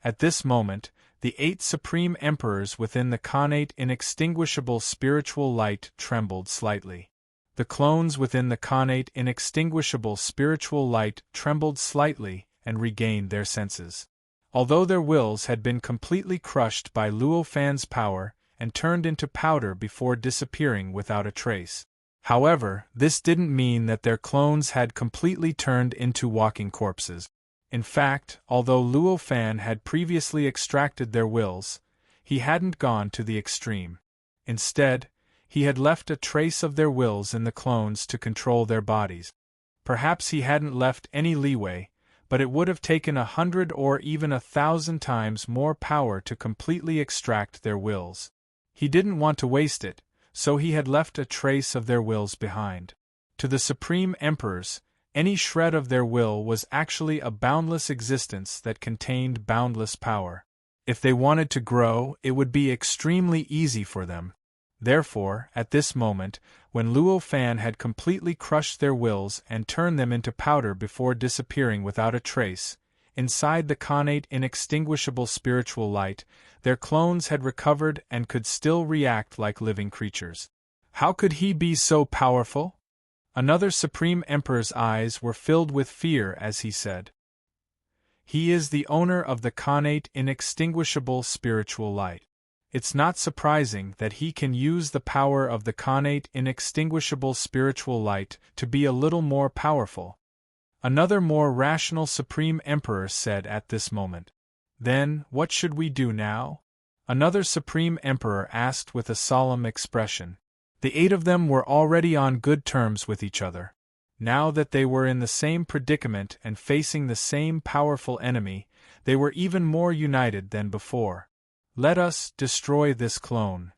At this moment, the 8 supreme emperors within the connate inextinguishable spiritual light trembled slightly. The clones within the connate inextinguishable spiritual light trembled slightly and regained their senses. Although their wills had been completely crushed by Luo Fan's power and turned into powder before disappearing without a trace. However, this didn't mean that their clones had completely turned into walking corpses. In fact, although Luo Fan had previously extracted their wills, he hadn't gone to the extreme. Instead, he had left a trace of their wills in the clones to control their bodies. Perhaps he hadn't left any leeway, but it would have taken 100 or even 1,000 times more power to completely extract their wills. He didn't want to waste it, so he had left a trace of their wills behind. To the Supreme Emperors, any shred of their will was actually a boundless existence that contained boundless power. If they wanted to grow, it would be extremely easy for them. Therefore, at this moment, when Luo Fan had completely crushed their wills and turned them into powder before disappearing without a trace, inside the connate inextinguishable spiritual light, their clones had recovered and could still react like living creatures. How could he be so powerful? Another Supreme Emperor's eyes were filled with fear as he said, "He is the owner of the connate inextinguishable spiritual light. It's not surprising that he can use the power of the connate inextinguishable spiritual light to be a little more powerful." Another more rational Supreme Emperor said at this moment. "Then, what should we do now?" Another Supreme Emperor asked with a solemn expression. The 8 of them were already on good terms with each other. Now that they were in the same predicament and facing the same powerful enemy, they were even more united than before. "Let us destroy this clone."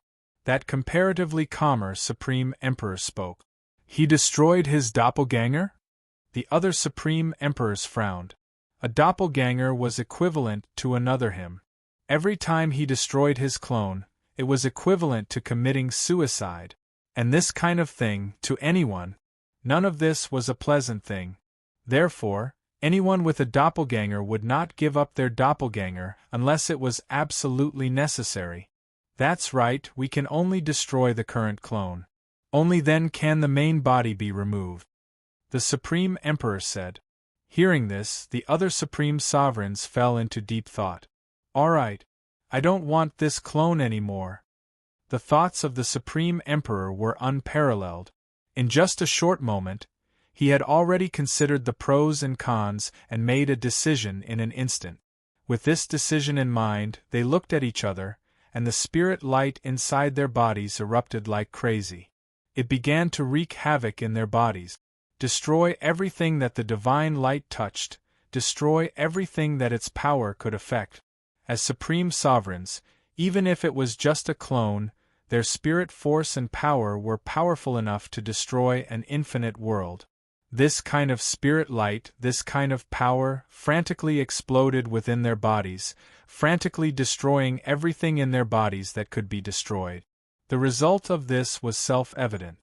That comparatively calmer Supreme Emperor spoke. "He destroyed his doppelganger?" The other Supreme Emperors frowned. A doppelganger was equivalent to another him. Every time he destroyed his clone, it was equivalent to committing suicide. And this kind of thing, to anyone, none of this was a pleasant thing. Therefore, anyone with a doppelganger would not give up their doppelganger unless it was absolutely necessary. That's right, we can only destroy the current clone. Only then can the main body be removed. the Supreme Emperor said. Hearing this, the other Supreme Sovereigns fell into deep thought. All right. I don't want this clone anymore. The thoughts of the Supreme Emperor were unparalleled. In just a short moment, he had already considered the pros and cons and made a decision in an instant. With this decision in mind, they looked at each other, and the spirit light inside their bodies erupted like crazy. It began to wreak havoc in their bodies, destroy everything that the divine light touched, destroy everything that its power could affect. As supreme sovereigns, even if it was just a clone, their spirit force and power were powerful enough to destroy an infinite world. This kind of spirit light, this kind of power, frantically exploded within their bodies, frantically destroying everything in their bodies that could be destroyed. The result of this was self-evident.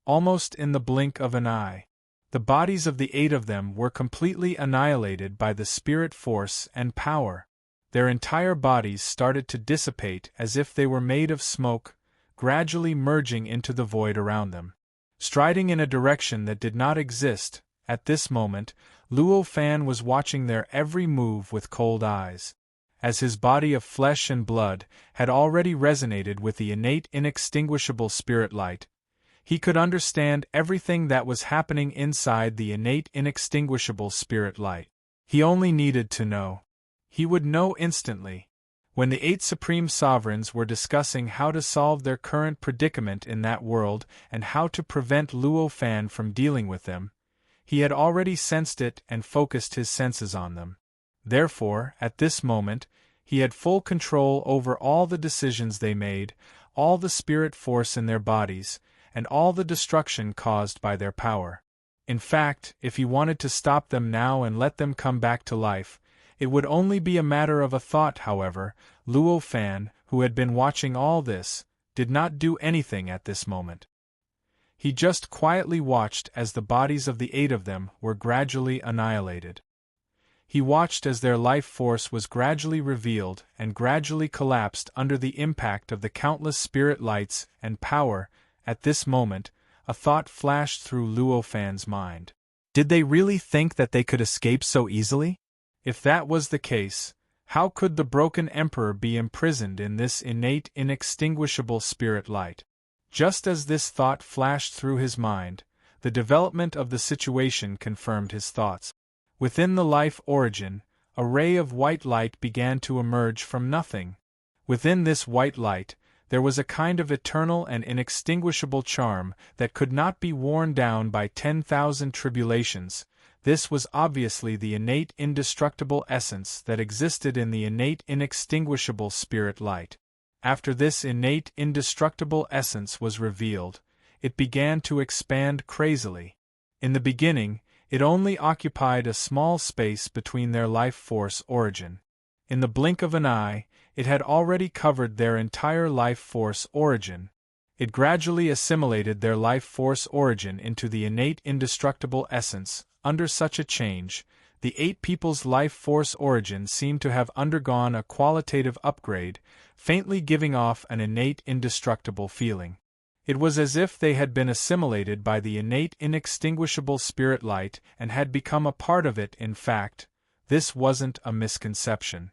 Almost in the blink of an eye, the bodies of the 8 of them were completely annihilated by the spirit force and power. Their entire bodies started to dissipate as if they were made of smoke, gradually merging into the void around them. Striding in a direction that did not exist, at this moment, Luo Fan was watching their every move with cold eyes. As his body of flesh and blood had already resonated with the innate inextinguishable spirit light, he could understand everything that was happening inside the innate inextinguishable spirit light. He only needed to know. He would know instantly. When the 8 Supreme Sovereigns were discussing how to solve their current predicament in that world and how to prevent Luo Fan from dealing with them, he had already sensed it and focused his senses on them. Therefore, at this moment, he had full control over all the decisions they made, all the spirit force in their bodies, and all the destruction caused by their power. In fact, if he wanted to stop them now and let them come back to life, it would only be a matter of a thought. However, Luo Fan, who had been watching all this, did not do anything at this moment. He just quietly watched as the bodies of the 8 of them were gradually annihilated. He watched as their life force was gradually revealed and gradually collapsed under the impact of the countless spirit lights and power. At this moment, a thought flashed through Luo Fan's mind. Did they really think that they could escape so easily? If that was the case, how could the broken emperor be imprisoned in this innate inextinguishable spirit light? Just as this thought flashed through his mind, the development of the situation confirmed his thoughts. Within the life origin, a ray of white light began to emerge from nothing. Within this white light, there was a kind of eternal and inextinguishable charm that could not be worn down by 10,000 tribulations. This was obviously the innate indestructible essence that existed in the innate inextinguishable spirit light. After this innate indestructible essence was revealed, it began to expand crazily. In the beginning, it only occupied a small space between their life force origin. In the blink of an eye, it had already covered their entire life force origin. It gradually assimilated their life force origin into the innate indestructible essence. Under such a change, the 8 people's life force origin seemed to have undergone a qualitative upgrade, faintly giving off an innate indestructible feeling. It was as if they had been assimilated by the innate inextinguishable spirit light and had become a part of it. In fact, this wasn't a misconception.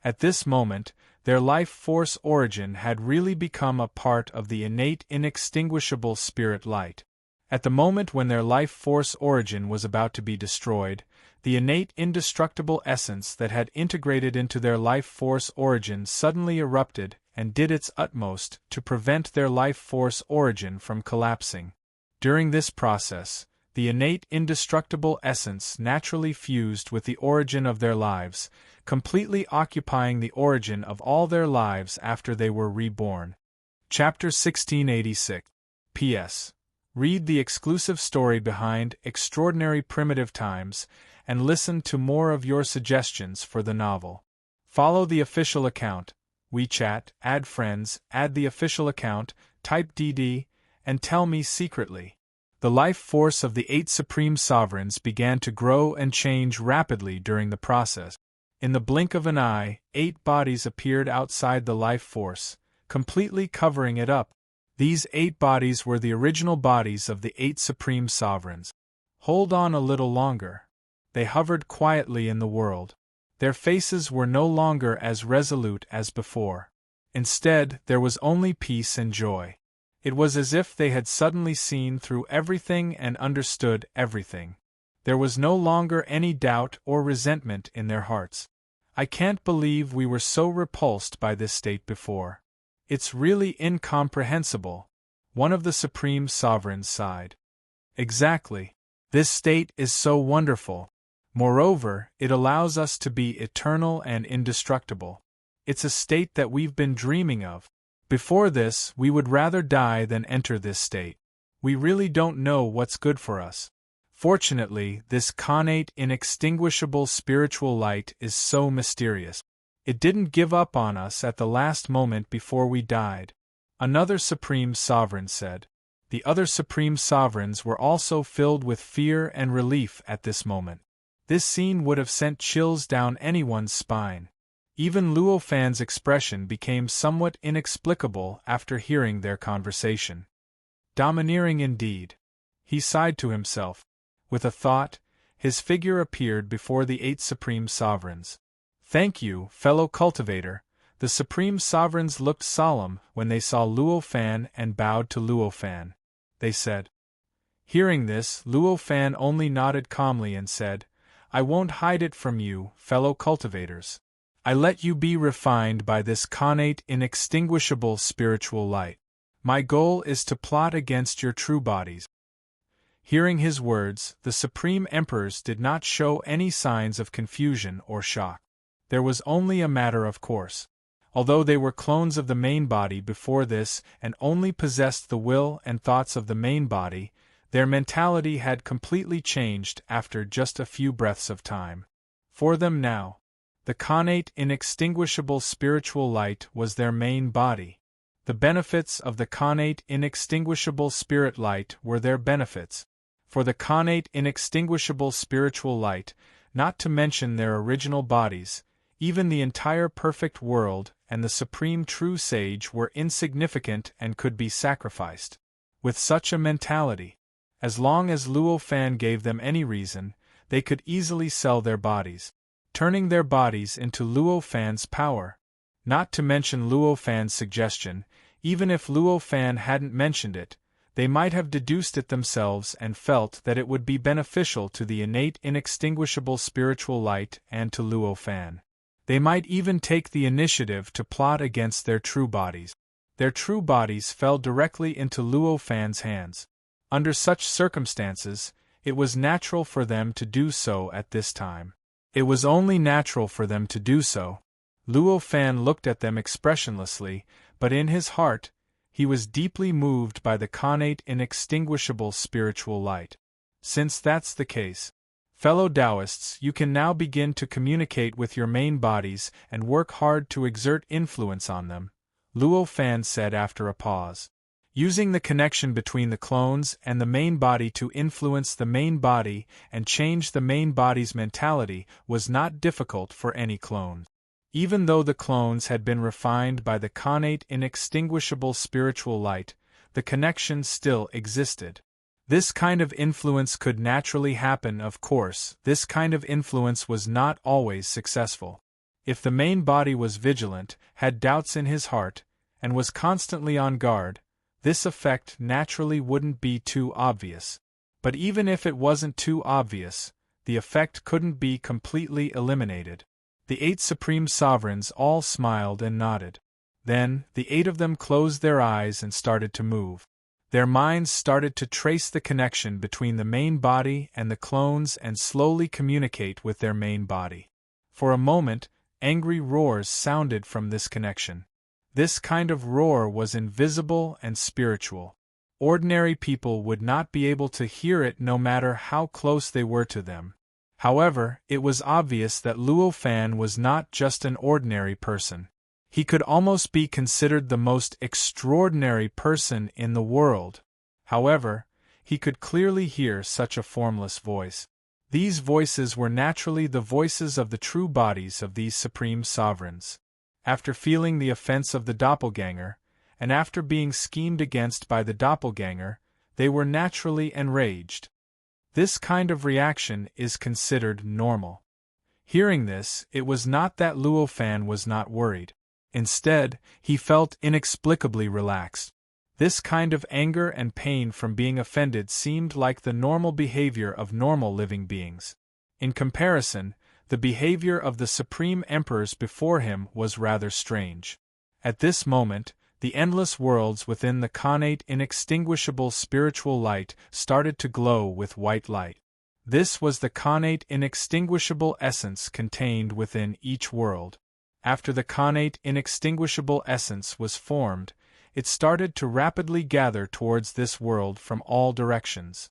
At this moment, their life force origin had really become a part of the innate inextinguishable spirit light. At the moment when their life force origin was about to be destroyed, the innate indestructible essence that had integrated into their life force origin suddenly erupted and did its utmost to prevent their life force origin from collapsing. During this process, the innate indestructible essence naturally fused with the origin of their lives, completely occupying the origin of all their lives after they were reborn. Chapter 1686. P.S. Read the exclusive story behind Extraordinary Primitive Times and listen to more of your suggestions for the novel. Follow the official account, WeChat, add friends, add the official account, type DD, and tell me secretly. The life force of the 8 Supreme Sovereigns began to grow and change rapidly during the process. In the blink of an eye, 8 bodies appeared outside the life force, completely covering it up. These 8 bodies were the original bodies of the 8 Supreme Sovereigns. Hold on a little longer. They hovered quietly in the world. Their faces were no longer as resolute as before. Instead, there was only peace and joy. It was as if they had suddenly seen through everything and understood everything. There was no longer any doubt or resentment in their hearts. I can't believe we were so repulsed by this state before. It's really incomprehensible. One of the supreme sovereigns sighed. Exactly. This state is so wonderful. Moreover, it allows us to be eternal and indestructible. It's a state that we've been dreaming of. Before this, we would rather die than enter this state. We really don't know what's good for us. Fortunately, this connate inextinguishable spiritual light is so mysterious. It didn't give up on us at the last moment before we died. Another supreme sovereign said. The other supreme sovereigns were also filled with fear and relief at this moment. This scene would have sent chills down anyone's spine. Even Luo Fan's expression became somewhat inexplicable after hearing their conversation. Domineering indeed. He sighed to himself. With a thought, his figure appeared before the 8 supreme sovereigns. Thank you, fellow cultivator. The supreme sovereigns looked solemn when they saw Luo Fan and bowed to Luo Fan. They said. Hearing this, Luo Fan only nodded calmly and said, I won't hide it from you, fellow cultivators. I let you be refined by this connate inextinguishable spiritual light. My goal is to plot against your true bodies. Hearing his words, the supreme emperors did not show any signs of confusion or shock. There was only a matter of course. Although they were clones of the main body before this and only possessed the will and thoughts of the main body, their mentality had completely changed after just a few breaths of time. For them now, the connate inextinguishable spiritual light was their main body. The benefits of the connate inextinguishable spirit light were their benefits. For the connate inextinguishable spiritual light, not to mention their original bodies, even the entire perfect world and the supreme true sage were insignificant and could be sacrificed. With such a mentality, as long as Luo Fan gave them any reason, they could easily sell their bodies, turning their bodies into Luo Fan's power. Not to mention Luo Fan's suggestion, even if Luo Fan hadn't mentioned it, they might have deduced it themselves and felt that it would be beneficial to the innate inextinguishable spiritual light and to Luo Fan. They might even take the initiative to plot against their true bodies. Their true bodies fell directly into Luo Fan's hands. Under such circumstances, it was natural for them to do so at this time. It was only natural for them to do so. Luo Fan looked at them expressionlessly, but in his heart, he was deeply moved by the connate inextinguishable spiritual light. Since that's the case, fellow Taoists, you can now begin to communicate with your main bodies and work hard to exert influence on them, Luo Fan said after a pause. Using the connection between the clones and the main body to influence the main body and change the main body's mentality was not difficult for any clone. Even though the clones had been refined by the connate inextinguishable spiritual light, the connection still existed. This kind of influence could naturally happen, of course. This kind of influence was not always successful. If the main body was vigilant, had doubts in his heart, and was constantly on guard, this effect naturally wouldn't be too obvious. But even if it wasn't too obvious, the effect couldn't be completely eliminated. The 8 supreme sovereigns all smiled and nodded. Then, the 8 of them closed their eyes and started to move. Their minds started to trace the connection between the main body and the clones and slowly communicate with their main body. For a moment, angry roars sounded from this connection. This kind of roar was invisible and spiritual. Ordinary people would not be able to hear it no matter how close they were to them. However, it was obvious that Luo Fan was not just an ordinary person. He could almost be considered the most extraordinary person in the world. However, he could clearly hear such a formless voice. These voices were naturally the voices of the true bodies of these supreme sovereigns. After feeling the offense of the doppelganger, and after being schemed against by the doppelganger, they were naturally enraged. This kind of reaction is considered normal. Hearing this, it was not that Luo Fan was not worried. Instead, he felt inexplicably relaxed. This kind of anger and pain from being offended seemed like the normal behavior of normal living beings. In comparison, the behavior of the Supreme Emperors before him was rather strange. At this moment, the endless worlds within the connate inextinguishable spiritual light started to glow with white light. This was the connate inextinguishable essence contained within each world. After the connate inextinguishable essence was formed, it started to rapidly gather towards this world from all directions.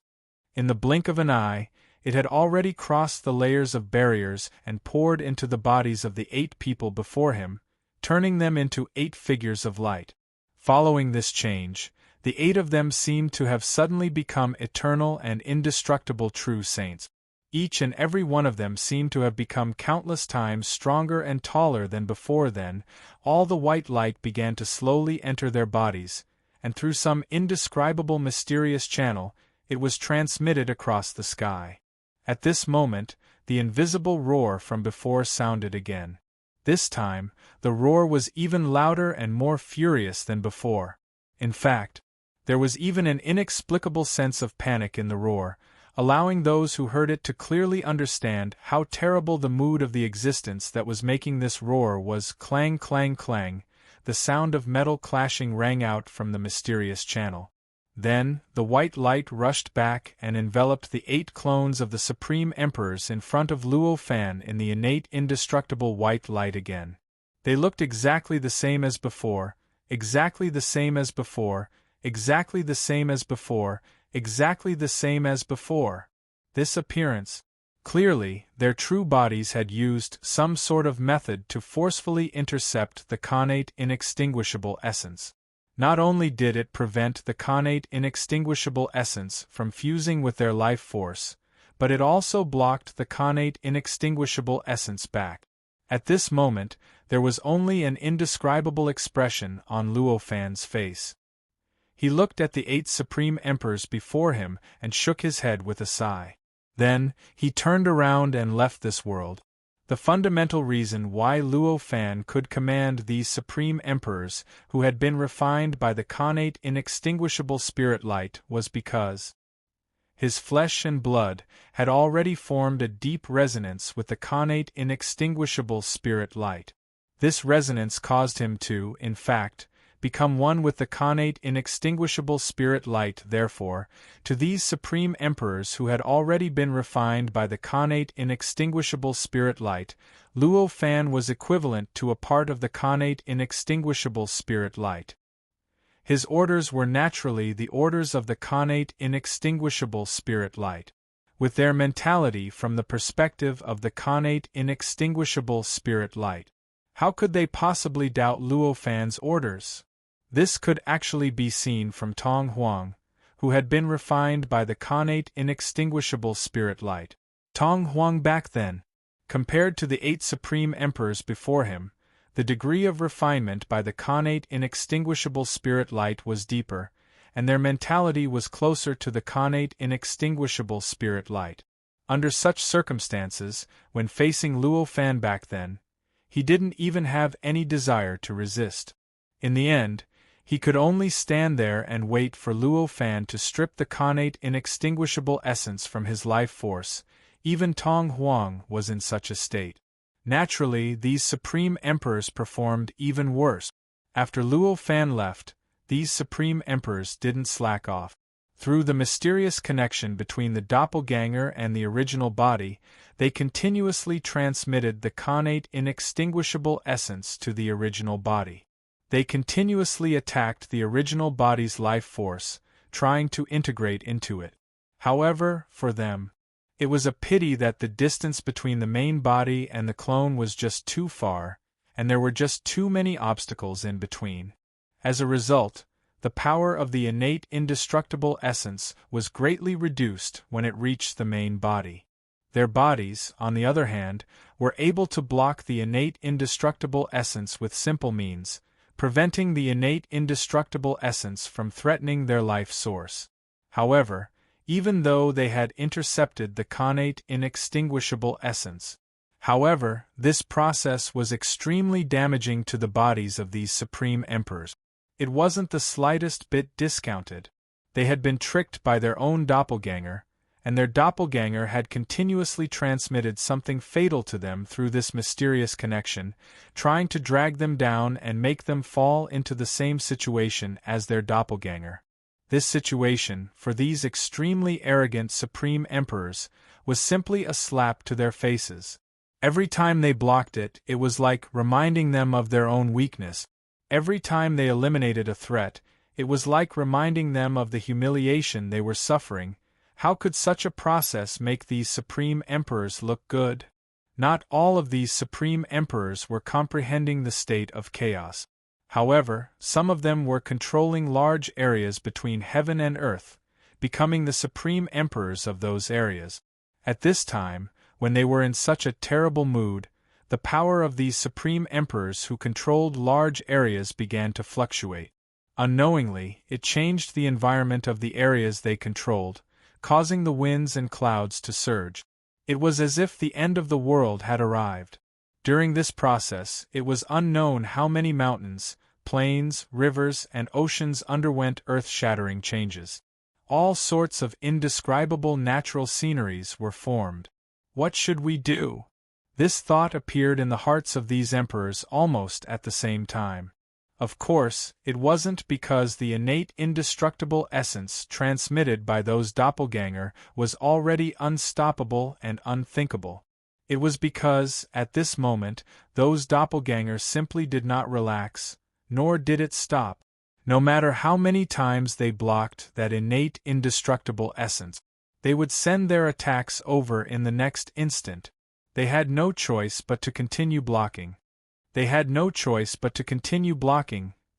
In the blink of an eye, it had already crossed the layers of barriers and poured into the bodies of the 8 people before him, turning them into 8 figures of light. Following this change, the 8 of them seemed to have suddenly become eternal and indestructible true saints. Each and every one of them seemed to have become countless times stronger and taller than before. Then, all the white light began to slowly enter their bodies, and through some indescribable mysterious channel, it was transmitted across the sky. At this moment, the invisible roar from before sounded again. This time, the roar was even louder and more furious than before. In fact, there was even an inexplicable sense of panic in the roar, allowing those who heard it to clearly understand how terrible the mood of the existence that was making this roar was. Clang, clang, clang, the sound of metal clashing rang out from the mysterious channel. Then, the white light rushed back and enveloped the 8 clones of the Supreme Emperors in front of Luo Fan in the innate indestructible white light again. They looked exactly the same as before, exactly the same as before, exactly the same as before, exactly the same as before. This appearance. Clearly, their true bodies had used some sort of method to forcefully intercept the connate inextinguishable essence. Not only did it prevent the connate inextinguishable essence from fusing with their life force, but it also blocked the connate inextinguishable essence back. At this moment, there was only an indescribable expression on Luo Fan's face. He looked at the 8 Supreme Emperors before him and shook his head with a sigh. Then, he turned around and left this world. The fundamental reason why Luo Fan could command these Supreme Emperors, who had been refined by the connate inextinguishable spirit light, was because his flesh and blood had already formed a deep resonance with the connate inextinguishable spirit light. This resonance caused him to, in fact, become one with the connate inextinguishable spirit light. Therefore, to these Supreme Emperors who had already been refined by the connate inextinguishable spirit light, Luo Fan was equivalent to a part of the connate inextinguishable spirit light. His orders were naturally the orders of the connate inextinguishable spirit light. With their mentality from the perspective of the connate inextinguishable spirit light, how could they possibly doubt Luo Fan's orders? This could actually be seen from Tong Huang, who had been refined by the connate inextinguishable spirit light. Tong Huang back then, compared to the 8 Supreme Emperors before him, the degree of refinement by the connate inextinguishable spirit light was deeper, and their mentality was closer to the connate inextinguishable spirit light. Under such circumstances, when facing Luo Fan back then, he didn't even have any desire to resist. In the end, he could only stand there and wait for Luo Fan to strip the connate inextinguishable essence from his life force. Even Tong Huang was in such a state. Naturally, these Supreme Emperors performed even worse. After Luo Fan left, these Supreme Emperors didn't slack off. Through the mysterious connection between the doppelganger and the original body, they continuously transmitted the connate inextinguishable essence to the original body. They continuously attacked the original body's life force, trying to integrate into it. However, for them, it was a pity that the distance between the main body and the clone was just too far, and there were just too many obstacles in between. As a result, the power of the innate indestructible essence was greatly reduced when it reached the main body. Their bodies, on the other hand, were able to block the innate indestructible essence with simple means, preventing the innate indestructible essence from threatening their life source. However, even though they had intercepted the connate inextinguishable essence. However, this process was extremely damaging to the bodies of these supreme emperors. It wasn't the slightest bit discounted. They had been tricked by their own doppelganger, and their doppelganger had continuously transmitted something fatal to them through this mysterious connection, trying to drag them down and make them fall into the same situation as their doppelganger. This situation, for these extremely arrogant supreme emperors, was simply a slap to their faces. Every time they blocked it, it was like reminding them of their own weakness. Every time they eliminated a threat, it was like reminding them of the humiliation they were suffering. How could such a process make these supreme emperors look good? Not all of these supreme emperors were comprehending the state of chaos. However, some of them were controlling large areas between heaven and earth, becoming the supreme emperors of those areas. At this time, when they were in such a terrible mood, the power of these supreme emperors who controlled large areas began to fluctuate. Unknowingly, it changed the environment of the areas they controlled, causing the winds and clouds to surge. It was as if the end of the world had arrived. During this process, it was unknown how many mountains, plains, rivers, and oceans underwent earth-shattering changes. All sorts of indescribable natural sceneries were formed. What should we do? This thought appeared in the hearts of these emperors almost at the same time. Of course, it wasn't because the innate indestructible essence transmitted by those doppelganger was already unstoppable and unthinkable. It was because, at this moment, those doppelgangers simply did not relax, nor did it stop. No matter how many times they blocked that innate indestructible essence, they would send their attacks over in the next instant. They had no choice but to continue blocking.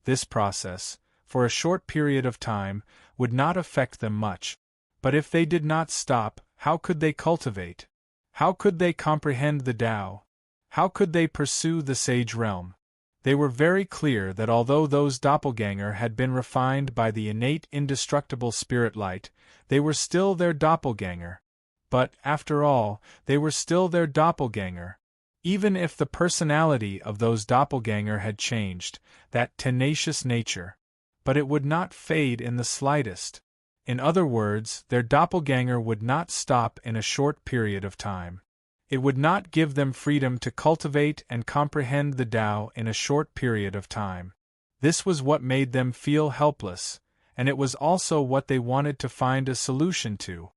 This process, for a short period of time, would not affect them much. But if they did not stop, how could they cultivate? How could they comprehend the Tao? How could they pursue the sage realm? They were very clear that although those doppelganger had been refined by the innate indestructible spirit light, they were still their doppelganger. But, after all, they were still their doppelganger. Even if the personality of those doppelganger had changed, that tenacious nature, but it would not fade in the slightest. In other words, their doppelganger would not stop in a short period of time. It would not give them freedom to cultivate and comprehend the Tao in a short period of time. This was what made them feel helpless, and it was also what they wanted to find a solution to.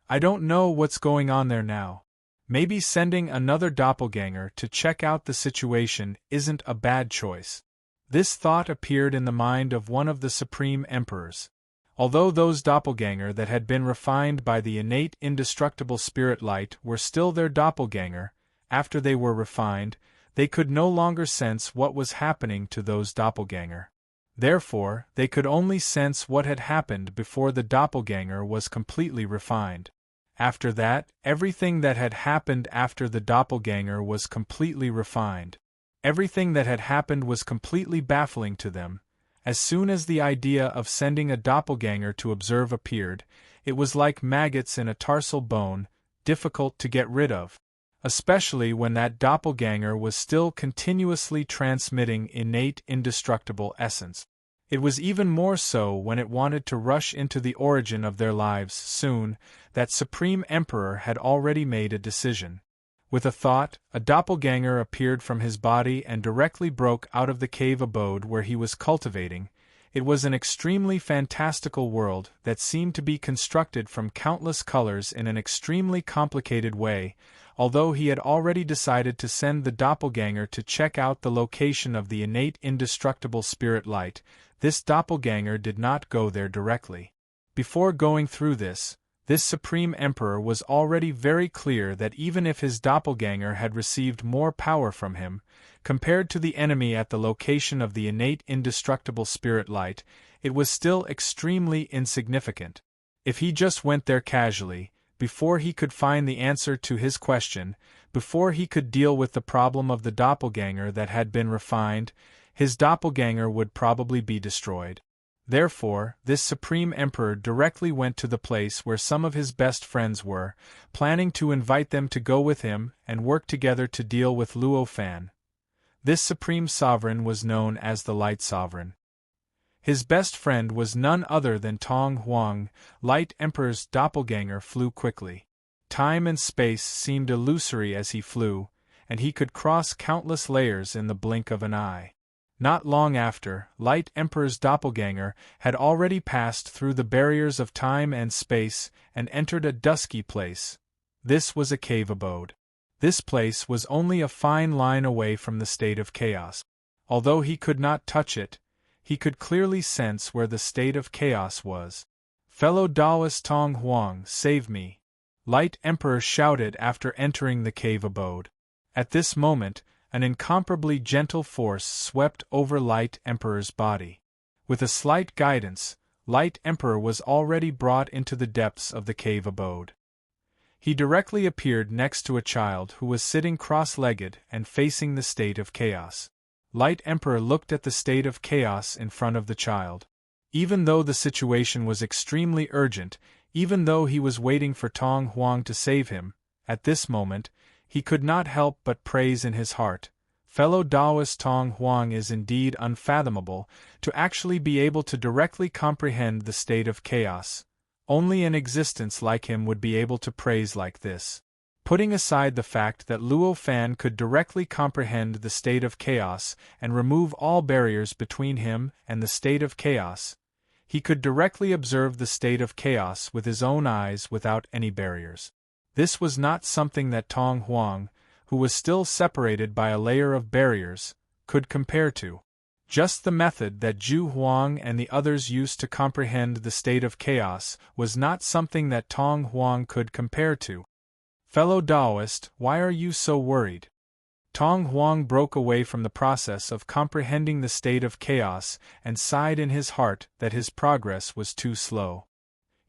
I don't know what's going on there now. Maybe sending another doppelganger to check out the situation isn't a bad choice. This thought appeared in the mind of one of the supreme emperors. Although those doppelganger that had been refined by the innate indestructible spirit light were still their doppelganger, after they were refined, they could no longer sense what was happening to those doppelganger. Therefore, they could only sense what had happened before the doppelganger was completely refined. After that, everything that had happened after the doppelganger was completely refined. Everything that had happened was completely baffling to them. As soon as the idea of sending a doppelganger to observe appeared, it was like maggots in a tarsal bone, difficult to get rid of. Especially when that doppelganger was still continuously transmitting innate indestructible essence. It was even more so when it wanted to rush into the origin of their lives soon. That supreme emperor had already made a decision. With a thought, a doppelganger appeared from his body and directly broke out of the cave abode where he was cultivating. It was an extremely fantastical world that seemed to be constructed from countless colors in an extremely complicated way. Although he had already decided to send the doppelganger to check out the location of the innate indestructible spirit light, this doppelganger did not go there directly. Before going through this supreme emperor was already very clear that even if his doppelganger had received more power from him, compared to the enemy at the location of the innate indestructible spirit light, it was still extremely insignificant. If he just went there casually, before he could find the answer to his question, before he could deal with the problem of the doppelganger that had been refined, his doppelganger would probably be destroyed. Therefore, this supreme emperor directly went to the place where some of his best friends were, planning to invite them to go with him and work together to deal with Luo Fan. This supreme sovereign was known as the Light Sovereign. His best friend was none other than Tong Huang. Light Emperor's doppelganger flew quickly. Time and space seemed illusory as he flew, and he could cross countless layers in the blink of an eye. Not long after, Light Emperor's doppelganger had already passed through the barriers of time and space and entered a dusky place. This was a cave abode. This place was only a fine line away from the state of chaos. Although he could not touch it, he could clearly sense where the state of chaos was. "Fellow Taoist Tong Huang, save me!" Light Emperor shouted after entering the cave abode. At this moment, an incomparably gentle force swept over Light Emperor's body. With a slight guidance, Light Emperor was already brought into the depths of the cave abode. He directly appeared next to a child who was sitting cross-legged and facing the state of chaos. Light Emperor looked at the state of chaos in front of the child. Even though the situation was extremely urgent, even though he was waiting for Tong Huang to save him, at this moment, he could not help but praise in his heart. Fellow Taoist Tong Huang is indeed unfathomable, to actually be able to directly comprehend the state of chaos. Only an existence like him would be able to praise like this. Putting aside the fact that Luo Fan could directly comprehend the state of chaos and remove all barriers between him and the state of chaos, he could directly observe the state of chaos with his own eyes without any barriers. This was not something that Tong Huang, who was still separated by a layer of barriers, could compare to. Just the method that Zhu Huang and the others used to comprehend the state of chaos was not something that Tong Huang could compare to. "Fellow Taoist, why are you so worried?" Tong Huang broke away from the process of comprehending the state of chaos and sighed in his heart that his progress was too slow.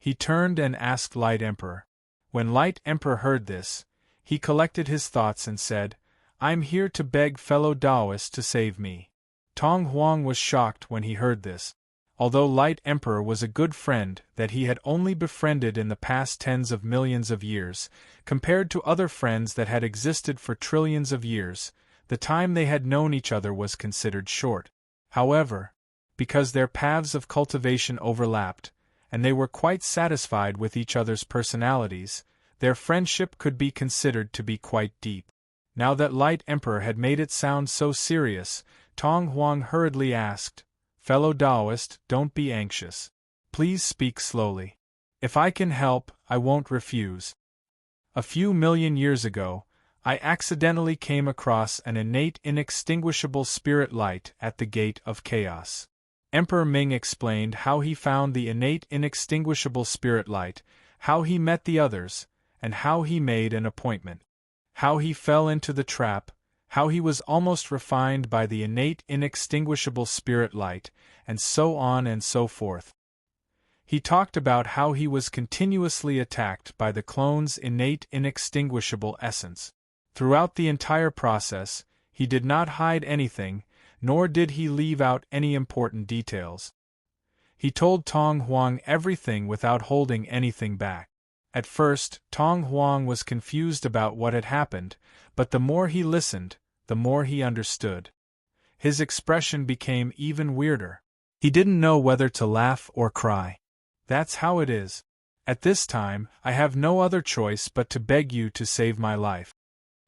He turned and asked Light Emperor. When Light Emperor heard this, he collected his thoughts and said, "I'm here to beg fellow Taoists to save me." Tong Huang was shocked when he heard this. Although Light Emperor was a good friend that he had only befriended in the past tens of millions of years, compared to other friends that had existed for trillions of years, the time they had known each other was considered short. However, because their paths of cultivation overlapped, and they were quite satisfied with each other's personalities, their friendship could be considered to be quite deep. Now that Light Emperor had made it sound so serious, Tong Huang hurriedly asked, "Fellow Taoist, don't be anxious. Please speak slowly. If I can help, I won't refuse. A few million years ago, I accidentally came across an innate inextinguishable spirit light at the gate of chaos." Emperor Ming explained how he found the innate inextinguishable spirit light, how he met the others, and how he made an appointment. How he fell into the trap, how he was almost refined by the innate inextinguishable spirit light, and so on and so forth. He talked about how he was continuously attacked by the clone's innate inextinguishable essence. Throughout the entire process, he did not hide anything, nor did he leave out any important details. He told Tong Huang everything without holding anything back. At first, Tong Huang was confused about what had happened, but the more he listened, the more he understood. His expression became even weirder. He didn't know whether to laugh or cry. "That's how it is. At this time, I have no other choice but to beg you to save my life."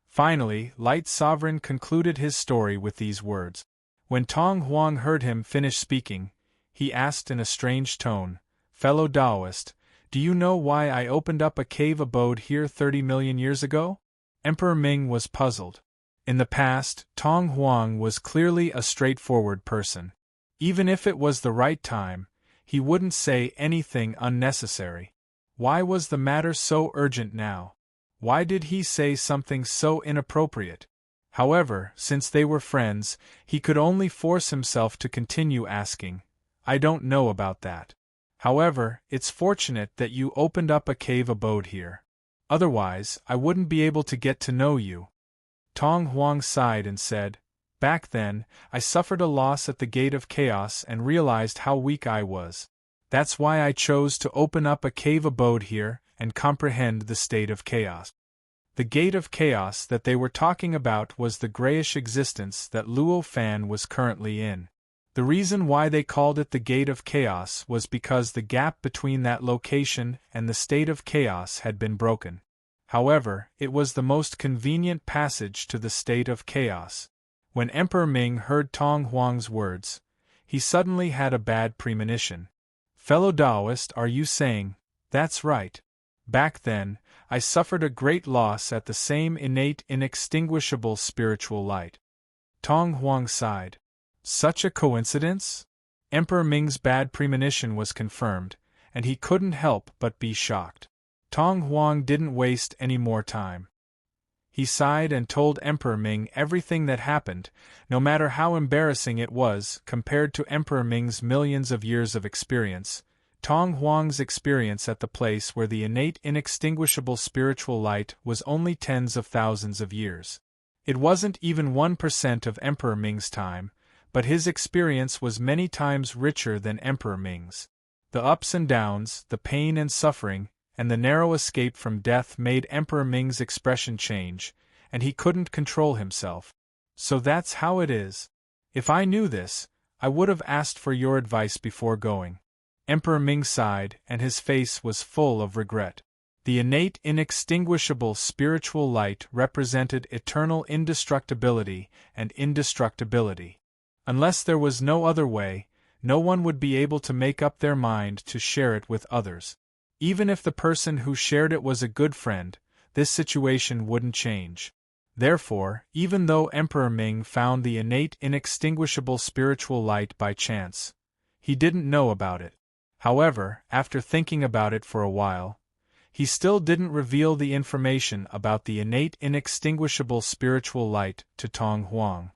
Finally, Light Sovereign concluded his story with these words. When Tong Huang heard him finish speaking, he asked in a strange tone, "Fellow Taoist, do you know why I opened up a cave abode here 30 million years ago?" Emperor Ming was puzzled. In the past, Tong Huang was clearly a straightforward person. Even if it was the right time, he wouldn't say anything unnecessary. Why was the matter so urgent now? Why did he say something so inappropriate? However, since they were friends, he could only force himself to continue asking, "I don't know about that. However, it's fortunate that you opened up a cave abode here. Otherwise, I wouldn't be able to get to know you." Tong Huang sighed and said, Back then, I suffered a loss at the gate of chaos and realized how weak I was. That's why I chose to open up a cave abode here and comprehend the state of chaos. The gate of chaos that they were talking about was the grayish existence that Luo Fan was currently in. The reason why they called it the gate of chaos was because the gap between that location and the state of chaos had been broken. However, it was the most convenient passage to the state of chaos. When Emperor Ming heard Tong Huang's words, he suddenly had a bad premonition. Fellow Taoist, are you saying, that's right. Back then, I suffered a great loss at the same innate inextinguishable spiritual light. Tong Huang sighed. Such a coincidence? Emperor Ming's bad premonition was confirmed, and he couldn't help but be shocked. Tong Huang didn't waste any more time. He sighed and told Emperor Ming everything that happened, no matter how embarrassing it was compared to Emperor Ming's millions of years of experience. Tong Huang's experience at the place where the innate inextinguishable spiritual light was only tens of thousands of years. It wasn't even 1% of Emperor Ming's time, but his experience was many times richer than Emperor Ming's. The ups and downs, the pain and suffering, and the narrow escape from death made Emperor Ming's expression change, and he couldn't control himself. So that's how it is. If I knew this, I would have asked for your advice before going. Emperor Ming sighed, and his face was full of regret. The innate inextinguishable spiritual light represented eternal indestructibility and indestructibility. Unless there was no other way, no one would be able to make up their mind to share it with others. Even if the person who shared it was a good friend, this situation wouldn't change. Therefore, even though Emperor Ming found the innate inextinguishable spiritual light by chance, he didn't know about it. However, after thinking about it for a while, he still didn't reveal the information about the innate inextinguishable spiritual light to Tong Huang.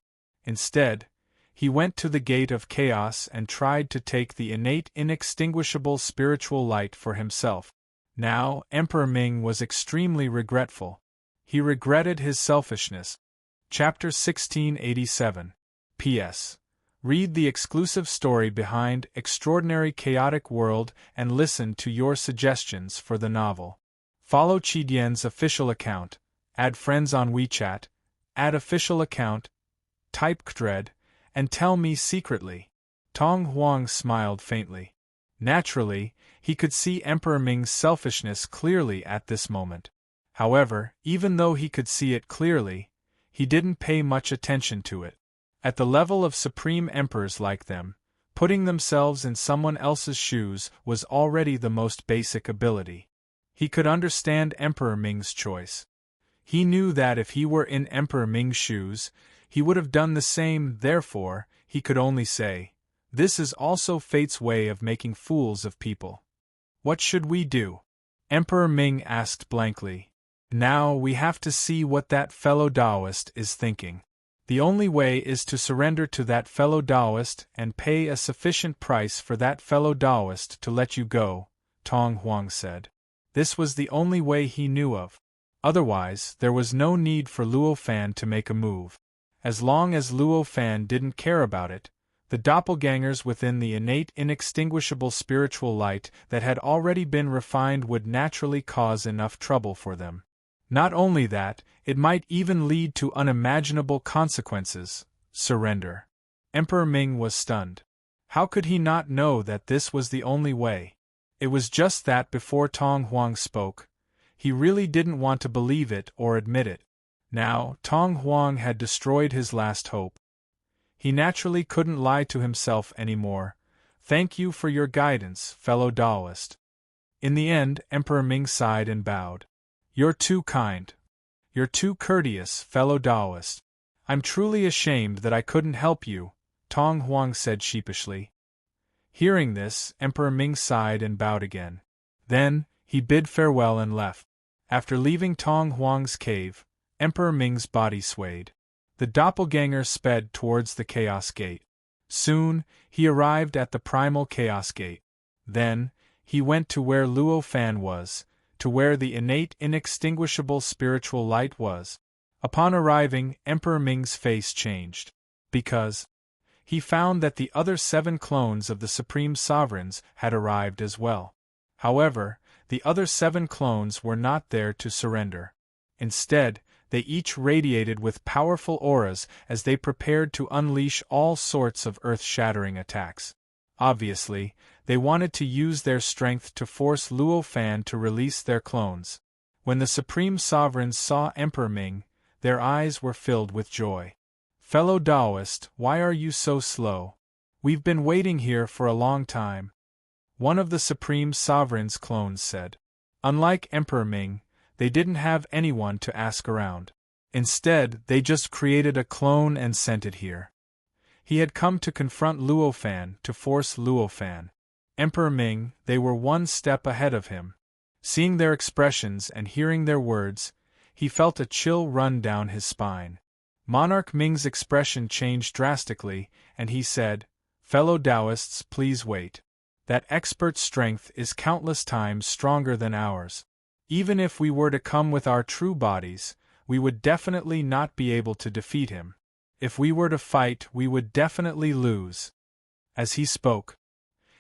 Instead, he went to the gate of chaos and tried to take the innate inextinguishable spiritual light for himself. Now, Emperor Ming was extremely regretful. He regretted his selfishness. Chapter 1687. P.S. Read the exclusive story behind Extraordinary Chaotic World and listen to your suggestions for the novel. Follow Qidian's official account, add friends on WeChat, add official account, type Kdred, and tell me secretly. Tong Huang smiled faintly. Naturally, he could see Emperor Ming's selfishness clearly at this moment. However, even though he could see it clearly, he didn't pay much attention to it. At the level of supreme emperors like them, putting themselves in someone else's shoes was already the most basic ability. He could understand Emperor Ming's choice. He knew that if he were in Emperor Ming's shoes, he would have done the same. Therefore, he could only say, "This is also fate's way of making fools of people." What should we do? Emperor Ming asked blankly. Now we have to see what that fellow Taoist is thinking. The only way is to surrender to that fellow Taoist and pay a sufficient price for that fellow Taoist to let you go, Tong Huang said. This was the only way he knew of. Otherwise, there was no need for Luo Fan to make a move. As long as Luo Fan didn't care about it, the doppelgangers within the innate inextinguishable spiritual light that had already been refined would naturally cause enough trouble for them. Not only that, it might even lead to unimaginable consequences. Surrender. Emperor Ming was stunned. How could he not know that this was the only way? It was just that before Tong Huang spoke, he really didn't want to believe it or admit it. Now, Tong Huang had destroyed his last hope. He naturally couldn't lie to himself anymore. Thank you for your guidance, fellow Taoist. In the end, Emperor Ming sighed and bowed. You're too kind. You're too courteous, fellow Taoist. I'm truly ashamed that I couldn't help you, Tong Huang said sheepishly. Hearing this, Emperor Ming sighed and bowed again. Then, he bid farewell and left. After leaving Tong Huang's cave, Emperor Ming's body swayed. The doppelganger sped towards the Chaos Gate. Soon, he arrived at the Primal Chaos Gate. Then, he went to where Luo Fan was, to where the innate inextinguishable spiritual light was. Upon arriving, Emperor Ming's face changed. because he found that the other 7 clones of the Supreme Sovereigns had arrived as well. However, the other 7 clones were not there to surrender. Instead, they each radiated with powerful auras as they prepared to unleash all sorts of earth-shattering attacks. Obviously, they wanted to use their strength to force Luo Fan to release their clones. When the Supreme Sovereigns saw Emperor Ming, their eyes were filled with joy. "Fellow Taoist, why are you so slow? We've been waiting here for a long time," one of the Supreme Sovereign's clones said. Unlike Emperor Ming, they didn't have anyone to ask around. Instead, they just created a clone and sent it here. He had come to confront Luo Fan to force Luo Fan. Emperor Ming, they were one step ahead of him. Seeing their expressions and hearing their words, he felt a chill run down his spine. Monarch Ming's expression changed drastically, and he said, "Fellow Taoists, please wait. That expert's strength is countless times stronger than ours. Even if we were to come with our true bodies, we would definitely not be able to defeat him. If we were to fight, we would definitely lose." As he spoke,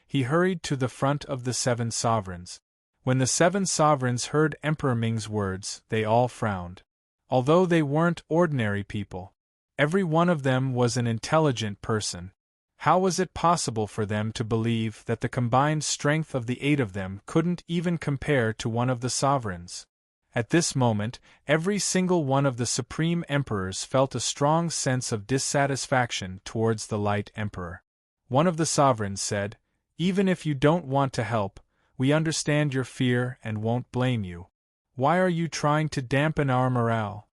he hurried to the front of the 7 sovereigns. When the 7 sovereigns heard Emperor Ming's words, they all frowned. Although they weren't ordinary people, every one of them was an intelligent person. How was it possible for them to believe that the combined strength of the 8 of them couldn't even compare to one of the sovereigns? At this moment, every single one of the Supreme Emperors felt a strong sense of dissatisfaction towards the Light Emperor. One of the sovereigns said, "Even if you don't want to help, we understand your fear and won't blame you. Why are you trying to dampen our morale?"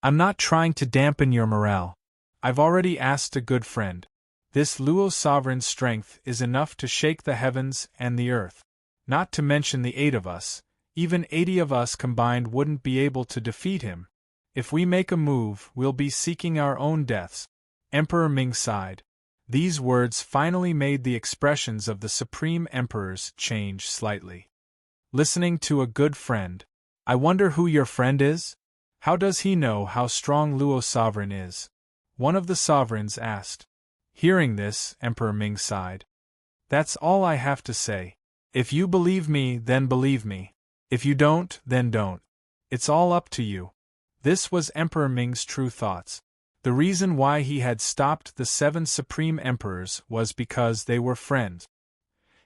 "I'm not trying to dampen your morale. I've already asked a good friend. This Luo Sovereign's strength is enough to shake the heavens and the earth. Not to mention the 8 of us, even 80 of us combined wouldn't be able to defeat him. If we make a move, we'll be seeking our own deaths." Emperor Ming sighed. These words finally made the expressions of the Supreme Emperors change slightly. "Listening to a good friend. I wonder who your friend is? How does he know how strong Luo Sovereign is?" one of the sovereigns asked. Hearing this, Emperor Ming sighed. "That's all I have to say. If you believe me, then believe me. If you don't, then don't. It's all up to you." This was Emperor Ming's true thoughts. The reason why he had stopped the 7 Supreme Emperors was because they were friends.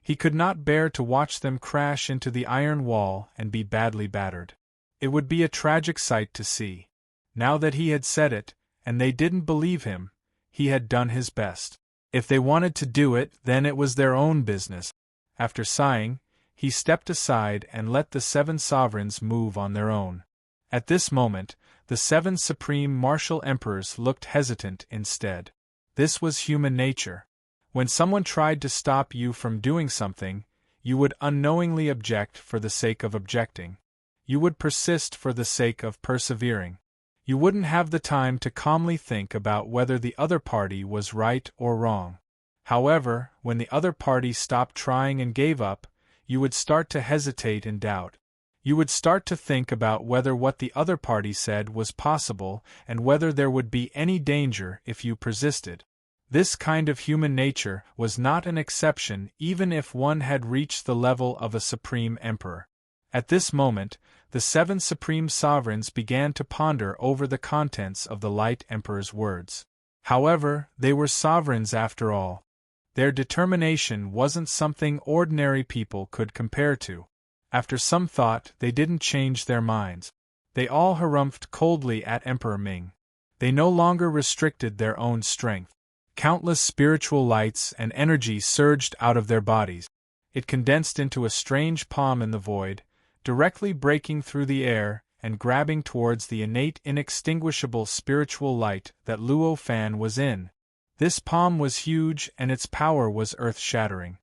He could not bear to watch them crash into the iron wall and be badly battered. It would be a tragic sight to see. Now that he had said it, and they didn't believe him, he had done his best. If they wanted to do it, then it was their own business. After sighing, he stepped aside and let the 7 sovereigns move on their own. At this moment, the 7 Supreme Martial Emperors looked hesitant instead. This was human nature. When someone tried to stop you from doing something, you would unknowingly object for the sake of objecting. You would persist for the sake of persevering. You wouldn't have the time to calmly think about whether the other party was right or wrong. However, when the other party stopped trying and gave up, you would start to hesitate and doubt. You would start to think about whether what the other party said was possible and whether there would be any danger if you persisted. This kind of human nature was not an exception even if one had reached the level of a Supreme Emperor. At this moment, the 7 Supreme Sovereigns began to ponder over the contents of the Light Emperor's words. However, they were sovereigns after all. Their determination wasn't something ordinary people could compare to. After some thought, they didn't change their minds. They all harumphed coldly at Emperor Ming. They no longer restricted their own strength. Countless spiritual lights and energy surged out of their bodies. It condensed into a strange palm in the void, directly breaking through the air and grabbing towards the innate inextinguishable spiritual light that Luo Fan was in. This palm was huge and its power was earth-shattering.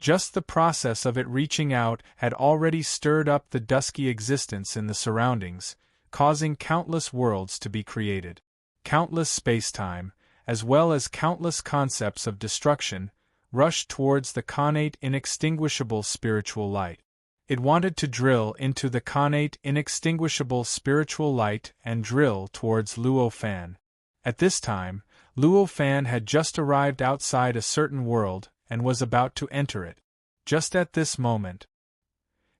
Just the process of it reaching out had already stirred up the dusky existence in the surroundings, causing countless worlds to be created. Countless space-time, as well as countless concepts of destruction, rushed towards the connate inextinguishable spiritual light. It wanted to drill into the connate inextinguishable spiritual light and drill towards Luo Fan. At this time, Luo Fan had just arrived outside a certain world and was about to enter it. Just at this moment,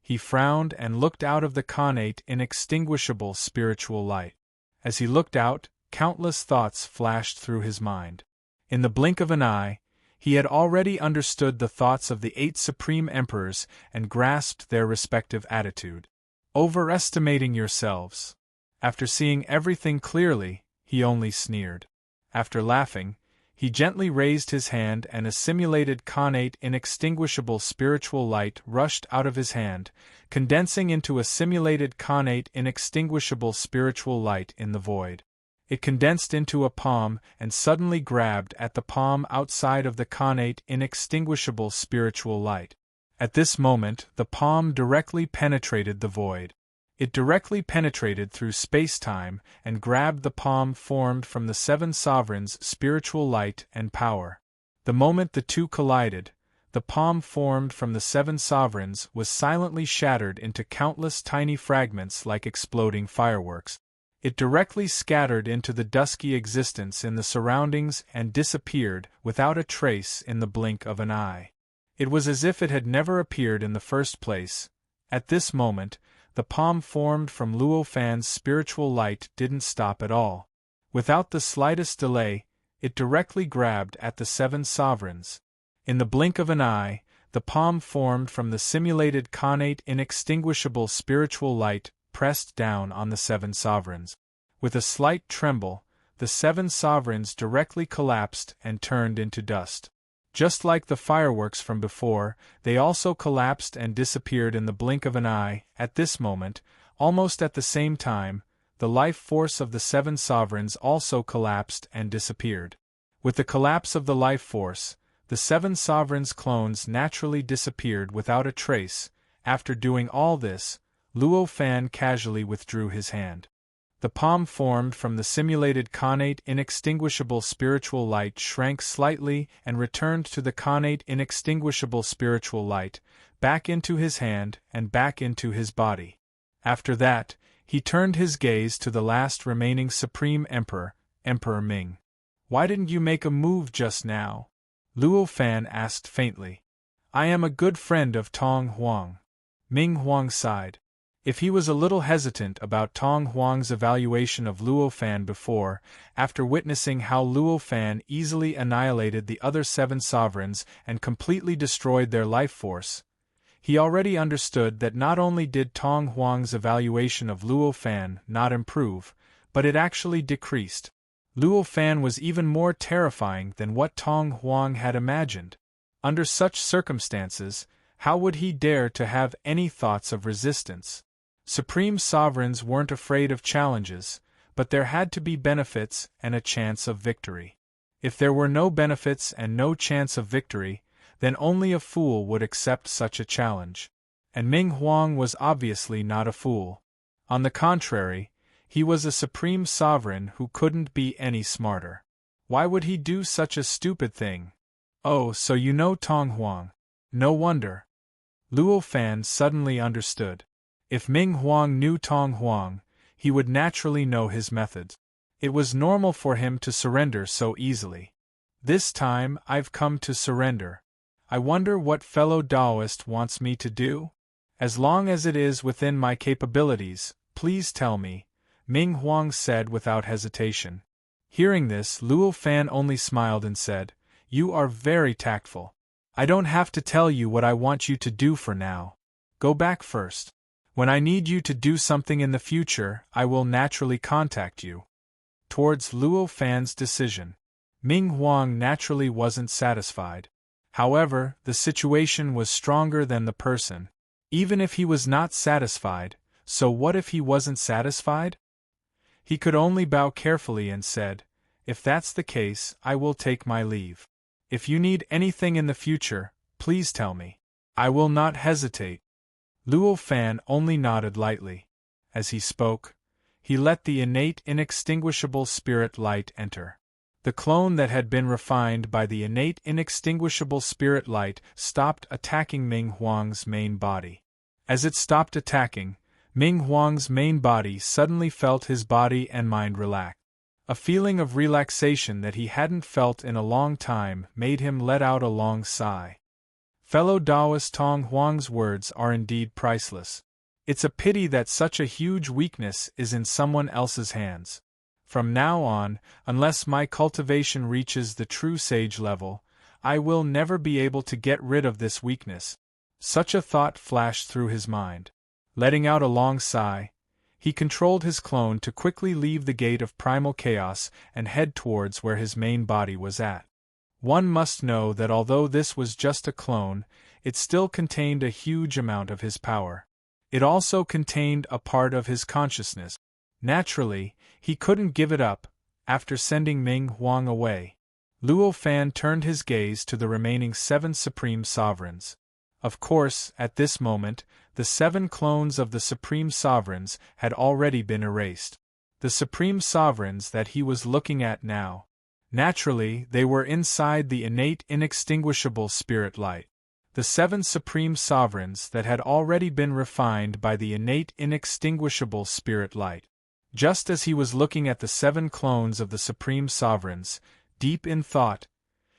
he frowned and looked out of the connate inextinguishable spiritual light. As he looked out, countless thoughts flashed through his mind. In the blink of an eye, he had already understood the thoughts of the 8 supreme emperors and grasped their respective attitude. Overestimating yourselves. After seeing everything clearly, he only sneered. After laughing, he gently raised his hand and a simulated connate inextinguishable spiritual light rushed out of his hand, condensing into a simulated connate inextinguishable spiritual light in the void. It condensed into a palm and suddenly grabbed at the palm outside of the connate inextinguishable spiritual light. At this moment, the palm directly penetrated the void. It directly penetrated through space-time and grabbed the palm formed from the 7 sovereigns' spiritual light and power. The moment the two collided, the palm formed from the 7 sovereigns was silently shattered into countless tiny fragments like exploding fireworks. It directly scattered into the dusky existence in the surroundings and disappeared without a trace in the blink of an eye. It was as if it had never appeared in the first place. At this moment, the palm formed from Luo Fan's spiritual light didn't stop at all. Without the slightest delay, it directly grabbed at the 7 sovereigns. In the blink of an eye, the palm formed from the simulated connate inextinguishable spiritual light pressed down on the 7 sovereigns. With a slight tremble, the 7 sovereigns directly collapsed and turned into dust. Just like the fireworks from before, they also collapsed and disappeared in the blink of an eye. At this moment, almost at the same time, the life force of the 7 sovereigns also collapsed and disappeared. With the collapse of the life force, the 7 sovereigns' clones naturally disappeared without a trace. After doing all this, Luo Fan casually withdrew his hand. The palm formed from the simulated connate inextinguishable spiritual light shrank slightly and returned to the connate inextinguishable spiritual light, back into his hand and back into his body. After that, he turned his gaze to the last remaining Supreme Emperor, Emperor Ming. "Why didn't you make a move just now?" Luo Fan asked faintly. "I am a good friend of Tong Huang." Ming Huang sighed. If he was a little hesitant about Tong Huang's evaluation of Luo Fan before, after witnessing how Luo Fan easily annihilated the other 7 sovereigns and completely destroyed their life force, he already understood that not only did Tong Huang's evaluation of Luo Fan not improve, but it actually decreased. Luo Fan was even more terrifying than what Tong Huang had imagined. Under such circumstances, how would he dare to have any thoughts of resistance? Supreme sovereigns weren't afraid of challenges, but there had to be benefits and a chance of victory. If there were no benefits and no chance of victory, then only a fool would accept such a challenge. And Ming Huang was obviously not a fool. On the contrary, he was a supreme sovereign who couldn't be any smarter. Why would he do such a stupid thing? "Oh, so you know Tong Huang. No wonder." Luo Fan suddenly understood. If Ming Huang knew Tong Huang, he would naturally know his methods. It was normal for him to surrender so easily. "This time I've come to surrender. I wonder what fellow Taoist wants me to do? As long as it is within my capabilities, please tell me," Ming Huang said without hesitation. Hearing this, Luo Fan only smiled and said, "You are very tactful. I don't have to tell you what I want you to do for now. Go back first. When I need you to do something in the future, I will naturally contact you." Towards Luo Fan's decision, Ming Huang naturally wasn't satisfied. However, the situation was stronger than the person. Even if he was not satisfied, so what if he wasn't satisfied? He could only bow carefully and said, "If that's the case, I will take my leave. If you need anything in the future, please tell me. I will not hesitate." Luo Fan only nodded lightly. As he spoke, he let the innate inextinguishable spirit light enter. The clone that had been refined by the innate inextinguishable spirit light stopped attacking Ming Huang's main body. As it stopped attacking, Ming Huang's main body suddenly felt his body and mind relax. A feeling of relaxation that he hadn't felt in a long time made him let out a long sigh. Fellow Taoist Tong Huang's words are indeed priceless. It's a pity that such a huge weakness is in someone else's hands. From now on, unless my cultivation reaches the true sage level, I will never be able to get rid of this weakness. Such a thought flashed through his mind. Letting out a long sigh, he controlled his clone to quickly leave the gate of primal chaos and head towards where his main body was at. One must know that although this was just a clone, it still contained a huge amount of his power. It also contained a part of his consciousness. Naturally, he couldn't give it up, after sending Ming Huang away. Luo Fan turned his gaze to the remaining 7 Supreme Sovereigns. Of course, at this moment, the 7 clones of the Supreme Sovereigns had already been erased. The Supreme Sovereigns that he was looking at now. Naturally, they were inside the innate inextinguishable spirit light. The 7 Supreme Sovereigns that had already been refined by the innate inextinguishable spirit light. Just as he was looking at the 7 clones of the Supreme Sovereigns, deep in thought,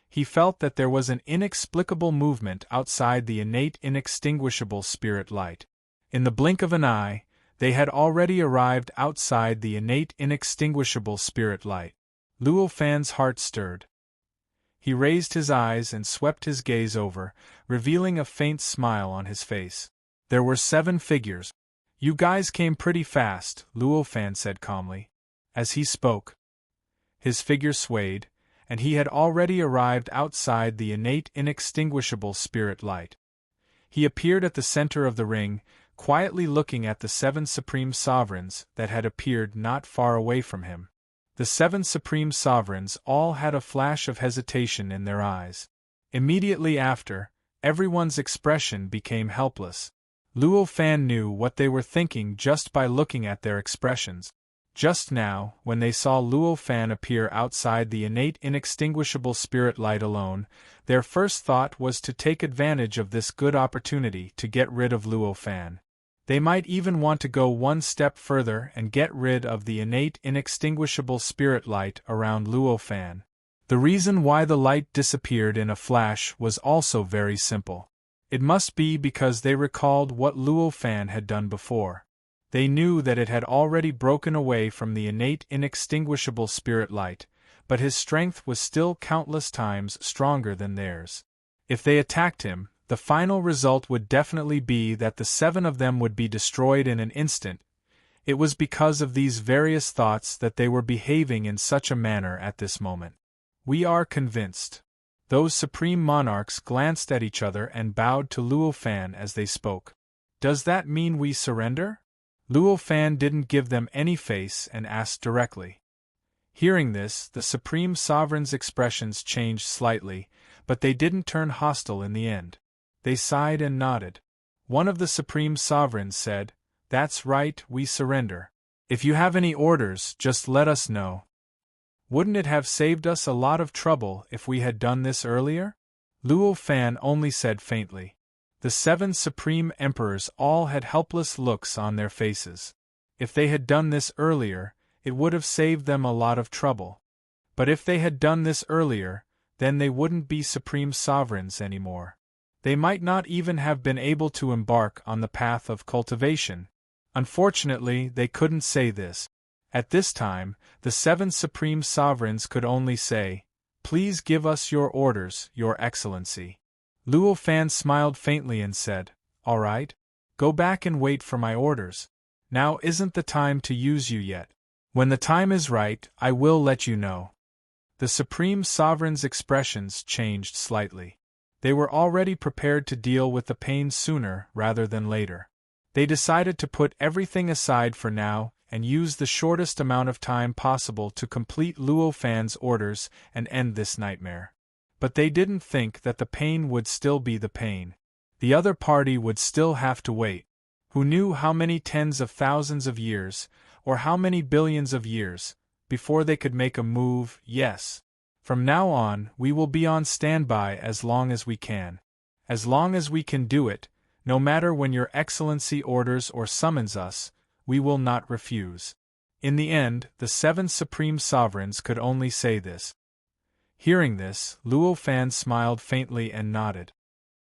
he felt that there was an inexplicable movement outside the innate inextinguishable spirit light. In the blink of an eye, they had already arrived outside the innate inextinguishable spirit light. Luo Fan's heart stirred. He raised his eyes and swept his gaze over, revealing a faint smile on his face. There were 7 figures. "You guys came pretty fast," Luo Fan said calmly. As he spoke, his figure swayed, and he had already arrived outside the innate inextinguishable spirit light. He appeared at the center of the ring, quietly looking at the 7 Supreme Sovereigns that had appeared not far away from him. The 7 Supreme Sovereigns all had a flash of hesitation in their eyes. Immediately after, everyone's expression became helpless. Luo Fan knew what they were thinking just by looking at their expressions. Just now, when they saw Luo Fan appear outside the innate inextinguishable spirit light alone, their first thought was to take advantage of this good opportunity to get rid of Luo Fan. They might even want to go one step further and get rid of the innate inextinguishable spirit light around Luo Fan. The reason why the light disappeared in a flash was also very simple. It must be because they recalled what Luo Fan had done before. They knew that it had already broken away from the innate inextinguishable spirit light, but his strength was still countless times stronger than theirs. If they attacked him, the final result would definitely be that the 7 of them would be destroyed in an instant. It was because of these various thoughts that they were behaving in such a manner at this moment. "We are convinced." Those supreme monarchs glanced at each other and bowed to Luo Fan as they spoke. "Does that mean we surrender?" Luo Fan didn't give them any face and asked directly. Hearing this, the Supreme Sovereign's expressions changed slightly, but they didn't turn hostile in the end. They sighed and nodded. One of the Supreme Sovereigns said, "That's right, we surrender. If you have any orders, just let us know." "Wouldn't it have saved us a lot of trouble if we had done this earlier?" Luo Fan only said faintly. The 7 Supreme Emperors all had helpless looks on their faces. If they had done this earlier, it would have saved them a lot of trouble. But if they had done this earlier, then they wouldn't be Supreme Sovereigns anymore. They might not even have been able to embark on the path of cultivation. Unfortunately, they couldn't say this. At this time, the 7 Supreme Sovereigns could only say, "Please give us your orders, Your Excellency." Luo Fan smiled faintly and said, "All right. Go back and wait for my orders. Now isn't the time to use you yet. When the time is right, I will let you know." The Supreme Sovereign's expressions changed slightly. They were already prepared to deal with the pain sooner rather than later. They decided to put everything aside for now and use the shortest amount of time possible to complete Luo Fan's orders and end this nightmare. But they didn't think that the pain would still be the pain. The other party would still have to wait. Who knew how many tens of thousands of years, or how many billions of years, before they could make a move? Yes. From now on, we will be on standby as long as we can. As long as we can do it, no matter when Your Excellency orders or summons us, we will not refuse. In the end, the 7 supreme sovereigns could only say this. Hearing this, Luo Fan smiled faintly and nodded.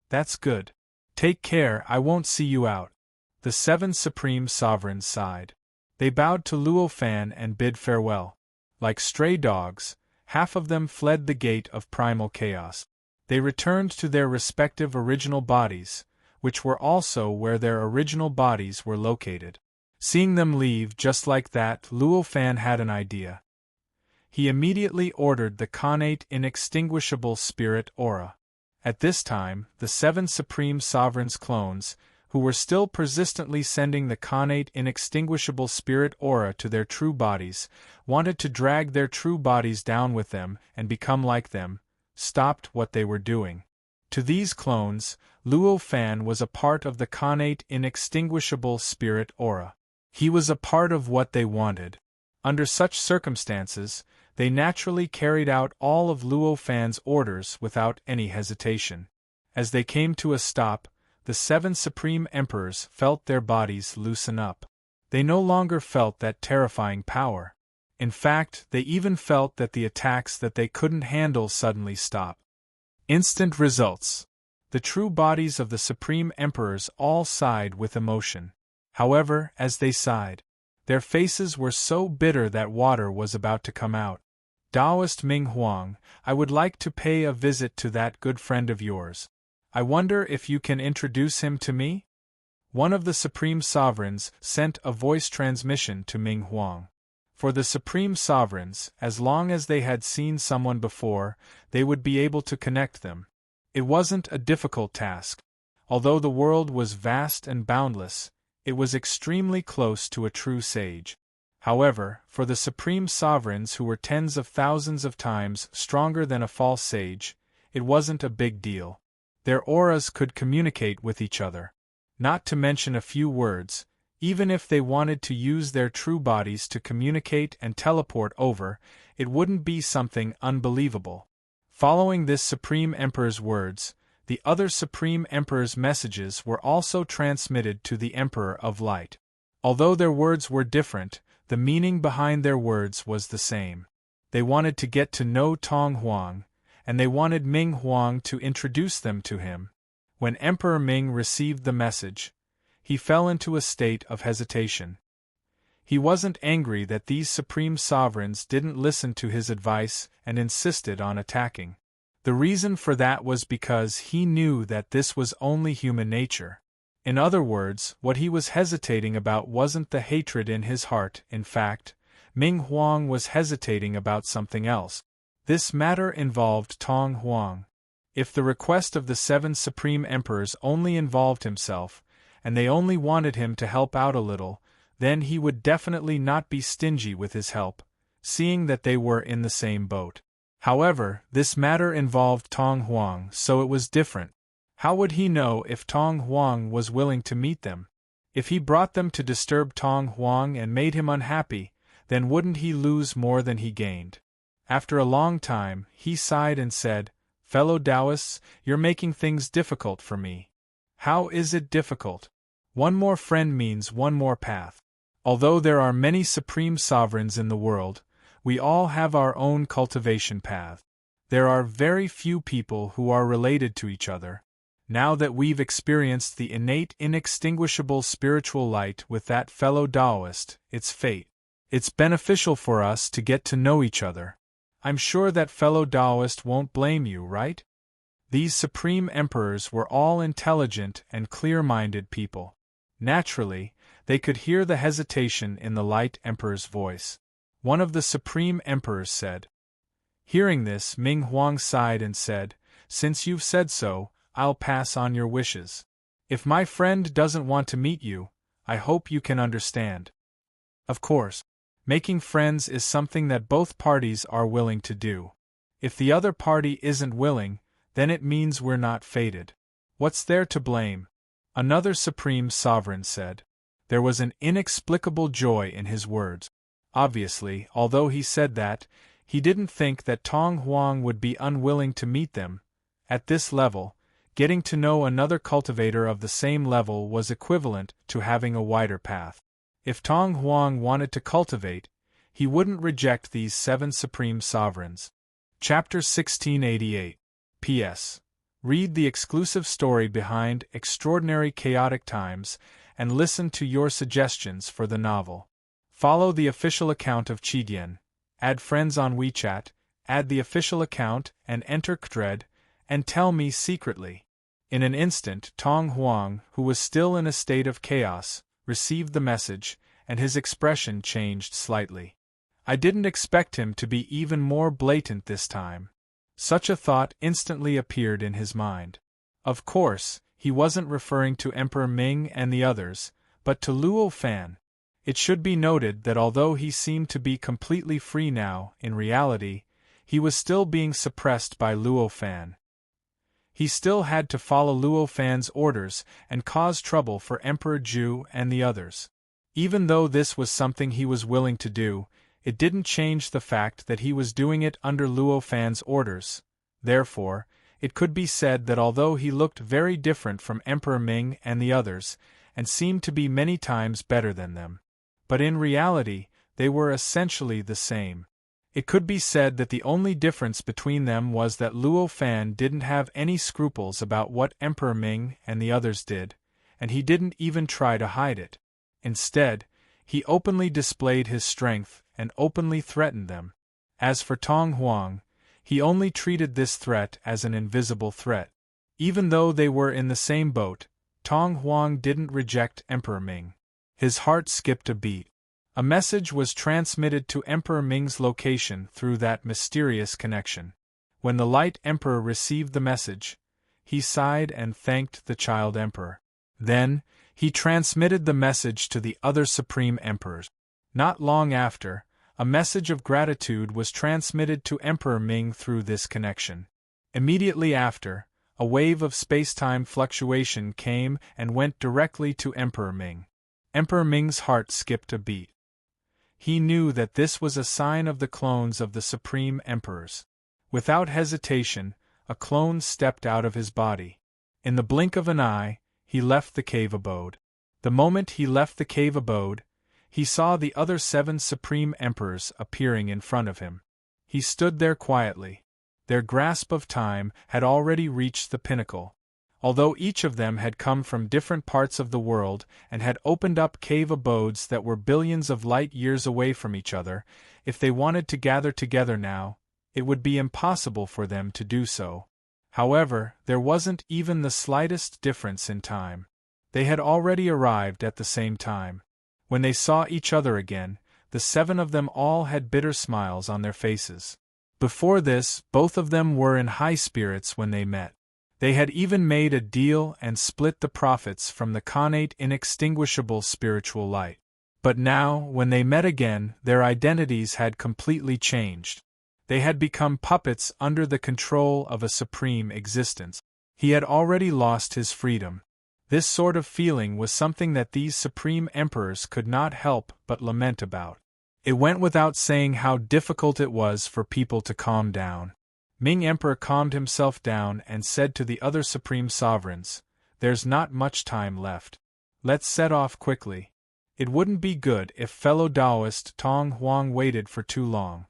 That's good. Take care, I won't see you out. The 7 supreme sovereigns sighed. They bowed to Luo Fan and bid farewell. Like stray dogs, half of them fled the gate of primal chaos. They returned to their respective original bodies, which were also where their original bodies were located. Seeing them leave just like that, Luo Fan had an idea. He immediately ordered the connate inextinguishable spirit aura. At this time, the 7 supreme sovereigns' clones, who were still persistently sending the connate inextinguishable spirit aura to their true bodies, wanted to drag their true bodies down with them and become like them, stopped what they were doing. To these clones, Luo Fan was a part of the connate inextinguishable spirit aura. He was a part of what they wanted. Under such circumstances, they naturally carried out all of Luo Fan's orders without any hesitation. As they came to a stop, the 7 supreme emperors felt their bodies loosen up. They no longer felt that terrifying power. In fact, they even felt that the attacks that they couldn't handle suddenly stopped. Instant results. The true bodies of the supreme emperors all sighed with emotion. However, as they sighed, their faces were so bitter that water was about to come out. Taoist Ming Huang, I would like to pay a visit to that good friend of yours. I wonder if you can introduce him to me? One of the supreme sovereigns sent a voice transmission to Ming Huang. For the supreme sovereigns, as long as they had seen someone before, they would be able to connect them. It wasn't a difficult task. Although the world was vast and boundless, it was extremely close to a true sage. However, for the supreme sovereigns who were tens of thousands of times stronger than a false sage, it wasn't a big deal. Their auras could communicate with each other. Not to mention a few words, even if they wanted to use their true bodies to communicate and teleport over, it wouldn't be something unbelievable. Following this Supreme Emperor's words, the other Supreme Emperor's messages were also transmitted to the Emperor of Light. Although their words were different, the meaning behind their words was the same. They wanted to get to know Tong Huang, and they wanted Ming Huang to introduce them to him. When Emperor Ming received the message, he fell into a state of hesitation. He wasn't angry that these supreme sovereigns didn't listen to his advice and insisted on attacking. The reason for that was because he knew that this was only human nature. In other words, what he was hesitating about wasn't the hatred in his heart. In fact, Ming Huang was hesitating about something else. This matter involved Tong Huang. If the request of the 7 supreme emperors only involved himself, and they only wanted him to help out a little, then he would definitely not be stingy with his help, seeing that they were in the same boat. However, this matter involved Tong Huang, so it was different. How would he know if Tong Huang was willing to meet them? If he brought them to disturb Tong Huang and made him unhappy, then wouldn't he lose more than he gained? After a long time, he sighed and said, "Fellow Taoists, you're making things difficult for me." How is it difficult? One more friend means one more path. Although there are many supreme sovereigns in the world, we all have our own cultivation path. There are very few people who are related to each other. Now that we've experienced the innate inextinguishable spiritual light with that fellow Taoist, it's fate. It's beneficial for us to get to know each other. I'm sure that fellow Taoist won't blame you, right? These supreme emperors were all intelligent and clear-minded people. Naturally, they could hear the hesitation in the Light Emperor's voice. One of the supreme emperors said. Hearing this, Ming Huang sighed and said, "Since you've said so, I'll pass on your wishes. If my friend doesn't want to meet you, I hope you can understand." Of course, making friends is something that both parties are willing to do. If the other party isn't willing, then it means we're not fated. What's there to blame? Another supreme sovereign said. There was an inexplicable joy in his words. Obviously, although he said that, he didn't think that Tong Huang would be unwilling to meet them. At this level, getting to know another cultivator of the same level was equivalent to having a wider path. If Tong Huang wanted to cultivate, he wouldn't reject these 7 supreme sovereigns. Chapter 1688. P.S. Read the exclusive story behind Extraordinary Chaotic Times and listen to your suggestions for the novel. Follow the official account of Qigyan, add friends on WeChat, add the official account and enter Kdred, and tell me secretly. In an instant, Tong Huang, who was still in a state of chaos, received the message, and his expression changed slightly. I didn't expect him to be even more blatant this time. Such a thought instantly appeared in his mind. Of course, he wasn't referring to Emperor Ming and the others, but to Luo Fan. It should be noted that although he seemed to be completely free now, in reality, he was still being suppressed by Luo Fan. He still had to follow Luo Fan's orders and cause trouble for Emperor Zhu and the others. Even though this was something he was willing to do, it didn't change the fact that he was doing it under Luo Fan's orders. Therefore, it could be said that although he looked very different from Emperor Ming and the others, and seemed to be many times better than them, but in reality, they were essentially the same. It could be said that the only difference between them was that Luo Fan didn't have any scruples about what Emperor Ming and the others did, and he didn't even try to hide it. Instead, he openly displayed his strength and openly threatened them. As for Tong Huang, he only treated this threat as an invisible threat. Even though they were in the same boat, Tong Huang didn't reject Emperor Ming. His heart skipped a beat. A message was transmitted to Emperor Ming's location through that mysterious connection. When the Light Emperor received the message, he sighed and thanked the Child Emperor. Then, he transmitted the message to the other Supreme Emperors. Not long after, a message of gratitude was transmitted to Emperor Ming through this connection. Immediately after, a wave of space-time fluctuation came and went directly to Emperor Ming. Emperor Ming's heart skipped a beat. He knew that this was a sign of the clones of the Supreme Emperors. Without hesitation, a clone stepped out of his body. In the blink of an eye, he left the cave abode. The moment he left the cave abode, he saw the other 7 Supreme Emperors appearing in front of him. He stood there quietly. Their grasp of time had already reached the pinnacle. Although each of them had come from different parts of the world and had opened up cave abodes that were billions of light years away from each other, if they wanted to gather together now, it would be impossible for them to do so. However, there wasn't even the slightest difference in time. They had already arrived at the same time. When they saw each other again, the 7 of them all had bitter smiles on their faces. Before this, both of them were in high spirits when they met. They had even made a deal and split the profits from the connate inextinguishable spiritual light. But now, when they met again, their identities had completely changed. They had become puppets under the control of a supreme existence. He had already lost his freedom. This sort of feeling was something that these supreme emperors could not help but lament about. It went without saying how difficult it was for people to calm down. Ming Emperor calmed himself down and said to the other supreme sovereigns, "There's not much time left. Let's set off quickly. It wouldn't be good if fellow Taoist Tong Huang waited for too long."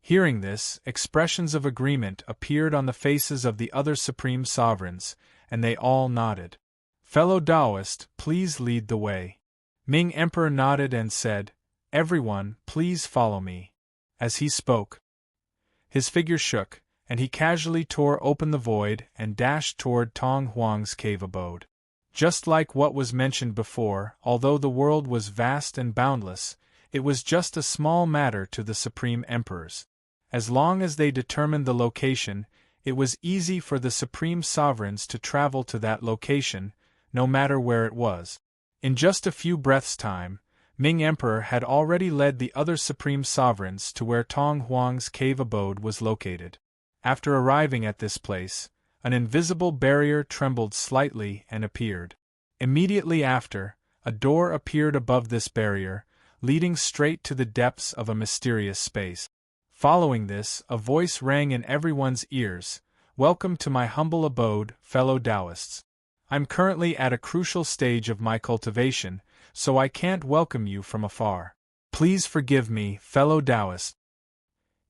Hearing this, expressions of agreement appeared on the faces of the other supreme sovereigns, and they all nodded. "Fellow Taoist, please lead the way." Ming Emperor nodded and said, "Everyone, please follow me." As he spoke, his figure shook, and he casually tore open the void and dashed toward Tong Huang's cave abode. Just like what was mentioned before, although the world was vast and boundless, it was just a small matter to the supreme emperors. As long as they determined the location, it was easy for the supreme sovereigns to travel to that location, no matter where it was. In just a few breaths' time, Ming Emperor had already led the other supreme sovereigns to where Tong Huang's cave abode was located. After arriving at this place, an invisible barrier trembled slightly and appeared. Immediately after, a door appeared above this barrier, leading straight to the depths of a mysterious space. Following this, a voice rang in everyone's ears, "Welcome to my humble abode, fellow Taoists. I'm currently at a crucial stage of my cultivation, so I can't welcome you from afar. Please forgive me, fellow Taoist.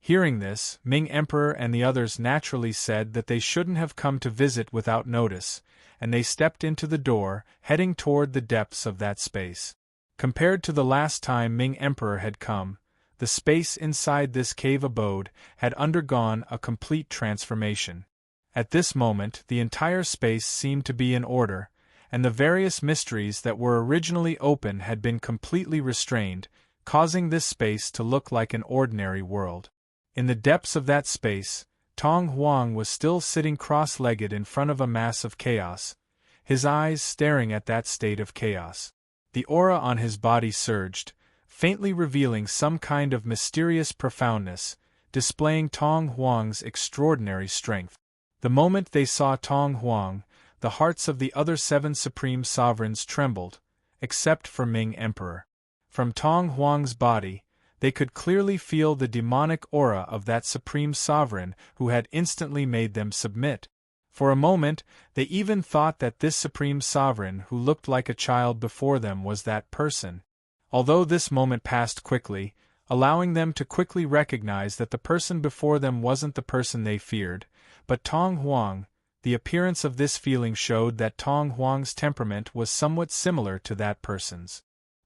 Hearing this, Ming Emperor and the others naturally said that they shouldn't have come to visit without notice, and they stepped into the door, heading toward the depths of that space. Compared to the last time Ming Emperor had come, the space inside this cave abode had undergone a complete transformation. At this moment, the entire space seemed to be in order, and the various mysteries that were originally open had been completely restrained, causing this space to look like an ordinary world. In the depths of that space, Tong Huang was still sitting cross-legged in front of a mass of chaos, his eyes staring at that state of chaos. The aura on his body surged, faintly revealing some kind of mysterious profoundness, displaying Tong Huang's extraordinary strength. The moment they saw Tong Huang, the hearts of the other 7 supreme sovereigns trembled, except for Ming Emperor. From Tong Huang's body, they could clearly feel the demonic aura of that supreme sovereign who had instantly made them submit. For a moment, they even thought that this supreme sovereign who looked like a child before them was that person. Although this moment passed quickly, allowing them to quickly recognize that the person before them wasn't the person they feared, but Tong Huang, the appearance of this feeling showed that Tong Huang's temperament was somewhat similar to that person's.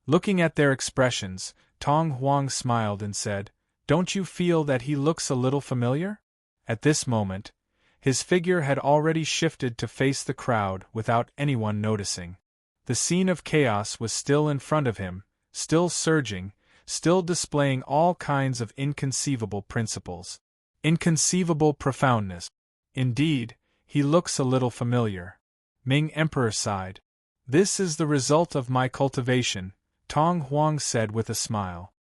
Looking at their expressions, Tong Huang smiled and said, "Don't you feel that he looks a little familiar?" At this moment, his figure had already shifted to face the crowd without anyone noticing. The scene of chaos was still in front of him, still surging, still displaying all kinds of inconceivable principles. Inconceivable profoundness. Indeed, he looks a little familiar. Ming Emperor sighed. "This is the result of my cultivation," Tong Huang said with a smile.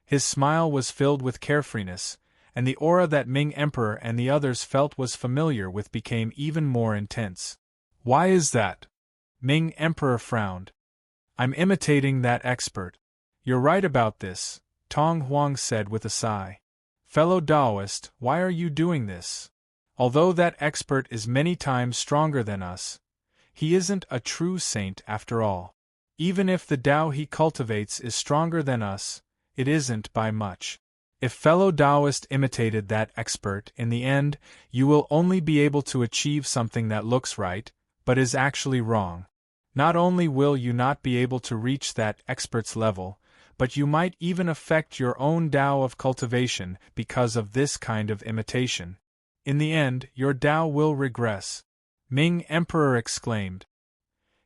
His smile was filled with carefreeness, and the aura that Ming Emperor and the others felt was familiar with became even more intense. "Why is that?" Ming Emperor frowned. "I'm imitating that expert." "You're right about this," Tong Huang said with a sigh. "Fellow Taoist, why are you doing this? Although that expert is many times stronger than us, he isn't a true saint after all. Even if the Tao he cultivates is stronger than us, it isn't by much. If fellow Taoist imitated that expert, in the end, you will only be able to achieve something that looks right, but is actually wrong. Not only will you not be able to reach that expert's level, but you might even affect your own Tao of cultivation because of this kind of imitation. In the end, your Tao will regress," Ming Emperor exclaimed.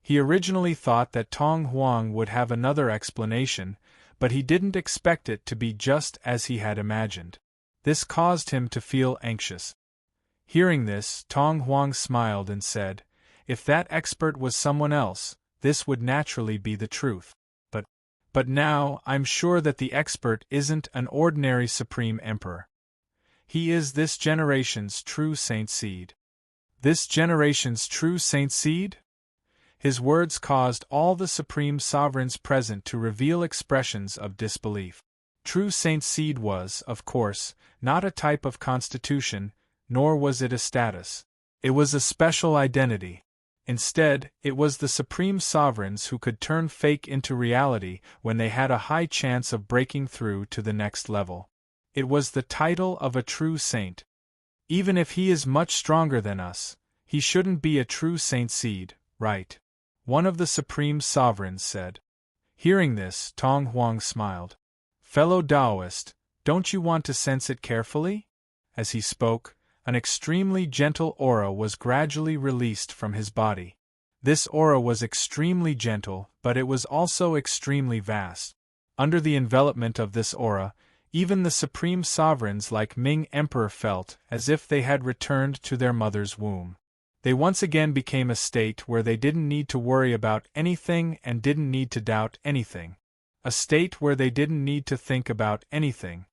He originally thought that Tong Huang would have another explanation, but he didn't expect it to be just as he had imagined. This caused him to feel anxious. Hearing this, Tong Huang smiled and said, "If that expert was someone else, this would naturally be the truth. But now, I'm sure that the expert isn't an ordinary Supreme Emperor. He is this generation's true saint seed." "This generation's true saint seed?" His words caused all the supreme sovereigns present to reveal expressions of disbelief. True saint seed was, of course, not a type of constitution, nor was it a status. It was a special identity. Instead, it was the supreme sovereigns who could turn fake into reality when they had a high chance of breaking through to the next level. It was the title of a true saint. Even if he is much stronger than us, he shouldn't be a true saint seed, right? One of the supreme sovereigns said. Hearing this, Tong Huang smiled. "Fellow Taoist, don't you want to sense it carefully?" As he spoke, an extremely gentle aura was gradually released from his body. This aura was extremely gentle, but it was also extremely vast. Under the envelopment of this aura, even the supreme sovereigns like Ming Emperor felt as if they had returned to their mother's womb. They once again became a state where they didn't need to worry about anything and didn't need to doubt anything. A state where they didn't need to think about anything.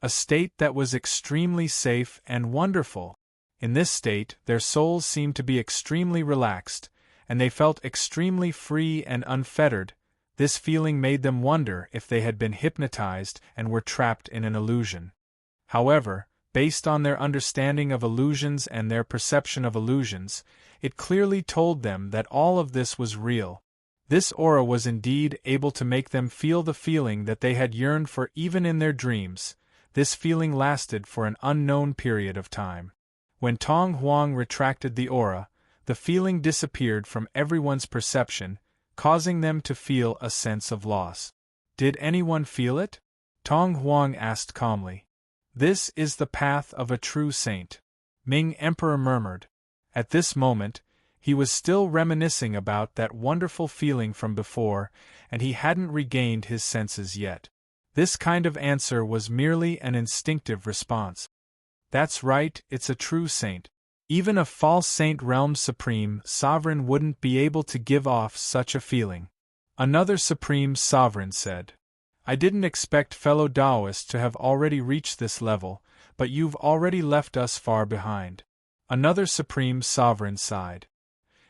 A state that was extremely safe and wonderful. In this state, their souls seemed to be extremely relaxed, and they felt extremely free and unfettered. This feeling made them wonder if they had been hypnotized and were trapped in an illusion. However, based on their understanding of illusions and their perception of illusions, it clearly told them that all of this was real. This aura was indeed able to make them feel the feeling that they had yearned for even in their dreams. This feeling lasted for an unknown period of time. When Tong Huang retracted the aura, the feeling disappeared from everyone's perception, causing them to feel a sense of loss. Did anyone feel it? Tong Huang asked calmly. This is the path of a true saint, Ming Emperor murmured. At this moment, he was still reminiscing about that wonderful feeling from before, and he hadn't regained his senses yet. This kind of answer was merely an instinctive response. That's right, it's a true saint. Even a false saint realm supreme sovereign wouldn't be able to give off such a feeling. Another supreme sovereign said. I didn't expect fellow Taoists to have already reached this level, but you've already left us far behind. Another supreme sovereign sighed.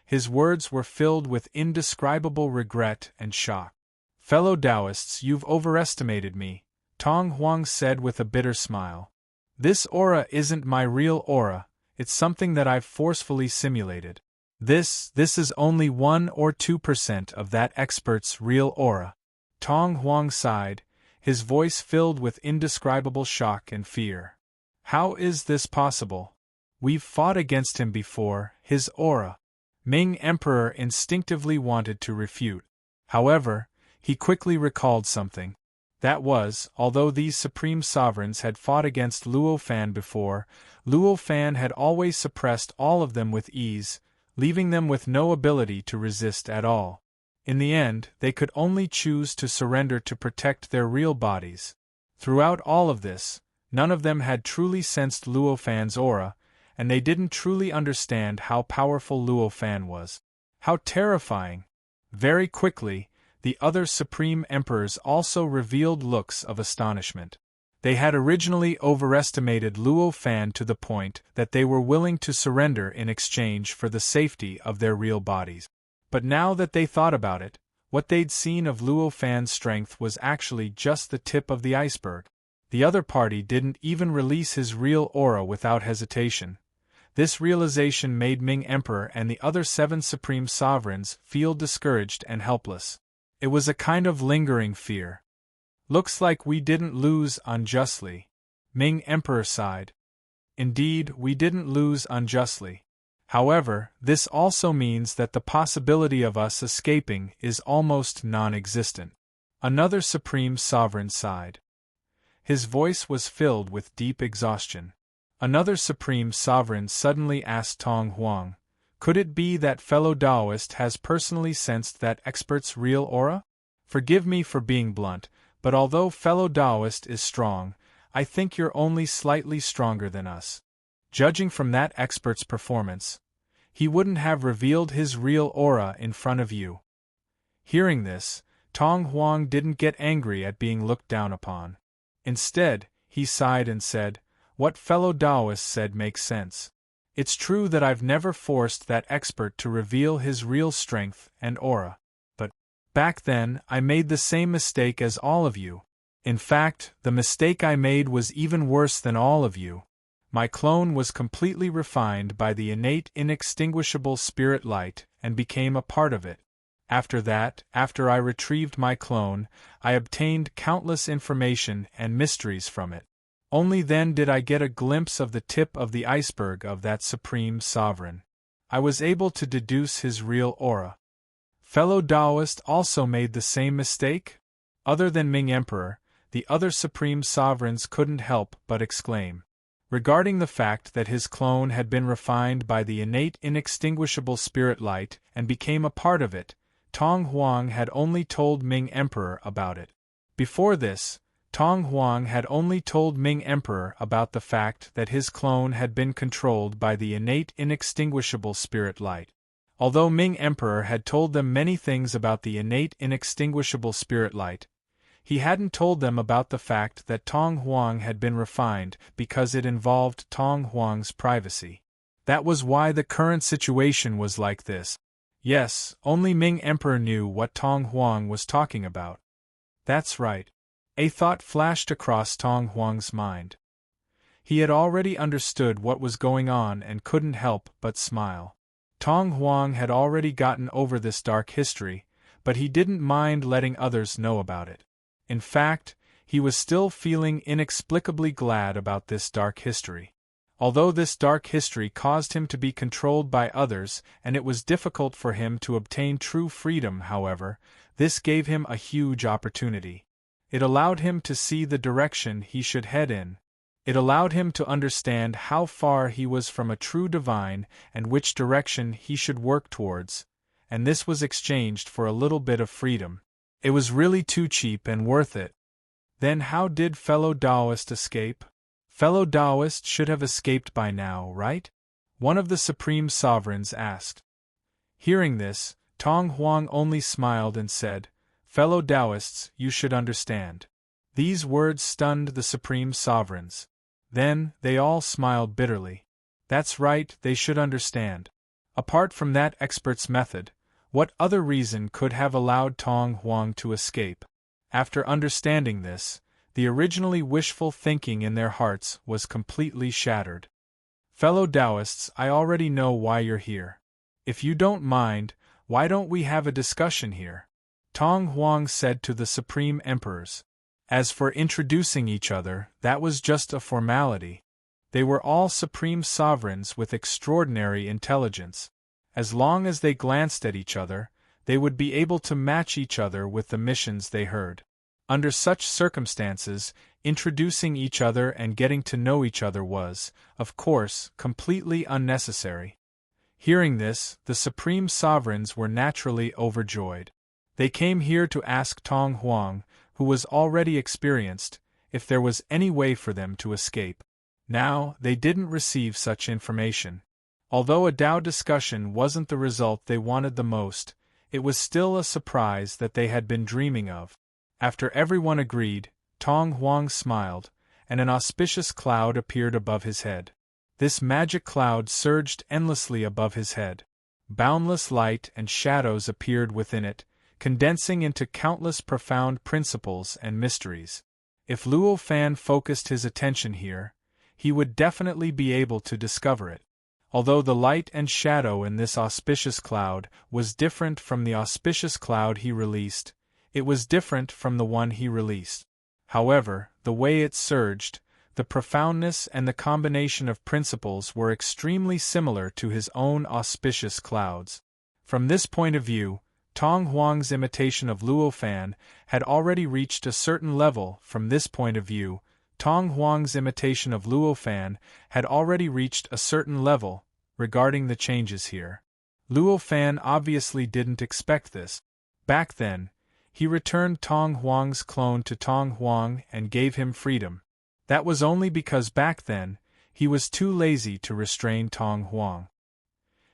His words were filled with indescribable regret and shock. Fellow Taoists, you've overestimated me, Tong Huang said with a bitter smile. This aura isn't my real aura, it's something that I've forcefully simulated. This is only 1 or 2% of that expert's real aura. Tong Huang sighed, his voice filled with indescribable shock and fear. How is this possible? We've fought against him before, his aura. Ming Emperor instinctively wanted to refute. However, he quickly recalled something. That was, although these supreme sovereigns had fought against Luo Fan before, Luo Fan had always suppressed all of them with ease, leaving them with no ability to resist at all. In the end, they could only choose to surrender to protect their real bodies. Throughout all of this, none of them had truly sensed Luo Fan's aura, and they didn't truly understand how powerful Luo Fan was. How terrifying! Very quickly, the other supreme emperors also revealed looks of astonishment. They had originally overestimated Luo Fan to the point that they were willing to surrender in exchange for the safety of their real bodies. But now that they thought about it, what they'd seen of Luo Fan's strength was actually just the tip of the iceberg. The other party didn't even release his real aura without hesitation. This realization made Ming Emperor and the other 7 supreme sovereigns feel discouraged and helpless. It was a kind of lingering fear. Looks like we didn't lose unjustly. Ming Emperor sighed. Indeed, we didn't lose unjustly. However, this also means that the possibility of us escaping is almost non-existent. Another supreme sovereign sighed. His voice was filled with deep exhaustion. Another supreme sovereign suddenly asked Tong Huang, could it be that fellow Taoist has personally sensed that expert's real aura? Forgive me for being blunt, but although fellow Taoist is strong, I think you're only slightly stronger than us. Judging from that expert's performance, he wouldn't have revealed his real aura in front of you. Hearing this, Tong Huang didn't get angry at being looked down upon. Instead, he sighed and said, what fellow Taoist said makes sense. It's true that I've never forced that expert to reveal his real strength and aura. But back then, I made the same mistake as all of you. In fact, the mistake I made was even worse than all of you. My clone was completely refined by the innate inextinguishable spirit light and became a part of it. After that, after I retrieved my clone, I obtained countless information and mysteries from it. Only then did I get a glimpse of the tip of the iceberg of that supreme sovereign. I was able to deduce his real aura. Fellow Taoist also made the same mistake? Other than Ming Emperor, the other supreme sovereigns couldn't help but exclaim. Regarding the fact that his clone had been refined by the innate inextinguishable spirit light and became a part of it, Tong Huang had only told Ming Emperor about it. Before this, Tong Huang had only told Ming Emperor about the fact that his clone had been controlled by the innate inextinguishable spirit light. Although Ming Emperor had told them many things about the innate inextinguishable spirit light, he hadn't told them about the fact that Tong Huang had been refined because it involved Tong Huang's privacy. That was why the current situation was like this. Yes, only Ming Emperor knew what Tong Huang was talking about. That's right. A thought flashed across Tong Huang's mind. He had already understood what was going on and couldn't help but smile. Tong Huang had already gotten over this dark history, but he didn't mind letting others know about it. In fact, he was still feeling inexplicably glad about this dark history. Although this dark history caused him to be controlled by others and it was difficult for him to obtain true freedom, however, this gave him a huge opportunity. It allowed him to see the direction he should head in. It allowed him to understand how far he was from a true divine and which direction he should work towards, and this was exchanged for a little bit of freedom. It was really too cheap and worth it. Then how did fellow Taoist escape? Fellow Taoist should have escaped by now, right? One of the supreme sovereigns asked. Hearing this, Tong Huang only smiled and said, "Fellow Taoists, you should understand." These words stunned the supreme sovereigns. Then, they all smiled bitterly. That's right, they should understand. Apart from that expert's method, what other reason could have allowed Tong Huang to escape? After understanding this, the originally wishful thinking in their hearts was completely shattered. Fellow Taoists, I already know why you're here. If you don't mind, why don't we have a discussion here? Tong Huang said to the Supreme Emperors. As for introducing each other, that was just a formality. They were all supreme sovereigns with extraordinary intelligence. As long as they glanced at each other, they would be able to match each other with the missions they heard. Under such circumstances, introducing each other and getting to know each other was, of course, completely unnecessary. Hearing this, the supreme sovereigns were naturally overjoyed. They came here to ask Tong Huang, who was already experienced, if there was any way for them to escape. Now, they didn't receive such information. Although a Tao discussion wasn't the result they wanted the most, it was still a surprise that they had been dreaming of. After everyone agreed, Tong Huang smiled, and an auspicious cloud appeared above his head. This magic cloud surged endlessly above his head. Boundless light and shadows appeared within it, condensing into countless profound principles and mysteries. If Luo Fan focused his attention here, he would definitely be able to discover it. Although the light and shadow in this auspicious cloud was different from the auspicious cloud he released, it was different from the one he released. However, the way it surged, the profoundness and the combination of principles were extremely similar to his own auspicious clouds. From this point of view, Tong Huang's imitation of Luo Fan had already reached a certain level. From this point of view, Tong Huang's imitation of Luo Fan had already reached a certain level. Regarding the changes here, Luo Fan obviously didn't expect this. Back then, he returned Tong Huang's clone to Tong Huang and gave him freedom. That was only because back then, he was too lazy to restrain Tong Huang.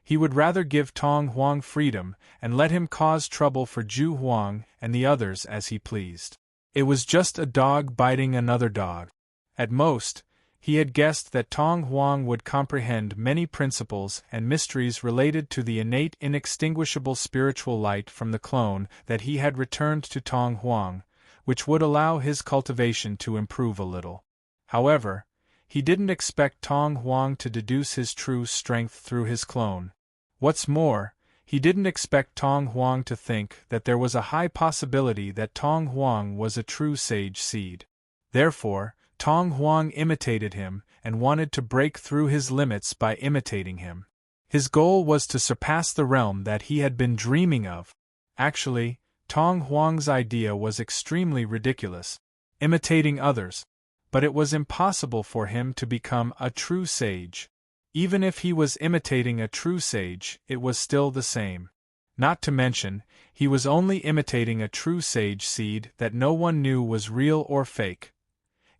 He would rather give Tong Huang freedom and let him cause trouble for Zhu Huang and the others as he pleased. It was just a dog biting another dog. At most, he had guessed that Tong Huang would comprehend many principles and mysteries related to the innate inextinguishable spiritual light from the clone that he had returned to Tong Huang, which would allow his cultivation to improve a little. However, he didn't expect Tong Huang to deduce his true strength through his clone. What's more, he didn't expect Tong Huang to think that there was a high possibility that Tong Huang was a true sage seed. Therefore, Tong Huang imitated him and wanted to break through his limits by imitating him. His goal was to surpass the realm that he had been dreaming of. Actually, Tong Huang's idea was extremely ridiculous, imitating others. But it was impossible for him to become a true sage. Even if he was imitating a true sage, it was still the same. Not to mention, he was only imitating a true sage seed that no one knew was real or fake.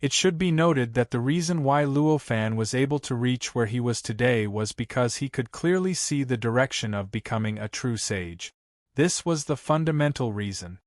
It should be noted that the reason why Luo Fan was able to reach where he was today was because he could clearly see the direction of becoming a true sage. This was the fundamental reason.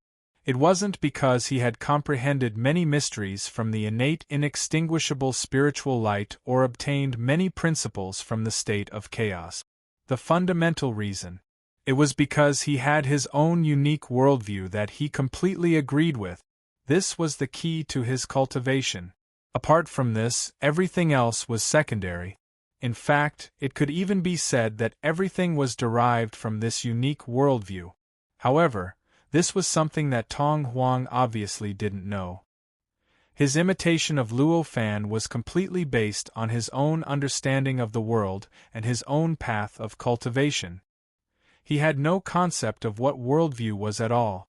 It wasn't because he had comprehended many mysteries from the innate inextinguishable spiritual light or obtained many principles from the state of chaos. The fundamental reason. It was because he had his own unique worldview that he completely agreed with. This was the key to his cultivation. Apart from this, everything else was secondary. In fact, it could even be said that everything was derived from this unique worldview. However, This was something that Tong Huang obviously didn't know. His imitation of Luo Fan was completely based on his own understanding of the world and his own path of cultivation. He had no concept of what worldview was at all.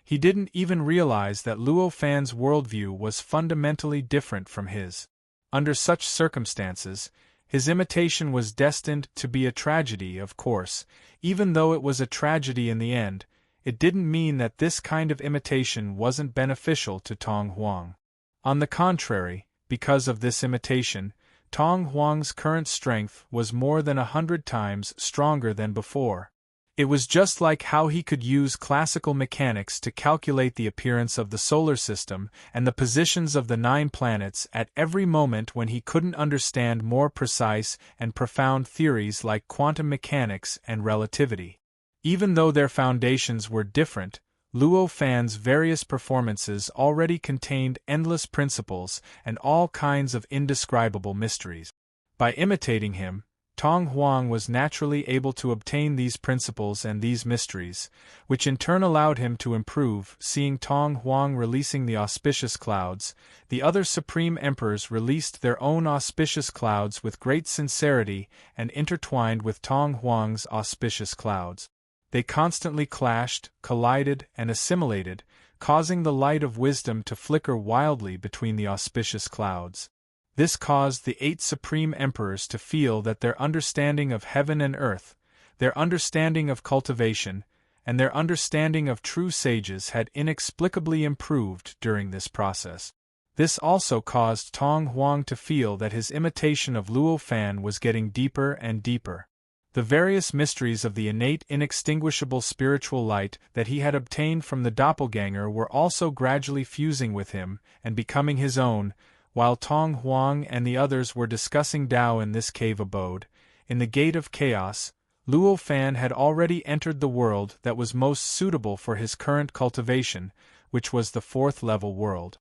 He didn't even realize that Luo Fan's worldview was fundamentally different from his. Under such circumstances, his imitation was destined to be a tragedy, of course. Even though it was a tragedy in the end, it didn't mean that this kind of imitation wasn't beneficial to Tong Huang. On the contrary, because of this imitation, Tong Huang's current strength was more than 100 times stronger than before. It was just like how he could use classical mechanics to calculate the appearance of the solar system and the positions of the 9 planets at every moment when he couldn't understand more precise and profound theories like quantum mechanics and relativity. Even though their foundations were different, Luo Fan's various performances already contained endless principles and all kinds of indescribable mysteries. By imitating him, Tong Huang was naturally able to obtain these principles and these mysteries, which in turn allowed him to improve. Seeing Tong Huang releasing the auspicious clouds, the other supreme emperors released their own auspicious clouds with great sincerity and intertwined with Tong Huang's auspicious clouds. They constantly clashed, collided, and assimilated, causing the light of wisdom to flicker wildly between the auspicious clouds. This caused the 8 supreme emperors to feel that their understanding of heaven and earth, their understanding of cultivation, and their understanding of true sages had inexplicably improved during this process. This also caused Tong Huang to feel that his imitation of Luo Fan was getting deeper and deeper. The various mysteries of the innate inextinguishable spiritual light that he had obtained from the doppelganger were also gradually fusing with him and becoming his own. While Tong Huang and the others were discussing Tao in this cave abode, in the Gate of Chaos, Luo Fan had already entered the world that was most suitable for his current cultivation, which was the 4th level world.